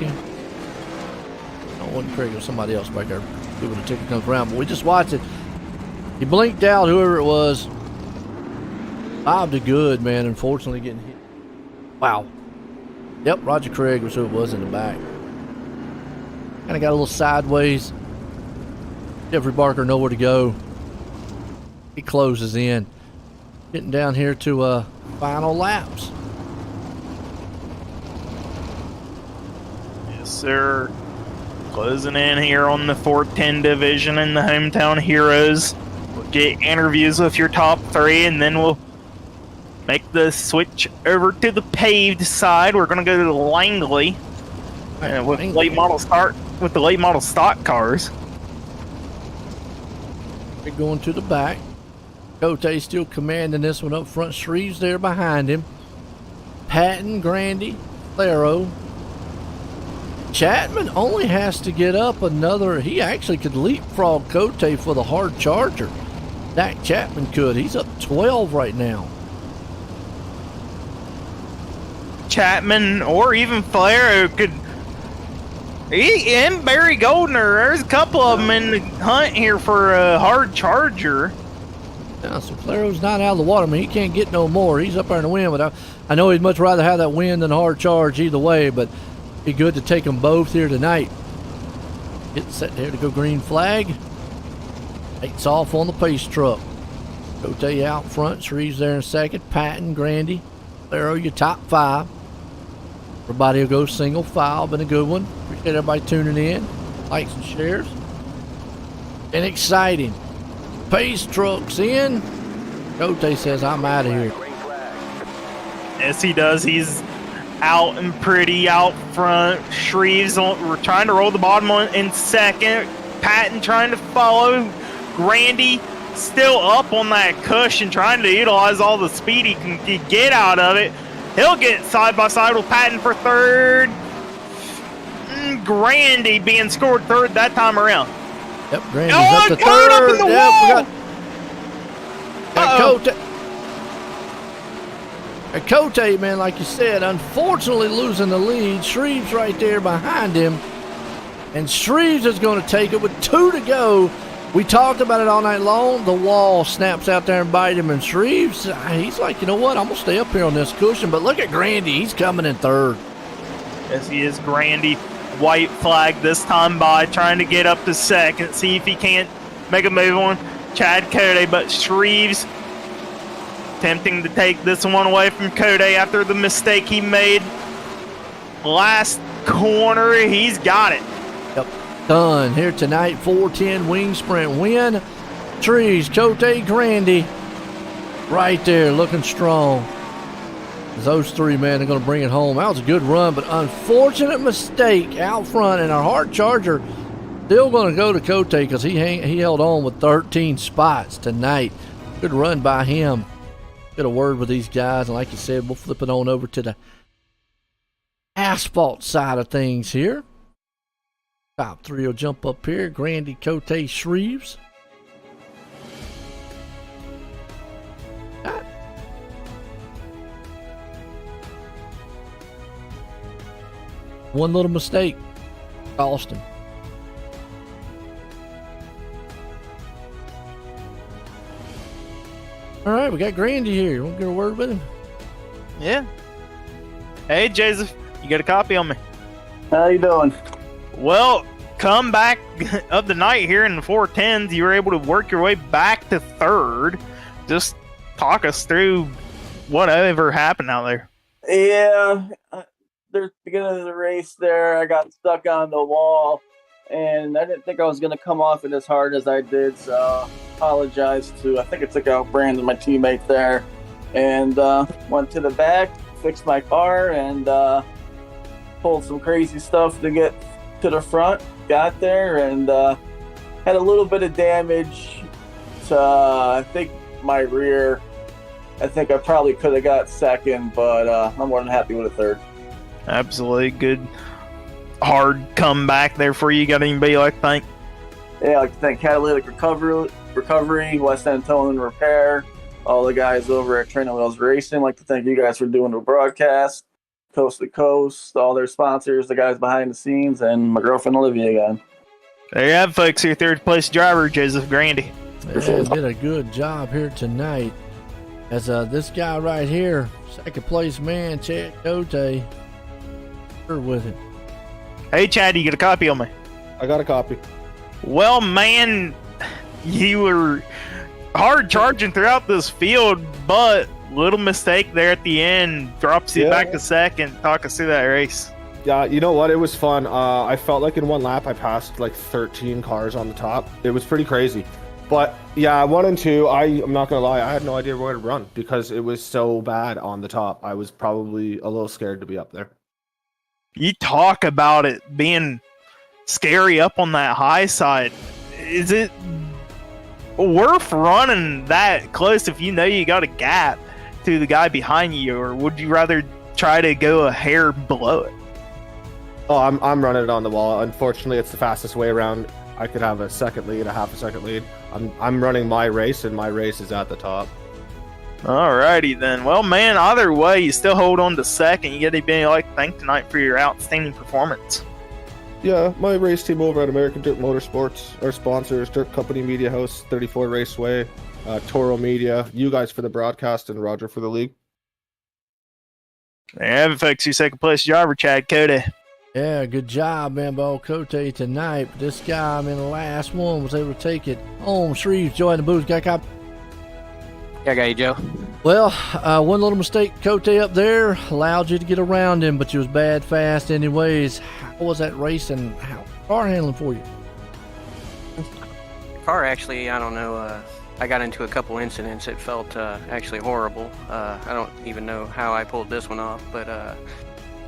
No, it wasn't Craig. It was somebody else back there. See when the ticket comes around. But we just watched it. He blinked out, whoever it was. Bob the Good, man, unfortunately getting hit. Wow. Yep, Roger Craig was who it was in the back. Kind of got a little sideways. Jeffrey Barker nowhere to go. He closes in. Getting down here to final laps. Yes, sir. Closing in here on the 410 division in the Hometown Heroes. We'll get interviews with your top three, and then we'll make the switch over to the paved side. We're going to go to Langley with late model stock cars. We're going to the back. Cote still commanding this one up front. Shreve's there behind him. Patton, Grandy, Claro. Chapman only has to get up another. He actually could leapfrog Cote for the hard charger. Dak Chapman could. He's up 12 right now. Chapman or even Flair could. He and Barry Goldner. There's a couple of them in the hunt here for a hard charger. Now, so Claro's not out of the water. I mean, he can't get no more. He's up there in the wind, but I know he'd much rather have that win than a hard charge either way, but be good to take them both here tonight. Get set there to go green flag. Takes off on the pace truck. Cote out front. Shreve's there in second. Patton, Grandy, Claro, your top five. Everybody will go single file. Been a good one. Appreciate everybody tuning in. Likes and shares. And exciting. Pace trucks in. Cote says, I'm out of here. Yes, he does. He's out and pretty out front. Shreve's we're trying to roll the bottom one in second. Patton trying to follow. Grandy still up on that cushion, trying to utilize all the speed he can get out of it. He'll get side by side with Patton for third. Grandy being scored third that time around. Yep, Grandy's up to third. Up in the wall. Cote, man, like you said, unfortunately losing the lead. Shreve's right there behind him. And Shreve's is going to take it with 2 to go. We talked about it all night long. The wall snaps out there and bites him. And Shreve's, he's like, you know what? I'm going to stay up here on this cushion. But look at Grandy. He's coming in third. Yes, he is. Grandy, white flag this time by, trying to get up to second. See if he can't make a move on Chad Cote. But Shreve's attempting to take this one away from Cote after the mistake he made last corner. He's got it. Yep. Done here tonight. 410 wing sprint win. Trees, Cote, Grandy. Right there, looking strong. Those three, man, are going to bring it home. That was a good run, but unfortunate mistake out front, and our hard charger still going to go to Cote because he held on with 13 spots tonight. Good run by him. Get a word with these guys, and like you said, we'll flip it on over to the asphalt side of things here. Top three will jump up here. Grandy, Cote, Shreves. One little mistake cost him. All right, we got Grandy here. You want to get a word with him? Yeah. Hey, Joseph, you got a copy on me? How you doing? Well, comeback of the night here in the 410s. You were able to work your way back to third. Just talk us through whatever happened out there. Yeah, the beginning of the race there, I got stuck on the wall, and I didn't think I was going to come off it as hard as I did, so apologize to, I think it took out Brandon, my teammate there, and went to the back, fixed my car, and pulled some crazy stuff to get to the front, got there and had a little bit of damage to, I think, my rear. I think I probably could have got second, but I'm more than happy with a third. Absolutely good, hard comeback there for you. Got anybody like to thank? Yeah, I'd like to thank Catalytic Recovery, West End Towing and Repair, all the guys over at Training Wheels Racing. I'd like to thank you guys for doing the broadcast, Coast to Coast, all their sponsors, the guys behind the scenes, and my girlfriend Olivia again. There you have it, folks. Your third place driver, Joseph Grandy. Yeah, did a good job here tonight. As this guy right here, second place man, Chad Cote, with it. Hey, Chad, you get a copy on me? I got a copy. Well, man, you were hard charging throughout this field, but little mistake there at the end drops you back to second. Talk us through that race. Yeah, you know what? It was fun. I felt like in one lap I passed like 13 cars on the top. It was pretty crazy. But yeah, 1 and 2, I'm not going to lie, I had no idea where to run because it was so bad on the top. I was probably a little scared to be up there. You talk about it being scary up on that high side. Is it worth running that close if you know you got a gap to the guy behind you, or would you rather try to go a hair below it? Oh, I'm running it on the wall. Unfortunately, it's the fastest way around. I could have a second lead, a half a second lead. I'm running my race, and my race is at the top. Alrighty then. Well, man, either way, you still hold on to second. You get anybody like to thank tonight for your outstanding performance. Yeah, my race team over at American Dirt Motorsports, our sponsors, Dirt Company Media House, 34 Raceway, Toro Media, you guys for the broadcast, and Roger for the league. There you have it, folks. Your second place driver, Chad Cote. Yeah, good job, man, by old Cote tonight. But this guy, the last one was able to take it home. Shreves, Joe in the booth. Got a cop? Yeah, I got you, Joe. Well, one little mistake, Cote up there allowed you to get around him, but you was bad fast anyways. How was that race and how car handling for you? Car, actually, I don't know. I got into a couple incidents. It felt actually horrible. I don't even know how I pulled this one off, but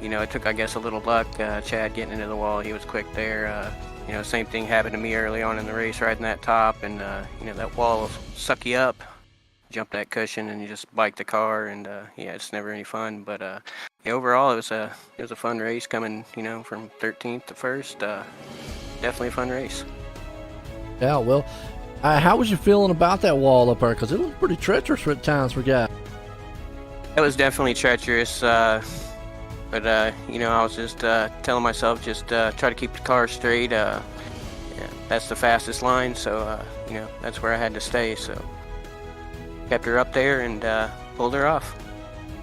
it took, I guess, a little luck. Chad getting into the wall, he was quick there. Same thing happened to me early on in the race, riding that top, and that wall will suck you up. Jump that cushion and you just bike the car, and it's never any fun. But overall, it was a fun race coming, from 13th to 1st. Definitely a fun race. Yeah, well, how was you feeling about that wall up there? Because it was pretty treacherous at times for guys. It was definitely treacherous, but I was just telling myself just try to keep the car straight. That's the fastest line, so that's where I had to stay. So kept her up there and pulled her off.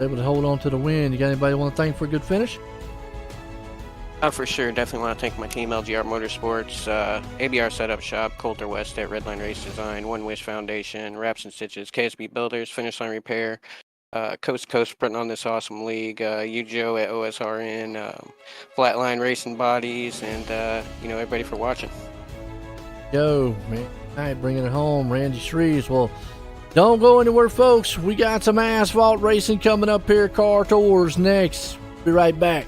Able to hold on to the win. You got anybody want to thank for a good finish? For sure. Definitely want to thank my team, LGR Motorsports, ABR Setup Shop, Coulter West at Redline Race Design, One Wish Foundation, Wraps and Stitches, KSB Builders, Finish Line Repair, Coast to Coast putting on this awesome league, you, Joe, at OSRN, Flatline Racing Bodies, and, everybody for watching. Yo, man. All right, bringing it home, Randy Shreves. Well, don't go anywhere, folks. We got some asphalt racing coming up here. Car Tours next. Be right back.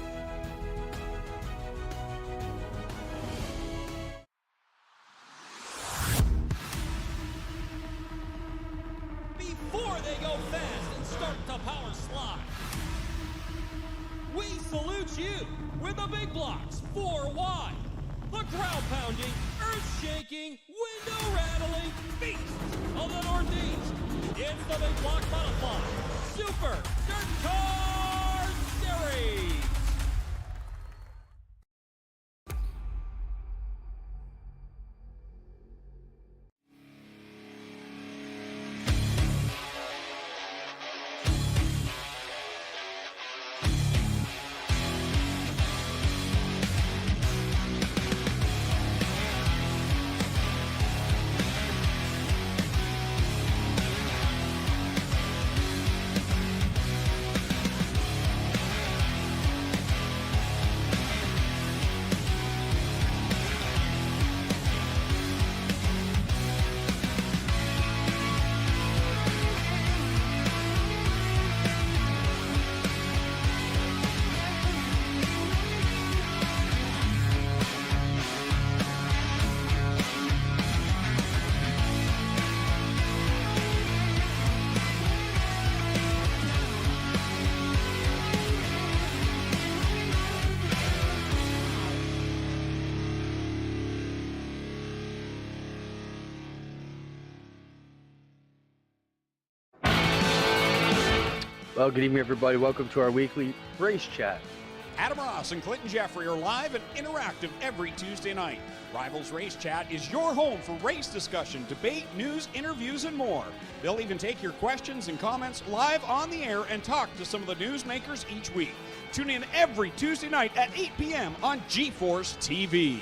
Before they go fast and start to power slide, we salute you with the big blocks 4 wide. The ground-pounding, earth-shaking, window-rattling beast of the Northeast. It's the Big Block Butterfly Super Dirt Car Series. Well, good evening, everybody. Welcome to our weekly race chat. Adam Ross and Clinton Jeffrey are live and interactive every Tuesday night. Rivals Race Chat is your home for race discussion, debate, news, interviews, and more. They'll even take your questions and comments live on the air and talk to some of the newsmakers each week. Tune in every Tuesday night at 8 p.m. on GeForce TV.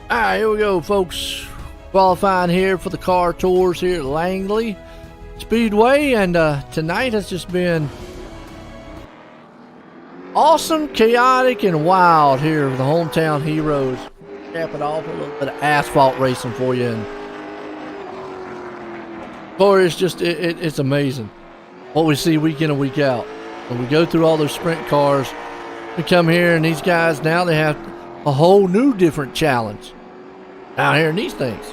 All right, here we go, folks. Qualifying here for the car tours here at Langley Speedway, and tonight has just been awesome, chaotic, and wild here with the hometown heroes. Cap it off with a little bit of asphalt racing for you, and Corey, it's just it's amazing what we see week in and week out. When we go through all those sprint cars, we come here, and these guys now they have a whole new different challenge out here in these things.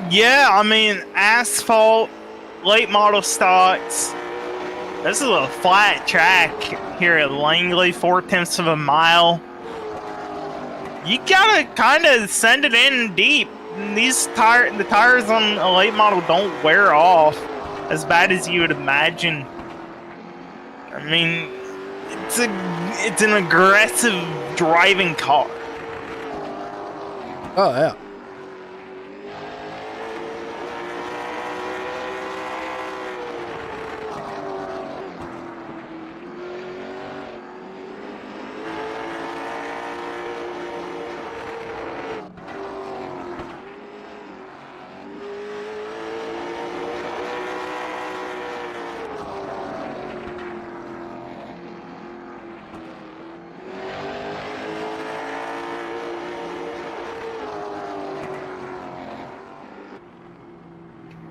Yeah, I mean, asphalt, late model stocks. This is a flat track here at Langley, 4/10 of a mile. You gotta kind of send it in deep. The tires on a late model don't wear off as bad as you would imagine. I mean, it's an aggressive driving car. Oh yeah.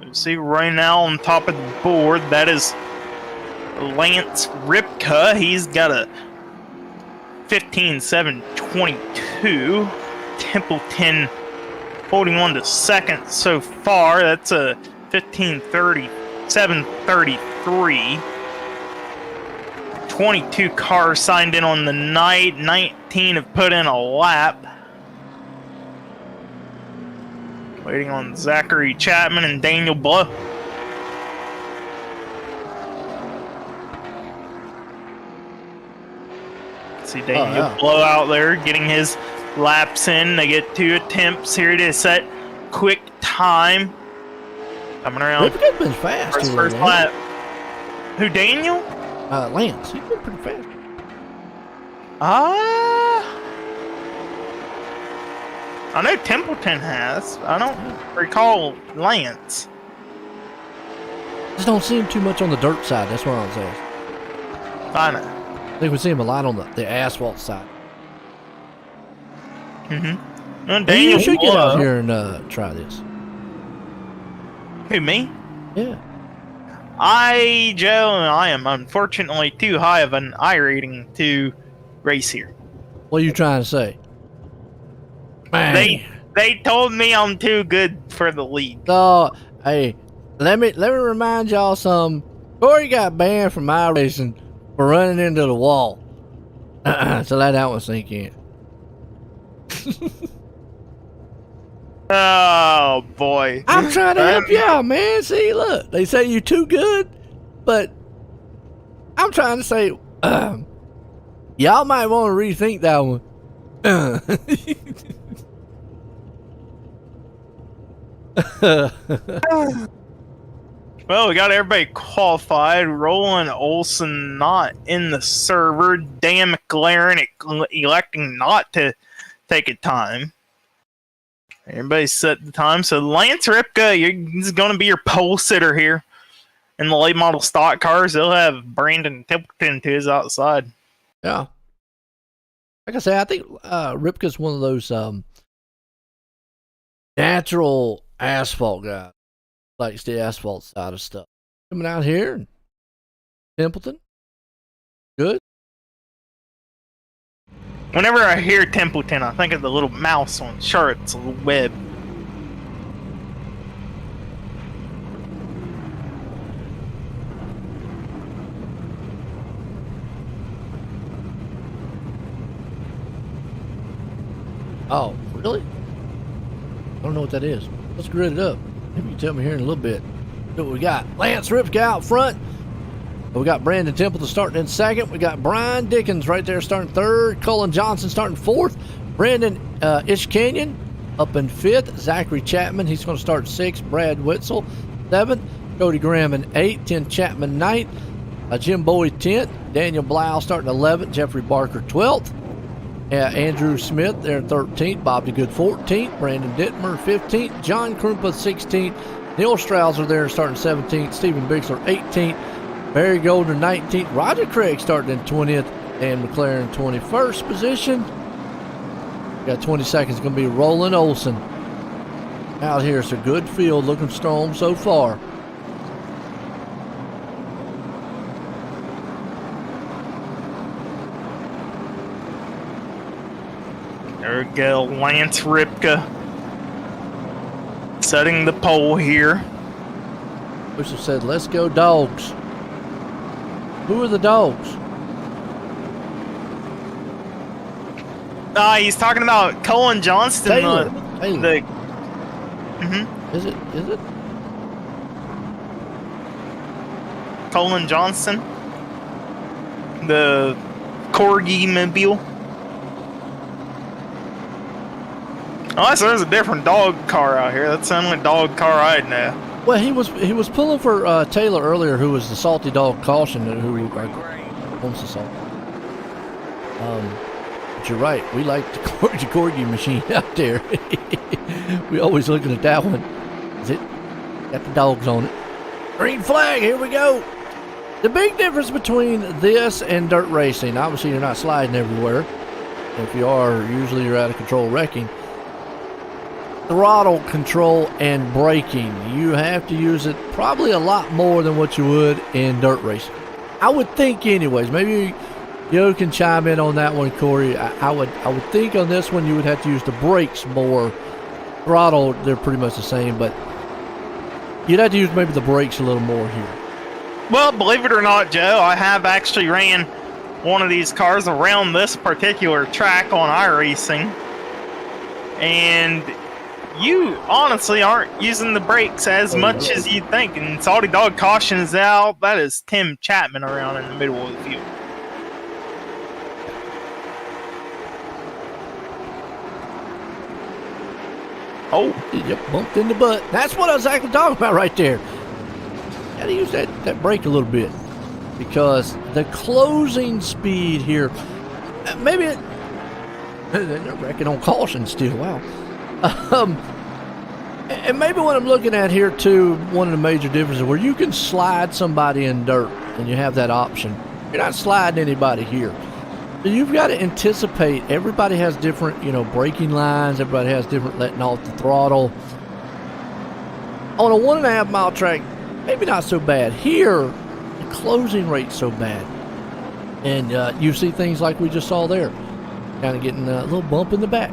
You see right now on top of the board, that is Lance Ripka. He's got a 15.722. Templeton holding on to second so far. That's a 15.37.33. 22 cars signed in on the night. 19 have put in a lap. Waiting on Zachary Chapman and Daniel Blow. See Daniel Blow out there getting his laps in. They get 2 attempts here to set quick time. Coming around. They've been fast. First lap. Who, Daniel? Lance. He's been pretty fast. I know Templeton has. I don't recall Lance. Just don't see him too much on the dirt side. That's what I'm saying. I know. I think we see him a lot on the asphalt side. Mm-hmm. Hey, you should get out here and try this. Who, me? Yeah. Joe, I am unfortunately too high of an I rating to race here. What are you trying to say? Man. They told me I'm too good for the league. So, hey, let me remind y'all something. Corey got banned from iRacing for running into the wall. So let that one sink in. Oh boy. I'm trying to help you out, man. See, look, they say you're too good, but I'm trying to say, y'all might want to rethink that one. Well, we got everybody qualified. Roland Olson not in the server. Dan McLaren electing not to take a time. Everybody set the time. So Lance Ripka, he's going to be your pole sitter here. In the late model stock cars, they'll have Brandon Templeton to his outside. Yeah. Like I say, I think Ripka's one of those natural asphalt guys. Likes the asphalt side of stuff. Coming out here in Templeton. Good. Whenever I hear Templeton, I think of the little mouse on Charlotte's Web. Oh, really? I don't know what that is. Let's grid it up. Maybe you can tell me here in a little bit. See what we got. Lance Ripka out front. We got Brandon Templeton starting in second. We got Brian Dickens right there starting third. Cullen Johnson starting fourth. Brandon Ishkanyan up in fifth. Zachary Chapman, he's going to start sixth. Brad Witzel, seventh. Cody Graham in eighth. 10 Chapman, ninth. Jim Boyd, 10th. Daniel Blau starting 11th. Jeffrey Barker, 12th. Andrew Smith there 13th. Bob DeGood, 14th. Brandon Dittmer, 15th. John Krumpa, 16th. Neil Strouser there starting 17th. Stephen Bixler, 18th. Barry Golden, 19th. Roger Craig starting in 20th. And McLaren, 21st position. Got 20 seconds. Going to be Roland Olson. Out here, it's a good field. Looking strong so far. There we go, Lance Ripka setting the pole here. Whistle said, let's go dogs. Who are the dogs? He's talking about Cullen Johnston. Taylor. Is it? Cullen Johnston? The Corgi Mobile? Oh, so there's a different dog car out here. That's the only dog car I know. Well, he was pulling for Taylor earlier, who was the salty dog caution, who owns the salt. But you're right. We like the Corgi machine out there. We always looking at that one. Is it got the dogs on it? Green flag. Here we go. The big difference between this and dirt racing, obviously, you're not sliding everywhere. If you are, usually you're out of control wrecking. throttle control and braking. You have to use it probably a lot more than what you would in dirt racing. I would think anyways. Maybe you can chime in on that one, Corey. I would think on this one you would have to use the brakes more. Throttle, they're pretty much the same, but you'd have to use maybe the brakes a little more here. Well, believe it or not, Joe, I have actually ran one of these cars around this particular track on iRacing, and you honestly aren't using the brakes as much as you'd think. And Salty Dog caution is out. That is Tim Chapman around in the middle of the field. Oh, yep, bumped in the butt. That's what I was actually talking about right there. Got to use that brake a little bit because the closing speed here, maybe they're wrecking on caution still. Wow. And maybe what I'm looking at here too, one of the major differences where you can slide somebody in dirt and you have that option. You're not sliding anybody here. So you've got to anticipate. Everybody has different, braking lines. Everybody has different letting off the throttle. On a 1.5 mile track, maybe not so bad. Here, the closing rate's so bad. And you see things like we just saw there. Kind of getting a little bump in the back.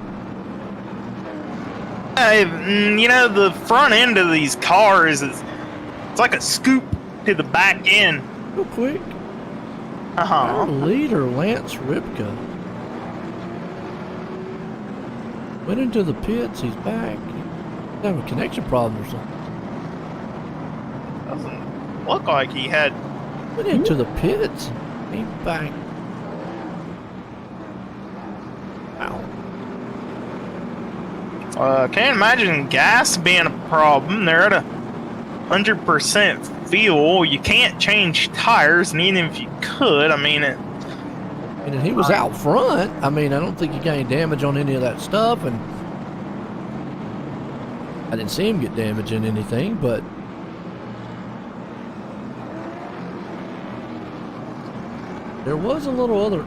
The front end of these cars it's like a scoop to the back end. Real quick. Our leader, Lance Ripka, went into the pits. He's back. He's having a connection problem or something. Doesn't look like he had. Went into the pits. He's back. Wow. Can't imagine gas being a problem. They're at 100% fuel. You can't change tires, and even if you could, and he was out front. I don't think he got any damage on any of that stuff, and I didn't see him get damage in anything, but there was a little other.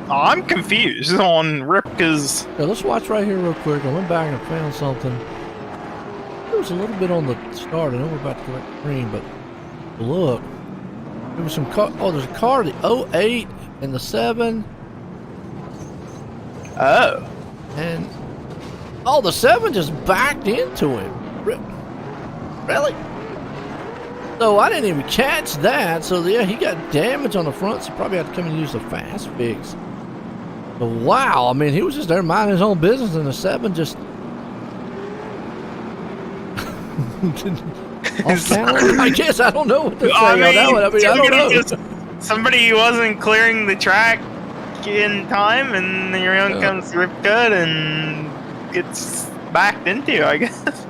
I'm confused on Ripka's. Yeah, let's watch right here real quick. I went back and found something. There was a little bit on the start. I know we're about to go green, but look. There was some car. Oh, there's a car, the 08 and the 7. Oh. And, the 7 just backed into him. Really? So I didn't even catch that. So yeah, he got damage on the front. So probably had to come and use the fast fix. But wow, he was just there minding his own business, and the 7 just. I guess I don't know what to say on that one. I don't know. Somebody wasn't clearing the track in time, and here comes Ripka and gets backed into, I guess.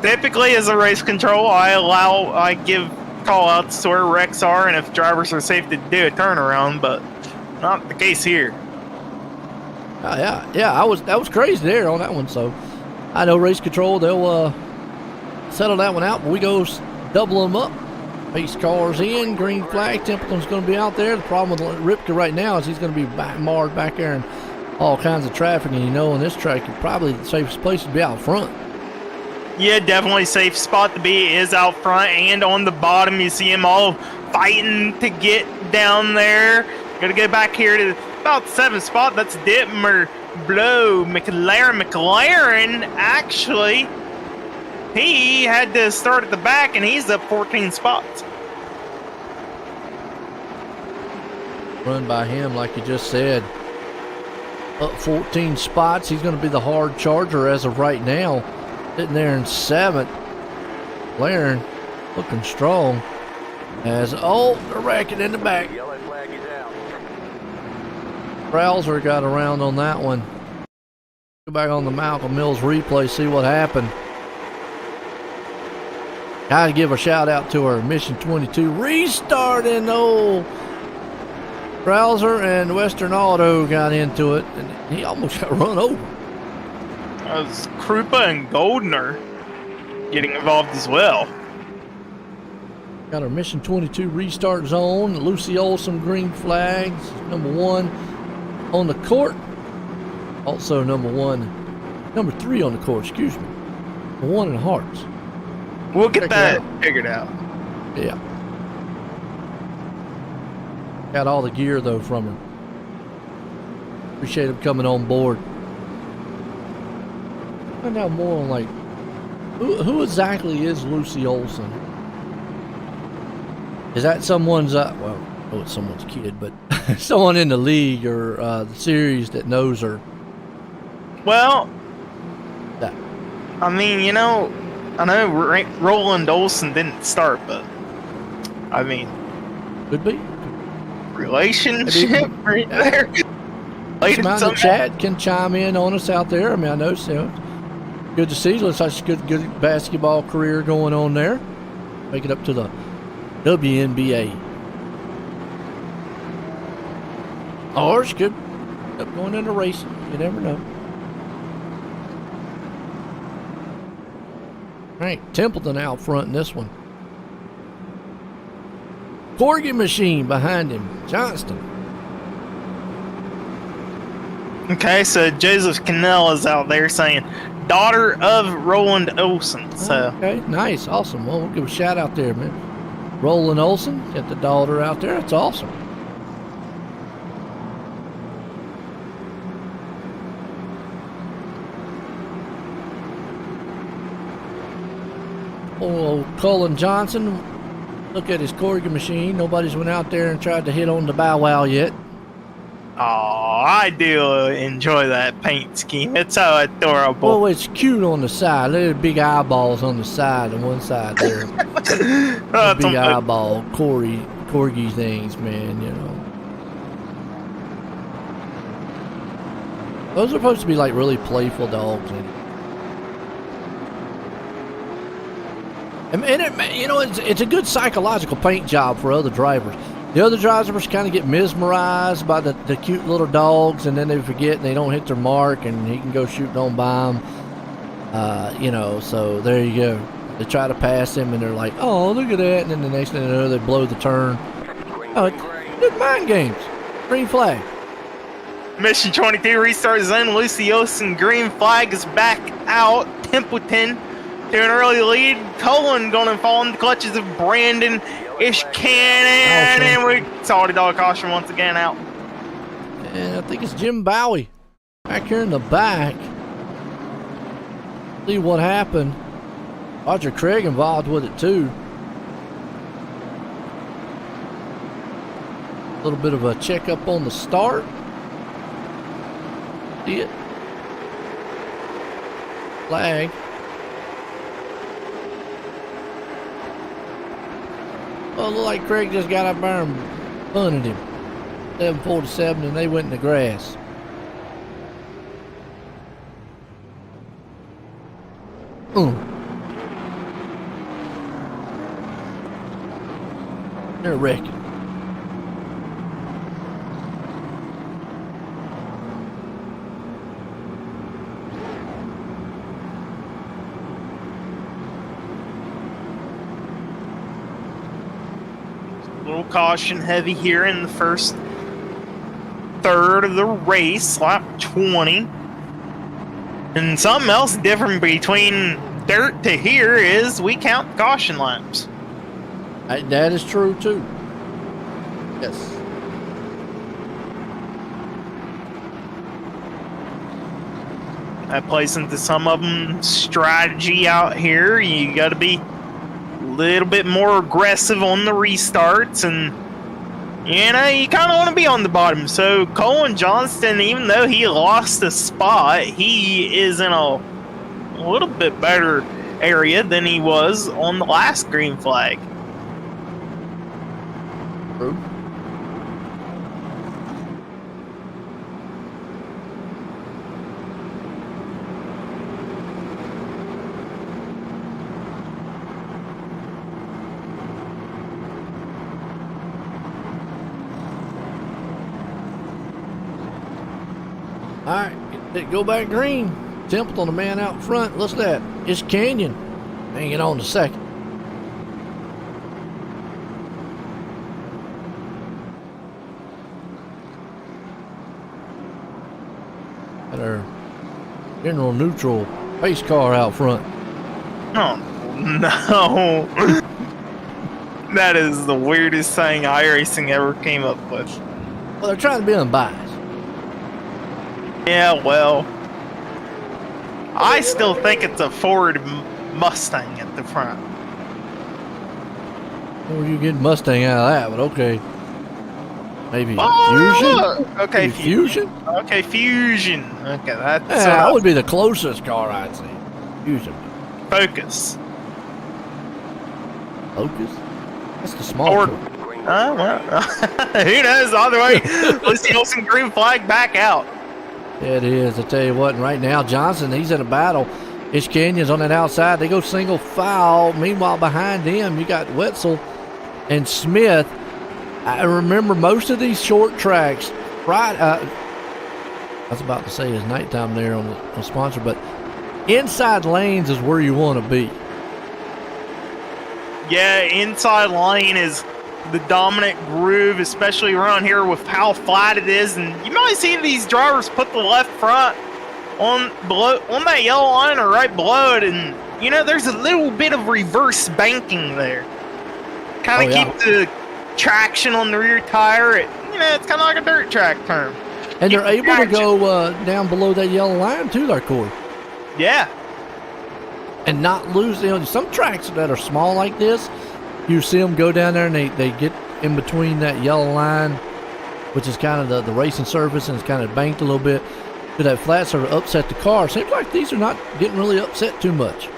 Typically, as a race control, I give call-outs to where wrecks are, and if drivers are safe to do a turnaround, but not the case here. Yeah, that was crazy there on that one. So I know race control, they'll settle that one out, but we go double them up. Pace cars in, green flag. Templeton's going to be out there. The problem with Ripka right now is he's going to be marred back there and all kinds of traffic, and on this track, probably the safest place to be out front. Yeah, definitely safe spot to be is out front, and on the bottom you see them all fighting to get down there. Gotta go back here to about 7th spot. That's Dittmer, Blow, McLaren. Actually, he had to start at the back, and he's up 14 spots. Run by him, like you just said. Up 14 spots. He's going to be the hard charger as of right now. Sitting there in 7th. Laren looking strong. As they're racking in the back. Yellow flag is out. Krauser got around on that one. Go back on the Malcolm Mills replay, see what happened. Gotta give a shout out to our Mission 22 restarting. Krauser and Western Auto got into it, and he almost got run over. That was Krupa and Goldner. getting involved as well. Got our Mission 22 restart zone. Lucy Olson, green flags, number 1 on the court. Also number 3 on the court, excuse me. The 1 in the hearts. We'll get that figured out. Yeah. Got all the gear though from her. Appreciate him coming on board. Find out more on like who exactly is Lucy Olson? Is that someone's it's someone's kid, but someone in the league or the series that knows her? Well, yeah. I mean, I know Roland Olson didn't start, but I mean, could be relationship right there. Somebody in the chat can chime in on us out there. I mean, I know good to see. Looks like a good basketball career going on there. Make it up to the WNBA. Or she could end up going into racing. You never know. All right, Templeton out front in this one. Corgi machine behind him, Johnston. Okay, so Joseph Cannell is out there saying, daughter of Roland Olson. So okay, nice, awesome. Well, we'll give a shout out there, man. Roland Olson, got the daughter out there. That's awesome. Oh, Colin Johnson, look at his Corgi machine. Nobody's went out there and tried to hit on the bow wow yet. Oh, I do enjoy that paint scheme. It's so adorable. Well, it's cute on the side. Look at the big eyeballs on the side, on one side there. The big eyeball corgi things, man, Those are supposed to be like really playful dogs. And it's a good psychological paint job for other drivers. The other drivers kind of get mesmerized by the cute little dogs, and then they forget and they don't hit their mark, and he can go shooting on by them. So there you go. They try to pass him, and they're like, oh, look at that. And then the next thing they know, they blow the turn. Oh, good mind games. Green flag. Mission 22 restart zone. Lucy Olson, green flag is back out. Templeton to an early lead. Cullen going to fall in the clutches of Brandon Ishkanen, and we saw the dog caution once again out. And I think it's Jim Bowie back here in the back. See what happened. Roger Craig involved with it too. A little bit of a checkup on the start. See it? Flag. Well, it looked like Craig just got up there and punted him. 747, and they went in the grass. They're wrecking. Little caution heavy here in the first third of the race, lap 20. And something else different between dirt to here is we count caution laps. That is true too. Yes. That plays into some of them strategy out here. You got to be a little bit more aggressive on the restarts, and you kind of want to be on the bottom. So Colin Johnston, even though he lost a spot, he is in a little bit better area than he was on the last green flag. True. All right, go back green. Templeton, the man out front. What's that? It's Canyon. hanging on to second. Got our general neutral pace car out front. Oh, no. That is the weirdest thing iRacing ever came up with. Well, they're trying to be unbiased. Yeah, well, I still think it's a Ford Mustang at the front. Well, you get Mustang out of that, but okay. Maybe Oh, Fusion? okay, Maybe Fusion? Okay, Fusion. Okay, that's Yeah, that would be the closest car I'd say. Fusion. Focus. Focus? That's the small Ford. car. Well, who knows? Either way, Lucy Olsen green flag back out. Yeah, it is. I tell you what, and right now, Johnson, he's in a battle. Ish Canyon's on that outside. They go single file. Meanwhile, behind them, you got Wetzel and Smith. I remember most of these short tracks, right? I was about to say it's nighttime there on the sponsor, but inside lanes is where you want to be. Yeah, inside lane is the dominant groove, especially around here with how flat it is. And you might see these drivers put the left front on that yellow line or right below it, and you know there's a little bit of reverse banking there. Kind of keep the traction on the rear tire. It's kind of like a dirt track turn. And they're able to go down below that yellow line too, there, Corey. Yeah. And not lose. Some tracks that are small like this, you see them go down there and they get in between that yellow line, which is kind of the racing surface, and it's kind of banked a little bit. To that flat sort of upset the car. Seems like these are not getting really upset too much.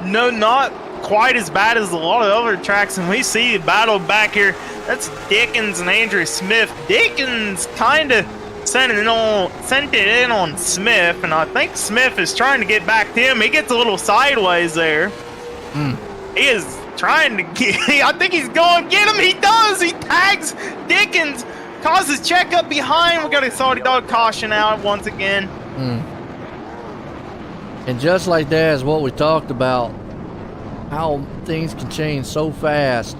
No, not quite as bad as a lot of other tracks, and we see the battle back here. That's Dickens and Andrew Smith. Dickens kind of sent it in on Smith, and I think Smith is trying to get back to him. He gets a little sideways there. He is trying to get, I think he's going to get him. He does. He tags Dickens, causes check up behind. We got a Salty Dog caution out once again. And just like that is what we talked about, how things can change so fast.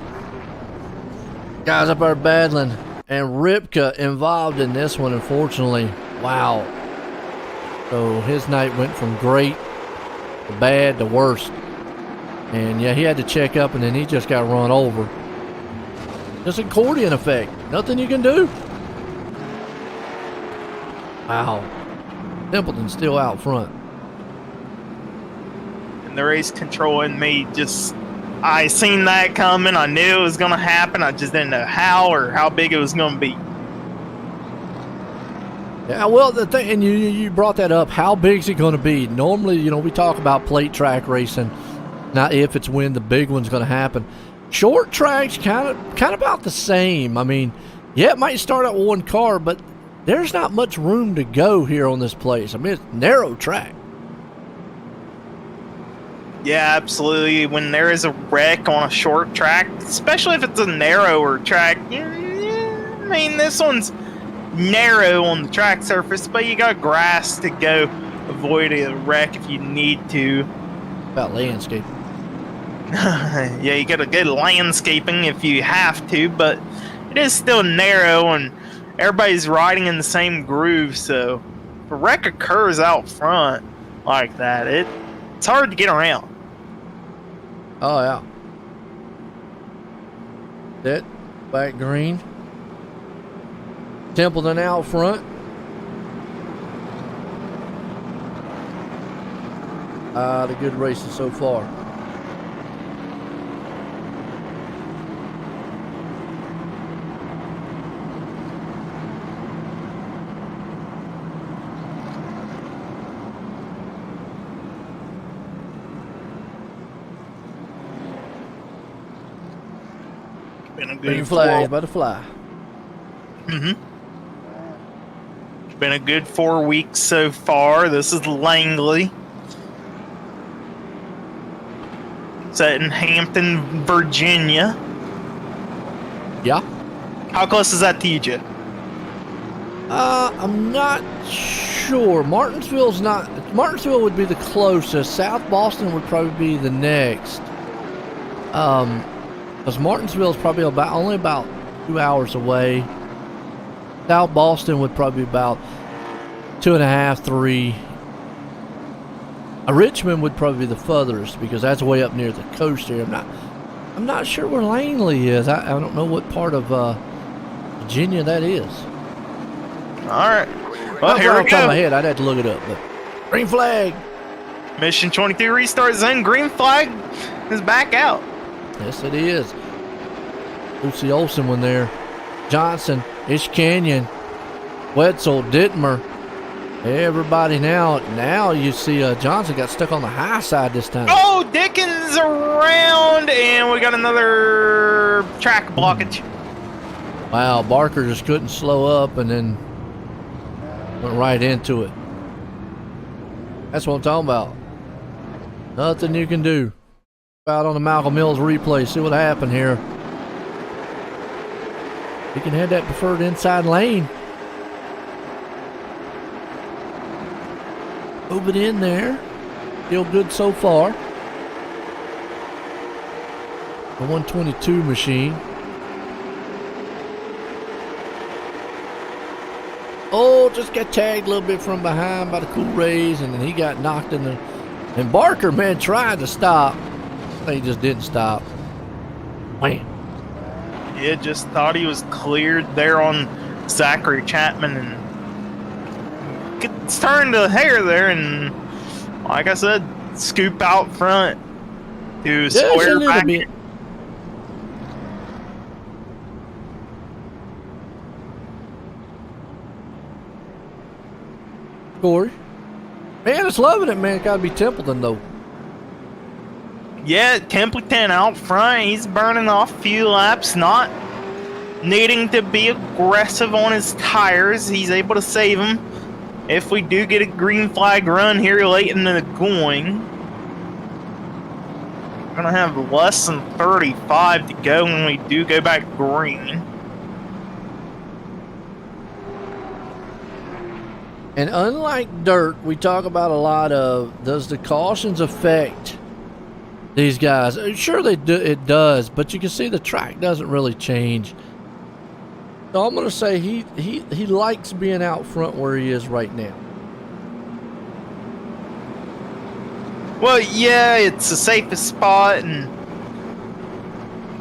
Guys up there battling, and Ripka involved in this one, unfortunately. Wow. So his night went from great to bad to worst. And yeah, he had to check up, and then he just got run over. Just accordion effect. Nothing you can do. Wow. Templeton's still out front. And the race control in me I seen that coming. I knew it was going to happen. I just didn't know how or how big it was going to be. Yeah, well, the thing, and you brought that up. How big is it going to be? Normally, we talk about plate track racing, not if, it's when the big one's going to happen. Short tracks kind of about the same. I mean, yeah, it might start out with one car, but there's not much room to go here on this place. I mean, it's narrow track. Yeah, absolutely. When there is a wreck on a short track, especially if it's a narrower track, I mean, this one's narrow on the track surface, but you got grass to go avoid a wreck if you need to. About landscaping. Yeah, you got a good landscaping if you have to, but it is still narrow and everybody's riding in the same groove, so if a wreck occurs out front like that, it's hard to get around. Oh, yeah. That back green. Templeton out front. The good races so far. Green flags by the fly. It's been a good 4 weeks so far. This is Langley. Set in Hampton, Virginia. Yeah. How close is that to you, Joe? I'm not sure. Martinsville would be the closest. South Boston would probably be the next. Because Martinsville is probably only about 2 hours away. South Boston would probably be about 2.5, 3. Richmond would probably be the furthest because that's way up near the coast here. I'm not sure where Langley is. I don't know what part of Virginia that is. All right. Well, here we off the top of go. my head, I'd have to look it up. But green flag. Mission 22 restart zone. Green flag is back out. Yes, it is. Lucy Olson went there. Johnson, Ish Canyon, Wetzel, Dittmer. Everybody now you see Johnson got stuck on the high side this time. Oh, Dickens around, and we got another track blockage. Wow, Barker just couldn't slow up and then went right into it. That's what I'm talking about. Nothing you can do. Out on the Malcolm Mills replay, see what happened here. He can head that preferred inside lane. Move it in there. Feel good so far. The 122 machine. Oh, just got tagged a little bit from behind by the Cool Rays, and then he got knocked in the... And Barker, man, tried to stop. He just didn't stop. Wham. Yeah, just thought he was cleared there on Zachary Chapman and gets turned to hair there, and like I said, scoop out front to square back. Bit. Corey. Man, it's loving it, man. It's got to be Templeton, though. Yeah, Templeton out front. He's burning off a few laps, not needing to be aggressive on his tires. He's able to save them if we do get a green flag run here late in the going. We're going to have less than 35 to go when we do go back green. And unlike dirt, we talk about a lot of, does the cautions affect these guys? Sure, it does, but you can see the track doesn't really change. So I'm going to say he likes being out front where he is right now. Well, yeah, it's the safest spot, and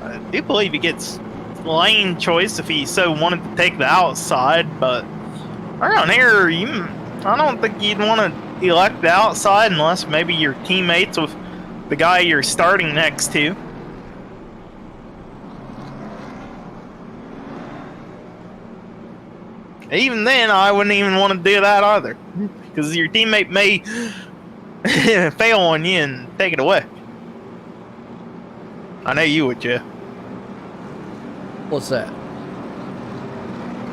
I do believe he gets lane choice if he so wanted to take the outside, but around here, I don't think you'd want to elect the outside unless maybe your teammates with the guy you're starting next to. Even then, I wouldn't even want to do that either, because your teammate may fail on you and take it away. I know you would, Jeff. What's that?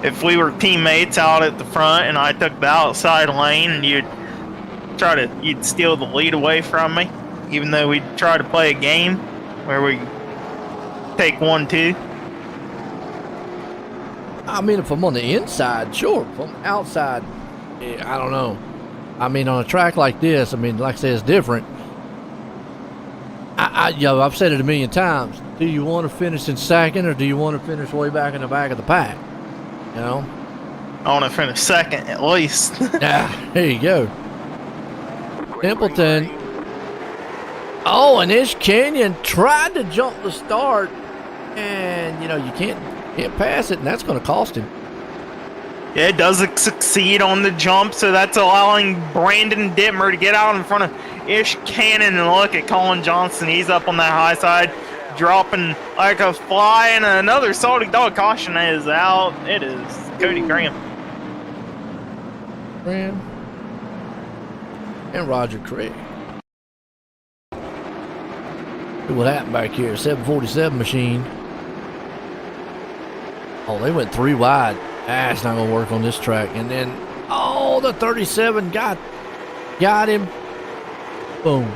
If we were teammates out at the front and I took the outside lane and you'd steal the lead away from me, even though we'd try to play a game where we take 1-2. I mean, if I'm on the inside, sure. If I'm outside, I don't know. I mean, on a track like this, I mean, like I said, it's different. I've said it a million times. Do you want to finish in second, or do you want to finish way back in the back of the pack? You know? I want to finish second, at least. Yeah, there you go. Templeton. Oh, and Ish Canyon tried to jump the start, and, you can't pass it, and that's going to cost him. Yeah, it doesn't succeed on the jump, so that's allowing Brandon Dittmer to get out in front of Ish Cannon. And look at Colin Johnson. He's up on that high side, dropping like a fly, and another salty dog caution is out. It is Cody Graham. And Roger Craig. See what happened back here. 747 machine. Oh, they went 3 wide. It's not going to work on this track. And then, the 37 got him. Boom.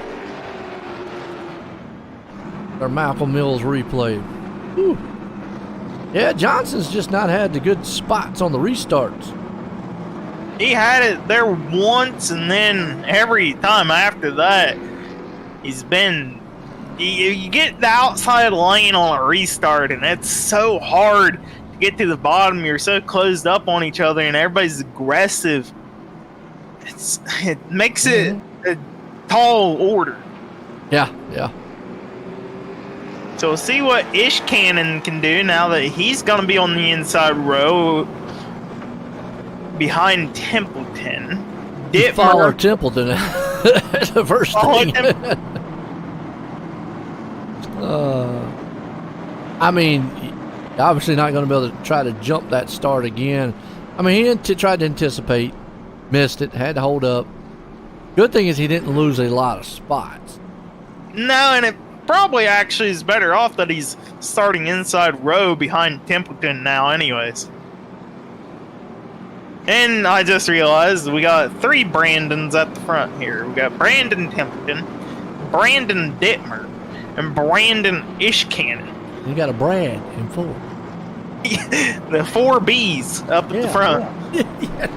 Our Malcolm Mills replay. Whew. Yeah, Johnson's just not had the good spots on the restarts. He had it there once, and then every time after that, he's been. You get the outside lane on a restart, and it's so hard to get to the bottom. You're so closed up on each other, and everybody's aggressive. It makes it a tall order. Yeah. So we'll see what Ish Cannon can do now that he's going to be on the inside row behind Templeton. Follow Templeton. That's the first thing. I mean, obviously not going to be able to try to jump that start again. I mean, he tried to anticipate, missed it, had to hold up. Good thing is he didn't lose a lot of spots. No, and it probably actually is better off that he's starting inside row behind Templeton now anyways. And I just realized we got 3 Brandons at the front here. We got Brandon Templeton, Brandon Dittmer, and Brandon Ishcannon. You got a Brad in 4. The 4 Bs up at the front. Yeah.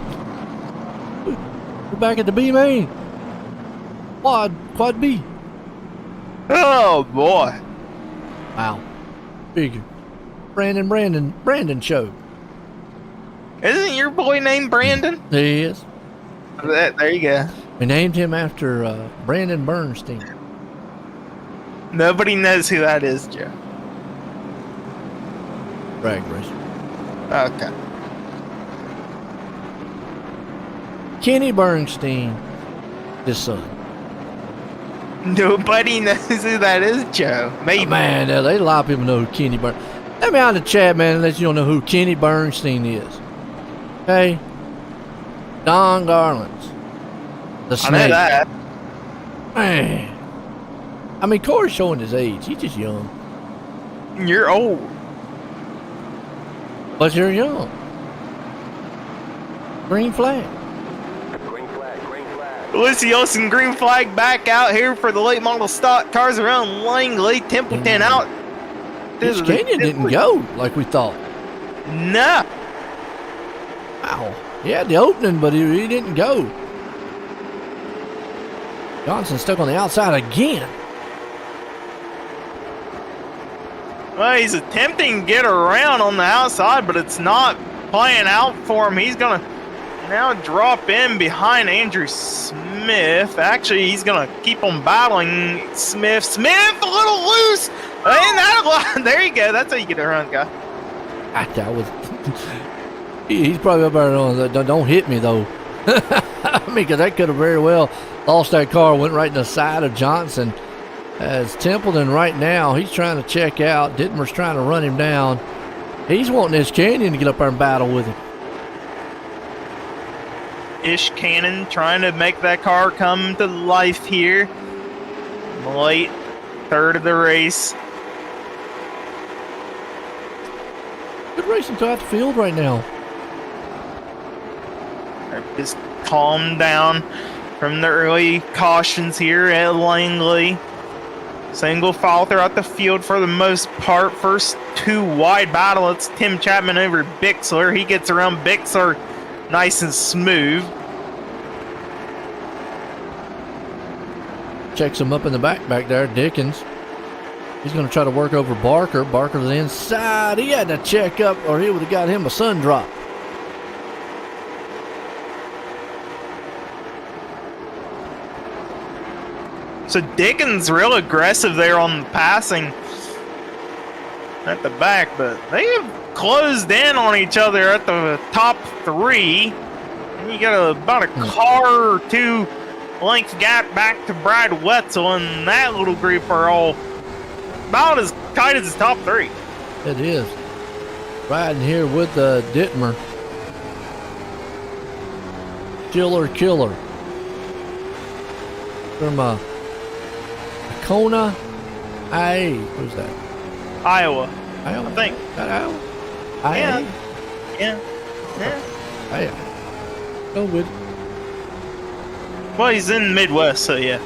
We're back at the B main. Quad B. Oh boy. Wow. Figure. Brandon show. Isn't your boy named Brandon? He is. There you go. We named him after Brandon Bernstein. Nobody knows who that is, Joe. Drag racer. Okay. Kenny Bernstein, his son. Nobody knows who that is, Joe. Maybe. Oh, man, a lot of people know who Kenny Bernstein. Let me out in the chat, man, unless you don't know who Kenny Bernstein is. Okay? Don Garland's the snake. I know that. Man. I mean, Corey's showing his age. He's just young. You're old. But you're young. Green flag. Lucy Olsen green flag back out here for the late model stock cars around Langley. Templeton out. This Canyon didn't go like we thought. No. Wow. He had the opening, but he didn't go. Johnson stuck on the outside again. Well, he's attempting to get around on the outside, but it's not playing out for him. He's going to now drop in behind Andrew Smith. Actually, he's going to keep on battling Smith. Smith, a little loose. And there you go. That's how you get around, guy. That was. He's probably up there on. Don't hit me, though. I mean, because that could have very well lost that car, went right in the side of Johnson. As Templeton right now, he's trying to check out. Dittmer's trying to run him down. He's wanting this Canyon to get up there and battle with him. Ish Cannon trying to make that car come to life here. In the late third of the race. Good racing throughout the field right now. Just calm down from the early cautions here at Langley. Single file throughout the field for the most part. First 2 wide battle. It's Tim Chapman over Bixler. He gets around Bixler nice and smooth. Checks him up in the back there, Dickens. He's going to try to work over Barker. Barker to the inside. He had to check up or he would have got him a sun drop. So Dickens real aggressive there on the passing at the back, but they have closed in on each other at the top 3. And you got about a car or 2 length gap back to Brad Wetzel, and that little group are all about as tight as the top 3. It is. Riding here with Dittmer. Killer. From Kona, who's that? Iowa. I think. That Iowa? Yeah. Go with. Well, he's in the Midwest, so yeah.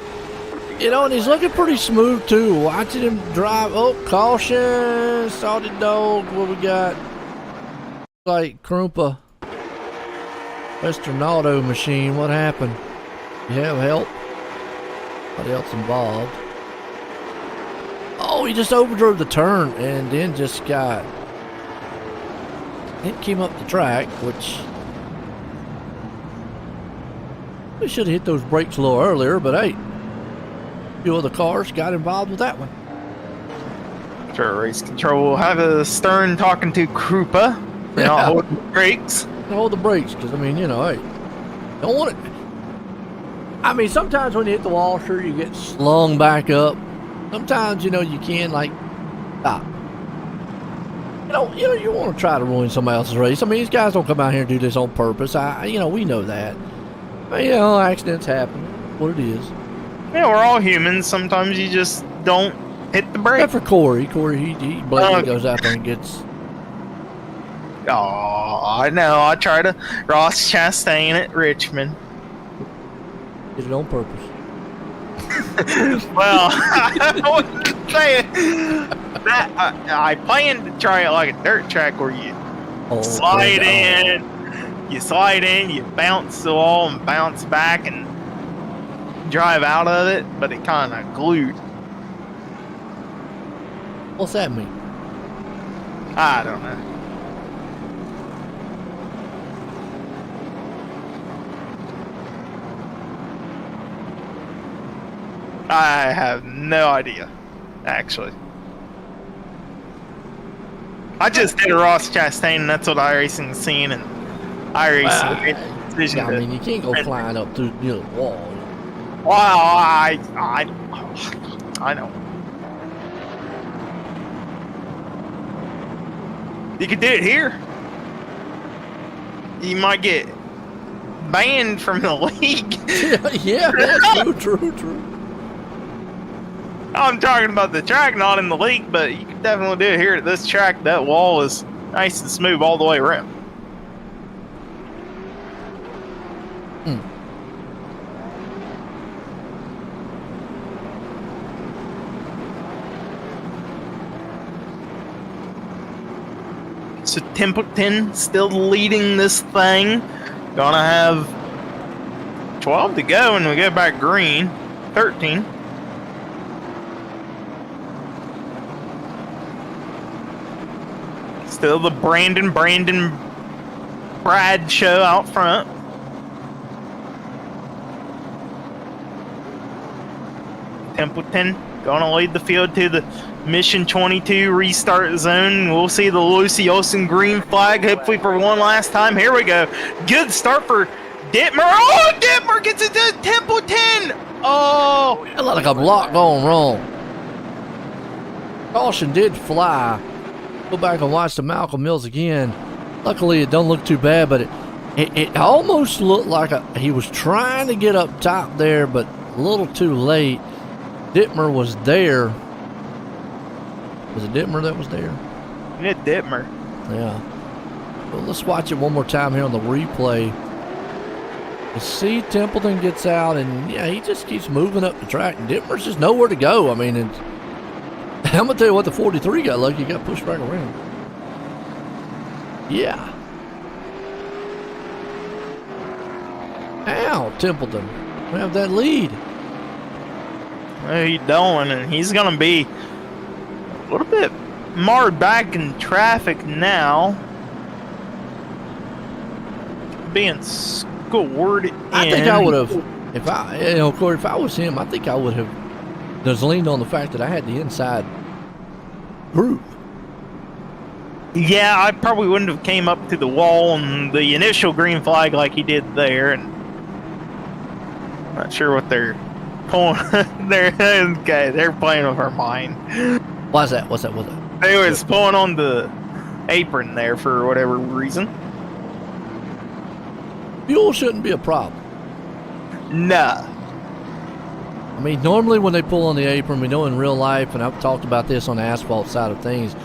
You know, and he's looking pretty smooth too. Watching him drive. Oh, caution! Salted dog. What we got? Like Krumpa. Western Auto Machine, what happened? You have help? What else involved? Oh, he just overdrove the turn and then just got... It came up the track, which... We should have hit those brakes a little earlier, but hey, a few other cars got involved with that one. Sure, race control will have a stern talking to Krupa. They're not holding the brakes. Hold the brakes, because, I mean, you know, hey, don't want it. I mean, sometimes when you hit the wall, sure, you get slung back up. Sometimes, you know, you can, like, stop. You want to try to ruin somebody else's race. I mean, these guys don't come out here and do this on purpose. We know that. But, you know, accidents happen. What it is. Yeah, we're all humans. Sometimes you just don't hit the brake. Except for Corey. Corey, he blatantly goes out there and gets... Oh, I know. I try to Ross Chastain at Richmond. Did it on purpose. Well, I wouldn't say that. I plan to try it like a dirt track where you slide in, you bounce the wall and bounce back and drive out of it, but it kind of glued. What's that mean? I don't know. I have no idea, actually. I just did a Ross Chastain, and that's what iRacing's seen, and iRacing made the decision. Yeah, I mean, you can't go flying up through the wall. Well, I know. You could do it here. You might get banned from the league. yeah, true. I'm talking about the track, not in the league, but you can definitely do it here at this track. That wall is nice and smooth all the way around. So Templeton still leading this thing. Gonna have 12 to go and we go back green. 13. Still the Brandon Brad show out front. Templeton gonna lead the field to the Mission 22 restart zone. We'll see the Lucy Olsen green flag, hopefully for one last time. Here we go. Good start for Dittmer. Oh, Dittmer gets it to Templeton. Oh. That looked like a block going wrong. Caution did fly. Go back and watch the Malcolm Mills again. Luckily, it don't look too bad, but it almost looked like he was trying to get up top there, but a little too late. Dittmer was there. Was it Dittmer that was there? Yeah, Dittmer. Yeah. Well, let's watch it one more time here on the replay. You see Templeton gets out, and yeah, he just keeps moving up the track, and Dittmer's just nowhere to go. I mean, I'm going to tell you what, the 43 got lucky. He got pushed back around. Yeah. Ow, Templeton. We have that lead. Oh, he's doing, and he's going to be a little bit marred back in traffic now. Being scored in. I think I would have, Corey, if I was him, I think I would have just leaned on the fact that I had the inside group. Yeah, I probably wouldn't have came up to the wall and the initial green flag like he did there, and not sure what they're pulling. They're playing with our mind. What's that? They was pulling on the apron there for whatever reason. Fuel shouldn't be a problem. Nah. I mean, normally when they pull on the apron, we know in real life, and I've talked about this on the asphalt side of things,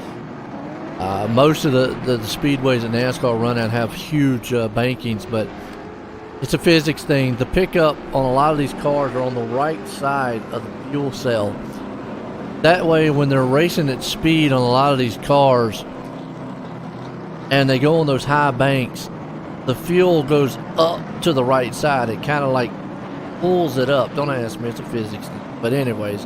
most of the speedways that NASCAR run at have huge bankings, but it's a physics thing. The pickup on a lot of these cars are on the right side of the fuel cell. That way, when they're racing at speed on a lot of these cars, and they go on those high banks, the fuel goes up to the right side. It kind of like pulls it up. Don't ask me, it's a physics thing. But anyways,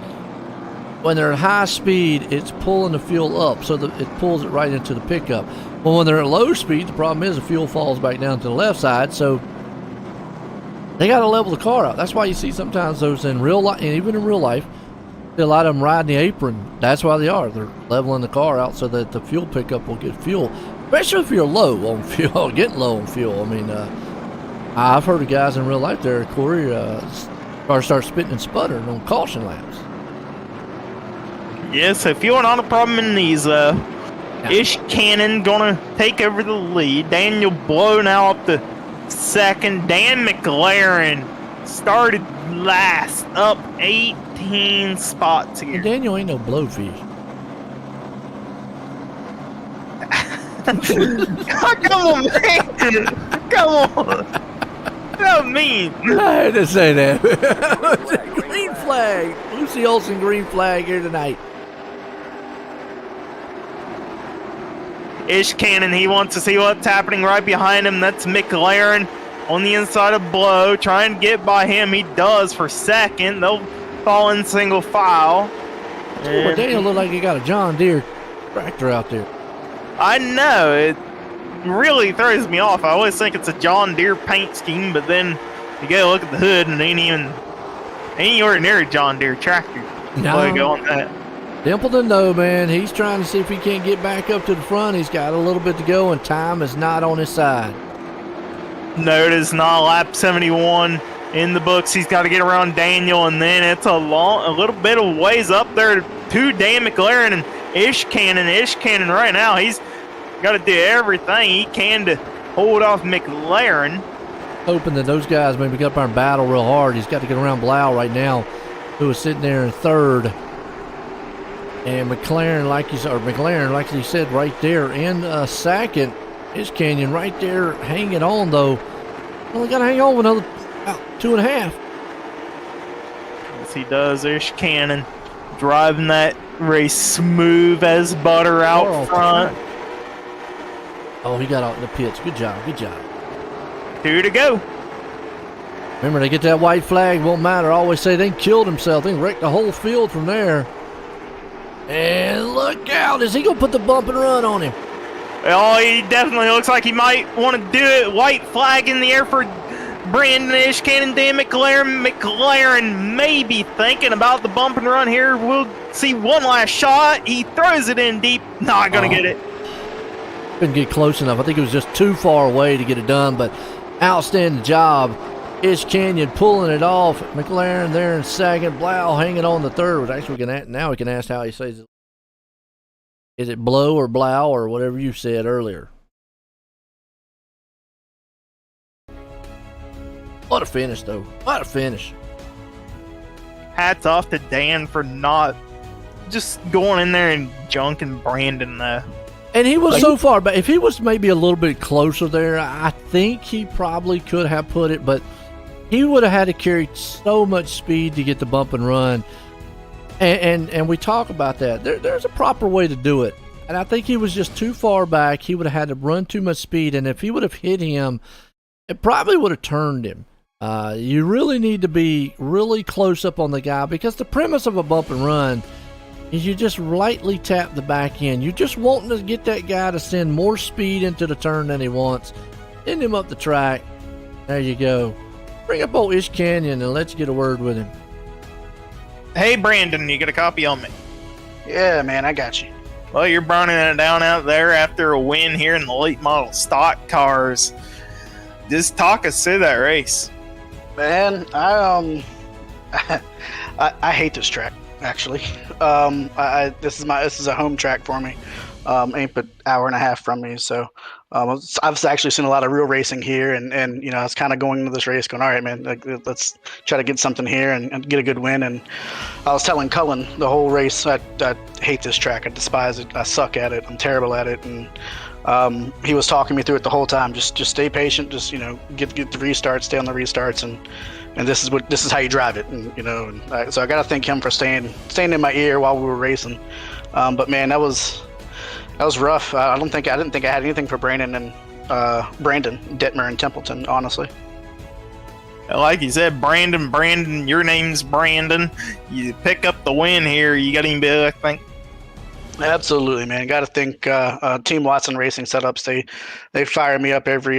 when they're at high speed, it's pulling the fuel up, so that it pulls it right into the pickup. Well, when they're at low speed, the problem is the fuel falls back down to the left side, so they got to level the car out. That's why you see sometimes those in real life, and even in real life, a lot of them riding the apron. That's why they are. They're leveling the car out so that the fuel pickup will get fuel, especially if you're low on fuel, getting low on fuel. I mean, I've heard of guys in real life there, Corey, cars start spitting and sputtering on caution laps. Yeah, so fuel not a problem in these. Ish Cannon gonna take over the lead. Daniel Blow now up to second. Dan McLaren started last, up 18 spots here. And Daniel ain't no blowfish. Come on, man. Come on. That mean. I had to say that. Green flag. Lucy Olsen green flag here tonight. Ish Cannon, he wants to see what's happening right behind him. That's McLaren on the inside of Blow, trying to get by him. He does for second. They'll fall in single file. Well, Daniel looked like he got a John Deere tractor out there. I know, it really throws me off. I always think it's a John Deere paint scheme, but then you go look at the hood and it ain't ordinary John Deere tractor. No. On that. Dimple to know, man. He's trying to see if he can't get back up to the front. He's got a little bit to go, and time is not on his side. No, it is not. Lap 71 in the books. He's got to get around Daniel, and then it's a little bit of ways up there to Dan McLaren and Ish Cannon. Ish Cannon right now, he's got to do everything he can to hold off McLaren. Hoping that those guys maybe get up there and battle real hard. He's got to get around Blau right now, who is sitting there in third. And McLaren, like he said, right there in second. Ish Canyon right there hanging on, though. Only got to hang on with another about 2.5. Yes, he does. Ish Cannon driving that race smooth as butter out front. Oh, he got out in the pits. Good job. 2 to go. Remember, they get that white flag, won't matter. I always say they killed himself. They wrecked the whole field from there. And look out. Is he going to put the bump and run on him? Oh, he definitely looks like he might want to do it. White flag in the air for Brandon Ish Cannon, Dan McLaren. McLaren may be thinking about the bump and run here. We'll see one last shot. He throws it in deep. Not going to get it. Couldn't get close enough. I think it was just too far away to get it done, but outstanding job. Ish Canyon pulling it off. McLaren there in second. Blau hanging on the third. Which actually now we can ask how he says it. Is it Blow or Blau or whatever you said earlier? What a finish, though. What a finish. Hats off to Dan for not just going in there and junking Brandon, though. And he was so far back. If he was maybe a little bit closer there, I think he probably could have put it, but he would have had to carry so much speed to get the bump and run. And we talk about that. There's a proper way to do it. And I think he was just too far back. He would have had to run too much speed. And if he would have hit him, it probably would have turned him. You really need to be really close up on the guy, because the premise of a bump and run is you just lightly tap the back end. You're just wanting to get that guy to send more speed into the turn than he wants. Send him up the track. There you go. Bring up old Ish Canyon and let's get a word with him. Hey, Brandon, you got a copy on me? Yeah, man, I got you. Well, you're burning it down out there after a win here in the late model stock cars. Just talk us through that race. Man, I hate this track, actually. This is a home track for me. Ain't but hour and a half from me, so I've actually seen a lot of real racing here, and you know, I was kind of going into this race going, all right, man, let's try to get something here and get a good win. And I was telling Cullen the whole race, I hate this track, I despise it, I suck at it, I'm terrible at it, and he was talking me through it the whole time. Just stay patient, just, you know, get the restarts, stay on the restarts, and this is how you drive it, and you know, and so I got to thank him for staying in my ear while we were racing. But man, that was rough. I didn't think I had anything for Brandon, and Brandon, Detmer, and Templeton, honestly. Like you said, Brandon, your name's Brandon. You pick up the win here. You got any bill, I think? Absolutely, man. Got to think Team Watson Racing setups. They fire me up every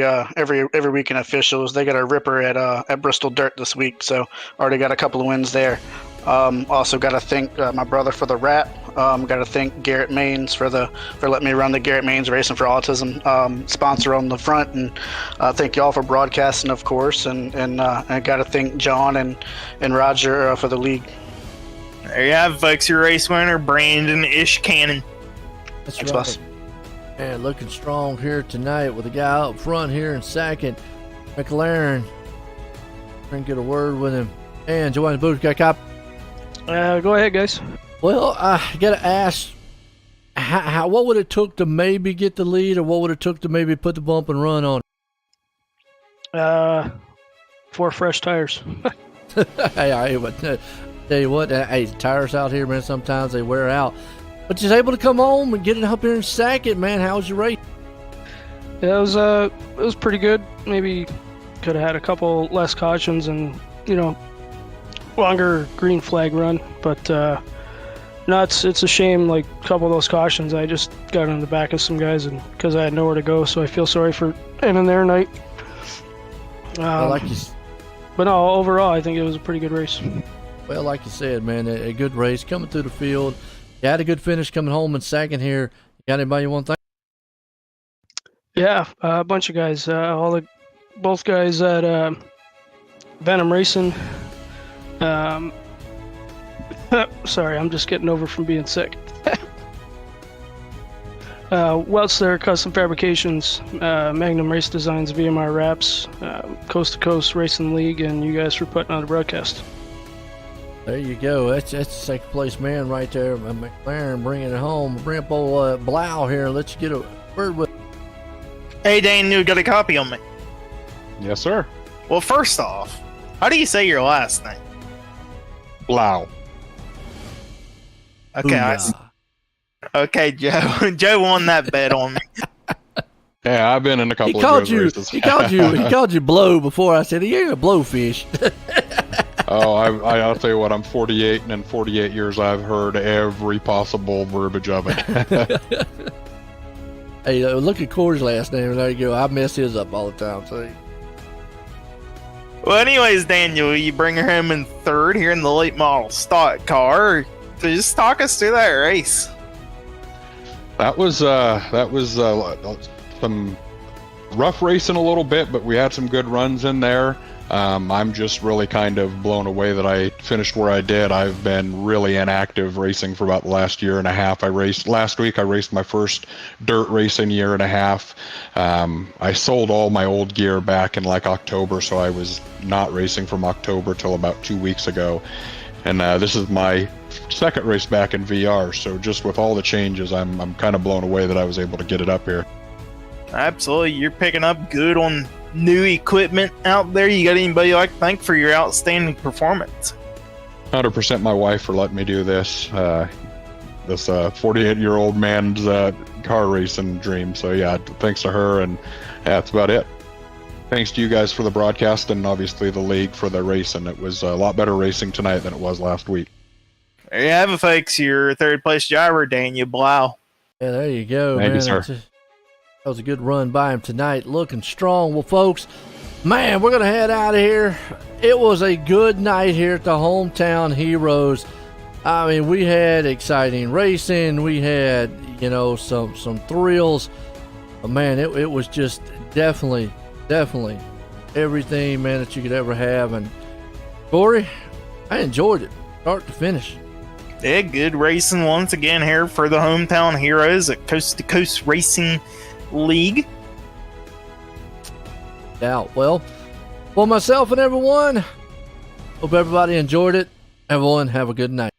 week in officials. They got a ripper at Bristol Dirt this week, so already got a couple of wins there. Also got to thank my brother for the wrap. Got to thank Garrett Maines for letting me run the Garrett Maines Racing for Autism sponsor on the front, and thank y'all for broadcasting, of course, and I got to thank John and Roger for the league. There you have it, folks. Your race winner, Brandon Ish Cannon. That's Thanks, right. boss. And looking strong here tonight with a guy up front here in second, McLaren. We're going to get a word with him. And Joanne Booth, got cop. Go ahead, guys. Well, I got to ask, what would it took to maybe get the lead, or what would it took to maybe put the bump and run on? 4 fresh tires. Hey, tell you what, hey, tires out here, man, sometimes they wear out. But you're able to come home and get it up here in second, man. How was your race? Yeah, it was pretty good. Maybe could have had a couple less cautions and, longer green flag run. But no, it's a shame, like a couple of those cautions. I just got on the back of some guys and because I had nowhere to go, so I feel sorry for ending their night. But no, overall, I think it was a pretty good race. Well, like you said, man, a good race coming through the field. You had a good finish coming home in second here. You got anybody you want to thank? Yeah, a bunch of guys. Both guys at Venom Racing. Sorry, I'm just getting over from being sick. Weltzler Custom Fabrications, Magnum Race Designs, VMR Wraps, Coast2Coast Racing League, and you guys for putting on the broadcast. There you go. That's the second place man right there. McLaren bringing it home. Bring up old Blau here and let you get a word with. Hey, Dan, you got a copy on me? Yes, sir. Well, first off, how do you say your last name? Blau. Okay, okay, Joe. Joe won that bet on me. Yeah, I've been in a couple He of called those you. races. He called you blow before. I said he ain't a blowfish. Oh, I'll tell you what. I'm 48, and in 48 years, I've heard every possible verbiage of it. Hey, look at Corey's last name. There you go. I mess his up all the time. So. Well, anyways, Daniel, you bring her home in third here in the late model stock car. So just talk us through that race. That was some rough racing a little bit, but we had some good runs in there. I'm just really kind of blown away that I finished where I did. I've been really inactive racing for about the last year and a half. Last week I raced my first dirt race in a year and a half. I sold all my old gear back in like October, so I was not racing from October till about 2 weeks ago. And this is my second race back in VR, so just with all the changes, I'm kind of blown away that I was able to get it up here. Absolutely, you're picking up good on new equipment out there. You got anybody like to thank for your outstanding performance? 100% my wife for letting me do this. This 48-year-old man's car racing dream. So yeah, thanks to her, and that's about it. Thanks to you guys for the broadcast, and obviously the league for the racing. It was a lot better racing tonight than it was last week. There you have it, folks. Your third place driver, Daniel Blau. Yeah, there you go, Thank man. you, sir. That was a good run by him tonight. Looking strong. Well, folks, man, we're going to head out of here. It was a good night here at the Hometown Heroes. I mean, we had exciting racing. We had, some thrills. But, man, it was just definitely everything, man, that you could ever have. And, Corey, I enjoyed it, start to finish. Yeah, good racing once again here for the Hometown Heroes at Coast2Coast Racing League. Doubt. Well, for myself and everyone, hope everybody enjoyed it. Everyone, have a good night.